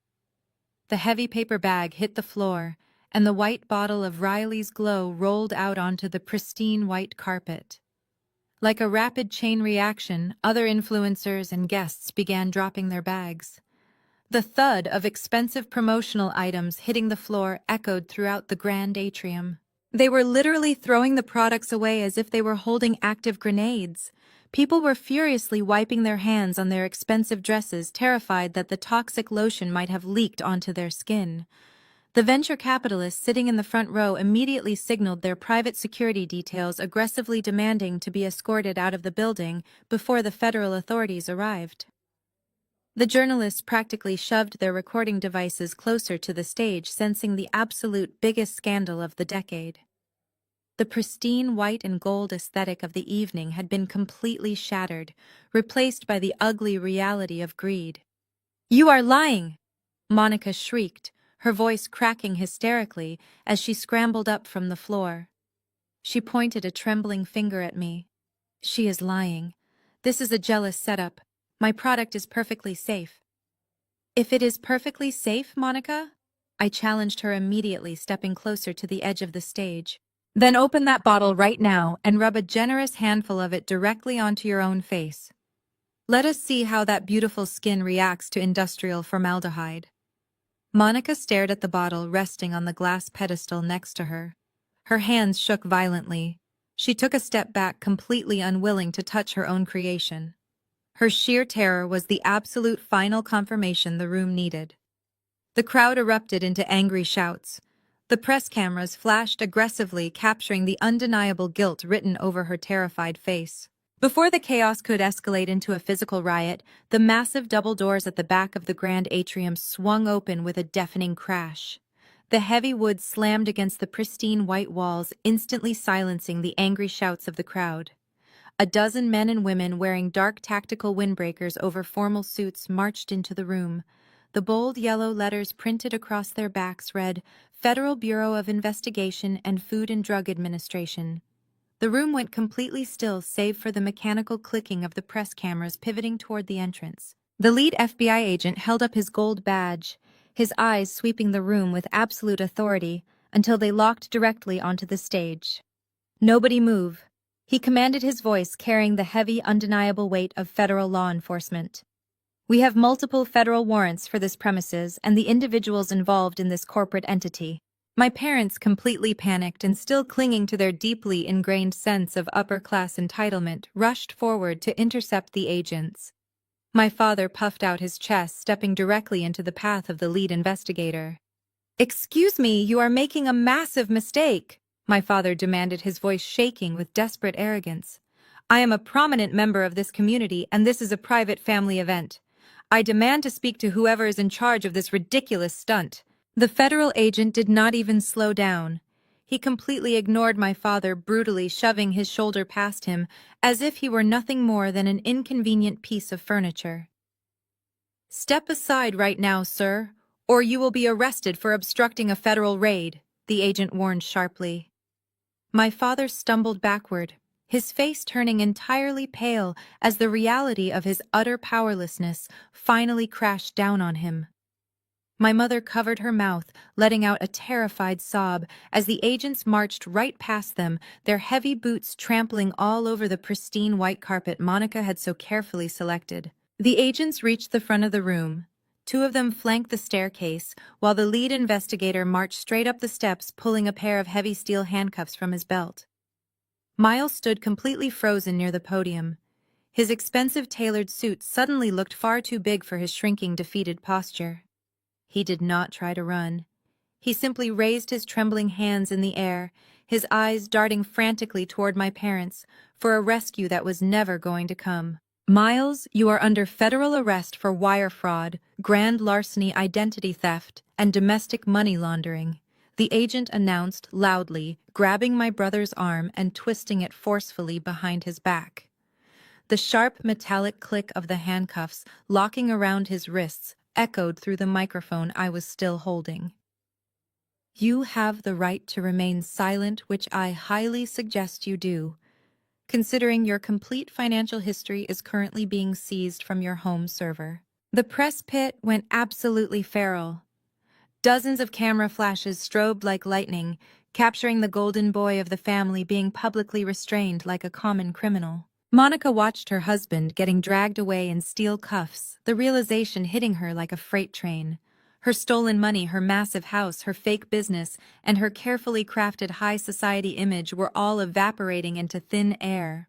The heavy paper bag hit the floor, and the white bottle of Riley's Glow rolled out onto the pristine white carpet. Like a rapid chain reaction, other influencers and guests began dropping their bags. The thud of expensive promotional items hitting the floor echoed throughout the grand atrium. They were literally throwing the products away as if they were holding active grenades. People were furiously wiping their hands on their expensive dresses, terrified that the toxic lotion might have leaked onto their skin. The venture capitalists sitting in the front row immediately signaled their private security details, aggressively demanding to be escorted out of the building before the federal authorities arrived. The journalists practically shoved their recording devices closer to the stage, sensing the absolute biggest scandal of the decade. The pristine white and gold aesthetic of the evening had been completely shattered, replaced by the ugly reality of greed. "You are lying!" Monica shrieked, her voice cracking hysterically as she scrambled up from the floor. She pointed a trembling finger at me. "She is lying. This is a jealous setup. My product is perfectly safe." "If it is perfectly safe, Monica?" I challenged her immediately, stepping closer to the edge of the stage. "Then open that bottle right now and rub a generous handful of it directly onto your own face. Let us see how that beautiful skin reacts to industrial formaldehyde." Monica stared at the bottle resting on the glass pedestal next to her. Her hands shook violently. She took a step back, completely unwilling to touch her own creation. Her sheer terror was the absolute final confirmation the room needed. The crowd erupted into angry shouts. The press cameras flashed aggressively, capturing the undeniable guilt written over her terrified face. Before the chaos could escalate into a physical riot, the massive double doors at the back of the grand atrium swung open with a deafening crash. The heavy wood slammed against the pristine white walls, instantly silencing the angry shouts of the crowd. A dozen men and women wearing dark tactical windbreakers over formal suits marched into the room. The bold yellow letters printed across their backs read, "Federal Bureau of Investigation and Food and Drug Administration." The room went completely still save for the mechanical clicking of the press cameras pivoting toward the entrance. The lead FBI agent held up his gold badge, his eyes sweeping the room with absolute authority until they locked directly onto the stage. "Nobody move," he commanded, his voice carrying the heavy, undeniable weight of federal law enforcement. "We have multiple federal warrants for this premises and the individuals involved in this corporate entity." My parents, completely panicked and still clinging to their deeply ingrained sense of upper-class entitlement, rushed forward to intercept the agents. My father puffed out his chest, stepping directly into the path of the lead investigator. "Excuse me, you are making a massive mistake," my father demanded, his voice shaking with desperate arrogance. "I am a prominent member of this community, and this is a private family event. I demand to speak to whoever is in charge of this ridiculous stunt." The federal agent did not even slow down. He completely ignored my father, brutally shoving his shoulder past him as if he were nothing more than an inconvenient piece of furniture. "Step aside right now, sir, or you will be arrested for obstructing a federal raid," the agent warned sharply. My father stumbled backward, his face turning entirely pale as the reality of his utter powerlessness finally crashed down on him. My mother covered her mouth, letting out a terrified sob as the agents marched right past them, their heavy boots trampling all over the pristine white carpet Monica had so carefully selected. The agents reached the front of the room. Two of them flanked the staircase, while the lead investigator marched straight up the steps, pulling a pair of heavy steel handcuffs from his belt. Miles stood completely frozen near the podium. His expensive tailored suit suddenly looked far too big for his shrinking, defeated posture. He did not try to run. He simply raised his trembling hands in the air, his eyes darting frantically toward my parents for a rescue that was never going to come. Miles, you are under federal arrest for wire fraud, grand larceny, identity theft, and domestic money laundering, the agent announced loudly, grabbing my brother's arm and twisting it forcefully behind his back. The sharp metallic click of the handcuffs locking around his wrists echoed through the microphone I was still holding. You have the right to remain silent, which I highly suggest you do, considering your complete financial history is currently being seized from your home server. The press pit went absolutely feral. Dozens of camera flashes strobed like lightning, capturing the golden boy of the family being publicly restrained like a common criminal. Monica watched her husband getting dragged away in steel cuffs, the realization hitting her like a freight train. Her stolen money, her massive house, her fake business, and her carefully crafted high society image were all evaporating into thin air.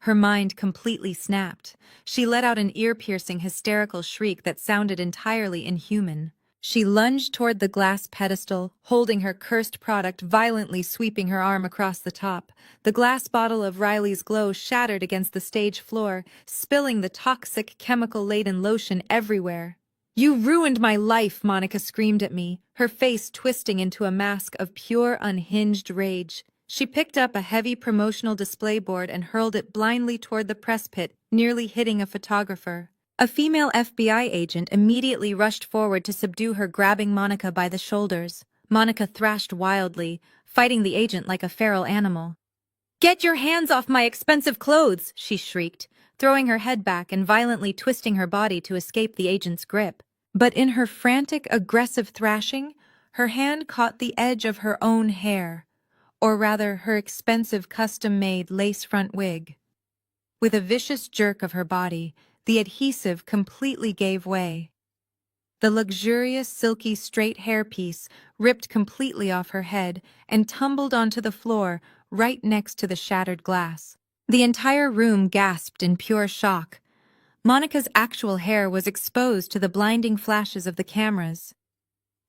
Her mind completely snapped. She let out an ear-piercing, hysterical shriek that sounded entirely inhuman. She lunged toward the glass pedestal, holding her cursed product, violently sweeping her arm across the top. The glass bottle of Riley's Glow shattered against the stage floor, spilling the toxic, chemical-laden lotion everywhere. You ruined my life, Monica screamed at me, her face twisting into a mask of pure, unhinged rage. She picked up a heavy promotional display board and hurled it blindly toward the press pit, nearly hitting a photographer. A female FBI agent immediately rushed forward to subdue her, grabbing Monica by the shoulders. Monica thrashed wildly, fighting the agent like a feral animal. "Get your hands off my expensive clothes!" she shrieked, throwing her head back and violently twisting her body to escape the agent's grip. But in her frantic, aggressive thrashing, her hand caught the edge of her own hair, or rather her expensive custom-made lace-front wig. With a vicious jerk of her body, the adhesive completely gave way. The luxurious, silky, straight hairpiece ripped completely off her head and tumbled onto the floor right next to the shattered glass. The entire room gasped in pure shock. Monica's actual hair was exposed to the blinding flashes of the cameras.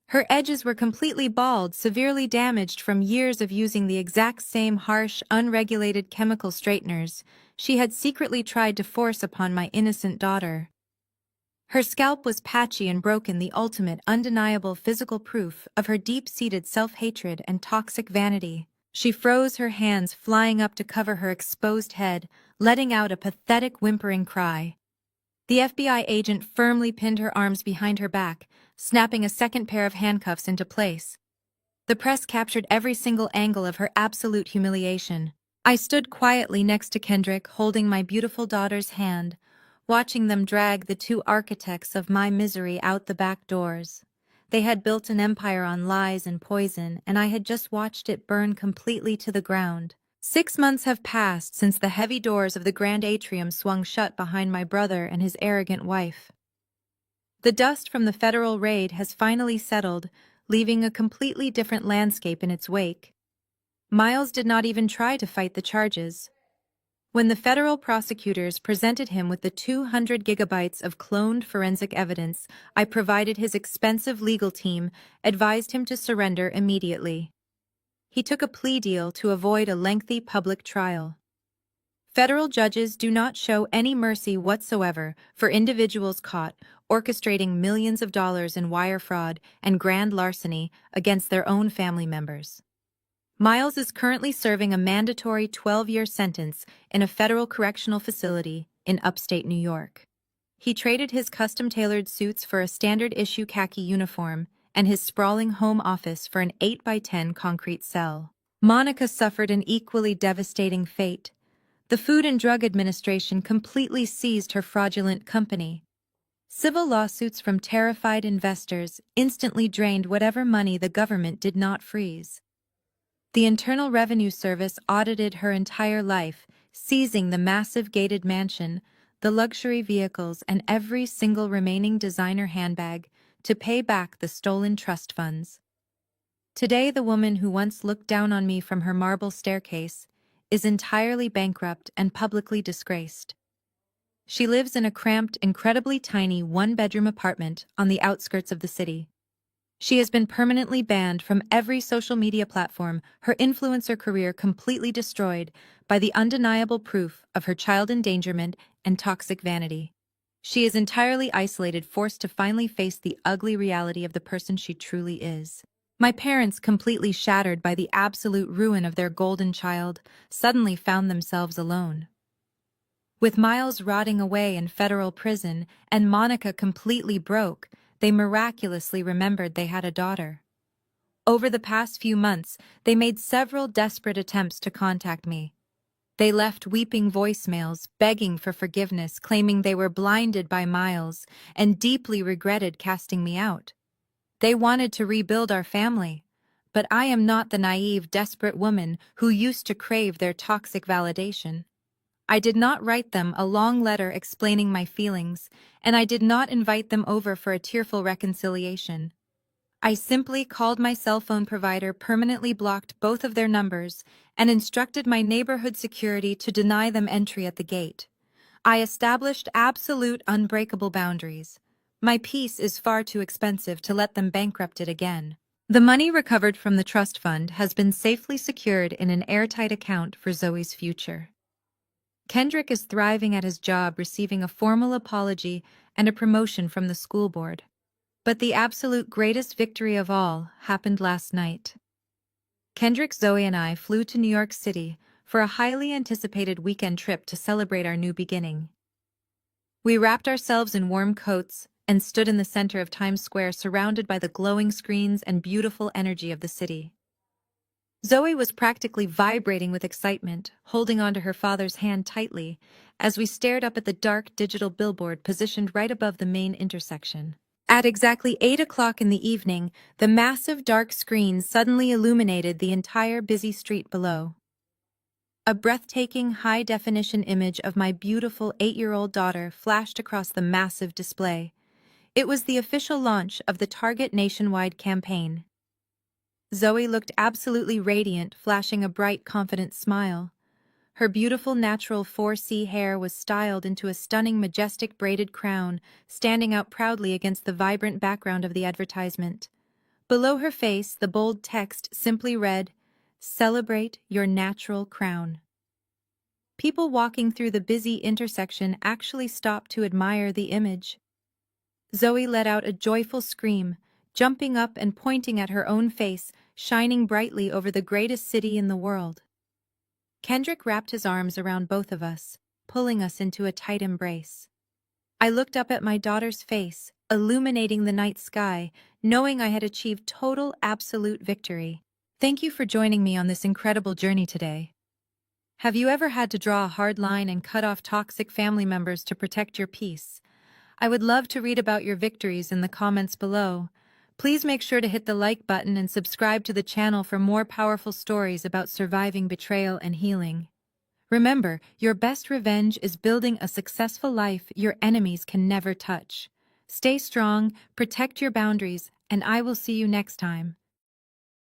Her edges were completely bald, severely damaged from years of using the exact same harsh, unregulated chemical straighteners she had secretly tried to force upon my innocent daughter. Her scalp was patchy and broken, the ultimate, undeniable physical proof of her deep-seated self-hatred and toxic vanity. She froze, her hands flying up to cover her exposed head, letting out a pathetic, whimpering cry. The FBI agent firmly pinned her arms behind her back, snapping a second pair of handcuffs into place. The press captured every single angle of her absolute humiliation. I stood quietly next to Kendrick, holding my beautiful daughter's hand, watching them drag the two architects of my misery out the back doors. They had built an empire on lies and poison, and I had just watched it burn completely to the ground. 6 months have passed since the heavy doors of the grand atrium swung shut behind my brother and his arrogant wife. The dust from the federal raid has finally settled, leaving a completely different landscape in its wake. Miles did not even try to fight the charges. When the federal prosecutors presented him with the 200 gigabytes of cloned forensic evidence I provided, his expensive legal team advised him to surrender immediately. He took a plea deal to avoid a lengthy public trial. Federal judges do not show any mercy whatsoever for individuals caught orchestrating millions of dollars in wire fraud and grand larceny against their own family members. Miles is currently serving a mandatory 12-year sentence in a federal correctional facility in upstate New York. He traded his custom-tailored suits for a standard-issue khaki uniform and his sprawling home office for an 8x10 concrete cell. Monica suffered an equally devastating fate. The Food and Drug Administration completely seized her fraudulent company. Civil lawsuits from terrified investors instantly drained whatever money the government did not freeze. The Internal Revenue Service audited her entire life, seizing the massive gated mansion, the luxury vehicles, and every single remaining designer handbag to pay back the stolen trust funds. Today, the woman who once looked down on me from her marble staircase is entirely bankrupt and publicly disgraced. She lives in a cramped, incredibly tiny one-bedroom apartment on the outskirts of the city. She has been permanently banned from every social media platform, her influencer career completely destroyed by the undeniable proof of her child endangerment and toxic vanity. She is entirely isolated, forced to finally face the ugly reality of the person she truly is. My parents, completely shattered by the absolute ruin of their golden child, suddenly found themselves alone. With Miles rotting away in federal prison and Monica completely broke, they miraculously remembered they had a daughter. Over the past few months, they made several desperate attempts to contact me. They left weeping voicemails, begging for forgiveness, claiming they were blinded by Miles, and deeply regretted casting me out. They wanted to rebuild our family. But I am not the naive, desperate woman who used to crave their toxic validation. I did not write them a long letter explaining my feelings, and I did not invite them over for a tearful reconciliation. I simply called my cell phone provider, permanently blocked both of their numbers, and instructed my neighborhood security to deny them entry at the gate. I established absolute, unbreakable boundaries. My peace is far too expensive to let them bankrupt it again. The money recovered from the trust fund has been safely secured in an airtight account for Zoe's future. Kendrick is thriving at his job, receiving a formal apology and a promotion from the school board. But the absolute greatest victory of all happened last night. Kendrick, Zoe, and I flew to New York City for a highly anticipated weekend trip to celebrate our new beginning. We wrapped ourselves in warm coats and stood in the center of Times Square, surrounded by the glowing screens and beautiful energy of the city. Zoe was practically vibrating with excitement, holding onto her father's hand tightly, as we stared up at the dark digital billboard positioned right above the main intersection. At exactly 8 o'clock in the evening, the massive dark screen suddenly illuminated the entire busy street below. A breathtaking, high-definition image of my beautiful 8-year-old daughter flashed across the massive display. It was the official launch of the Target nationwide campaign. Zoe looked absolutely radiant, flashing a bright, confident smile. Her beautiful natural 4C hair was styled into a stunning, majestic braided crown, standing out proudly against the vibrant background of the advertisement. Below her face, the bold text simply read, "Celebrate your natural crown." People walking through the busy intersection actually stopped to admire the image. Zoe let out a joyful scream, jumping up and pointing at her own face, shining brightly over the greatest city in the world. Kendrick wrapped his arms around both of us, pulling us into a tight embrace. I looked up at my daughter's face, illuminating the night sky, knowing I had achieved total, absolute victory. Thank you for joining me on this incredible journey today. Have you ever had to draw a hard line and cut off toxic family members to protect your peace? I would love to read about your victories in the comments below. Please make sure to hit the like button and subscribe to the channel for more powerful stories about surviving betrayal and healing. Remember, your best revenge is building a successful life your enemies can never touch. Stay strong, protect your boundaries, and I will see you next time.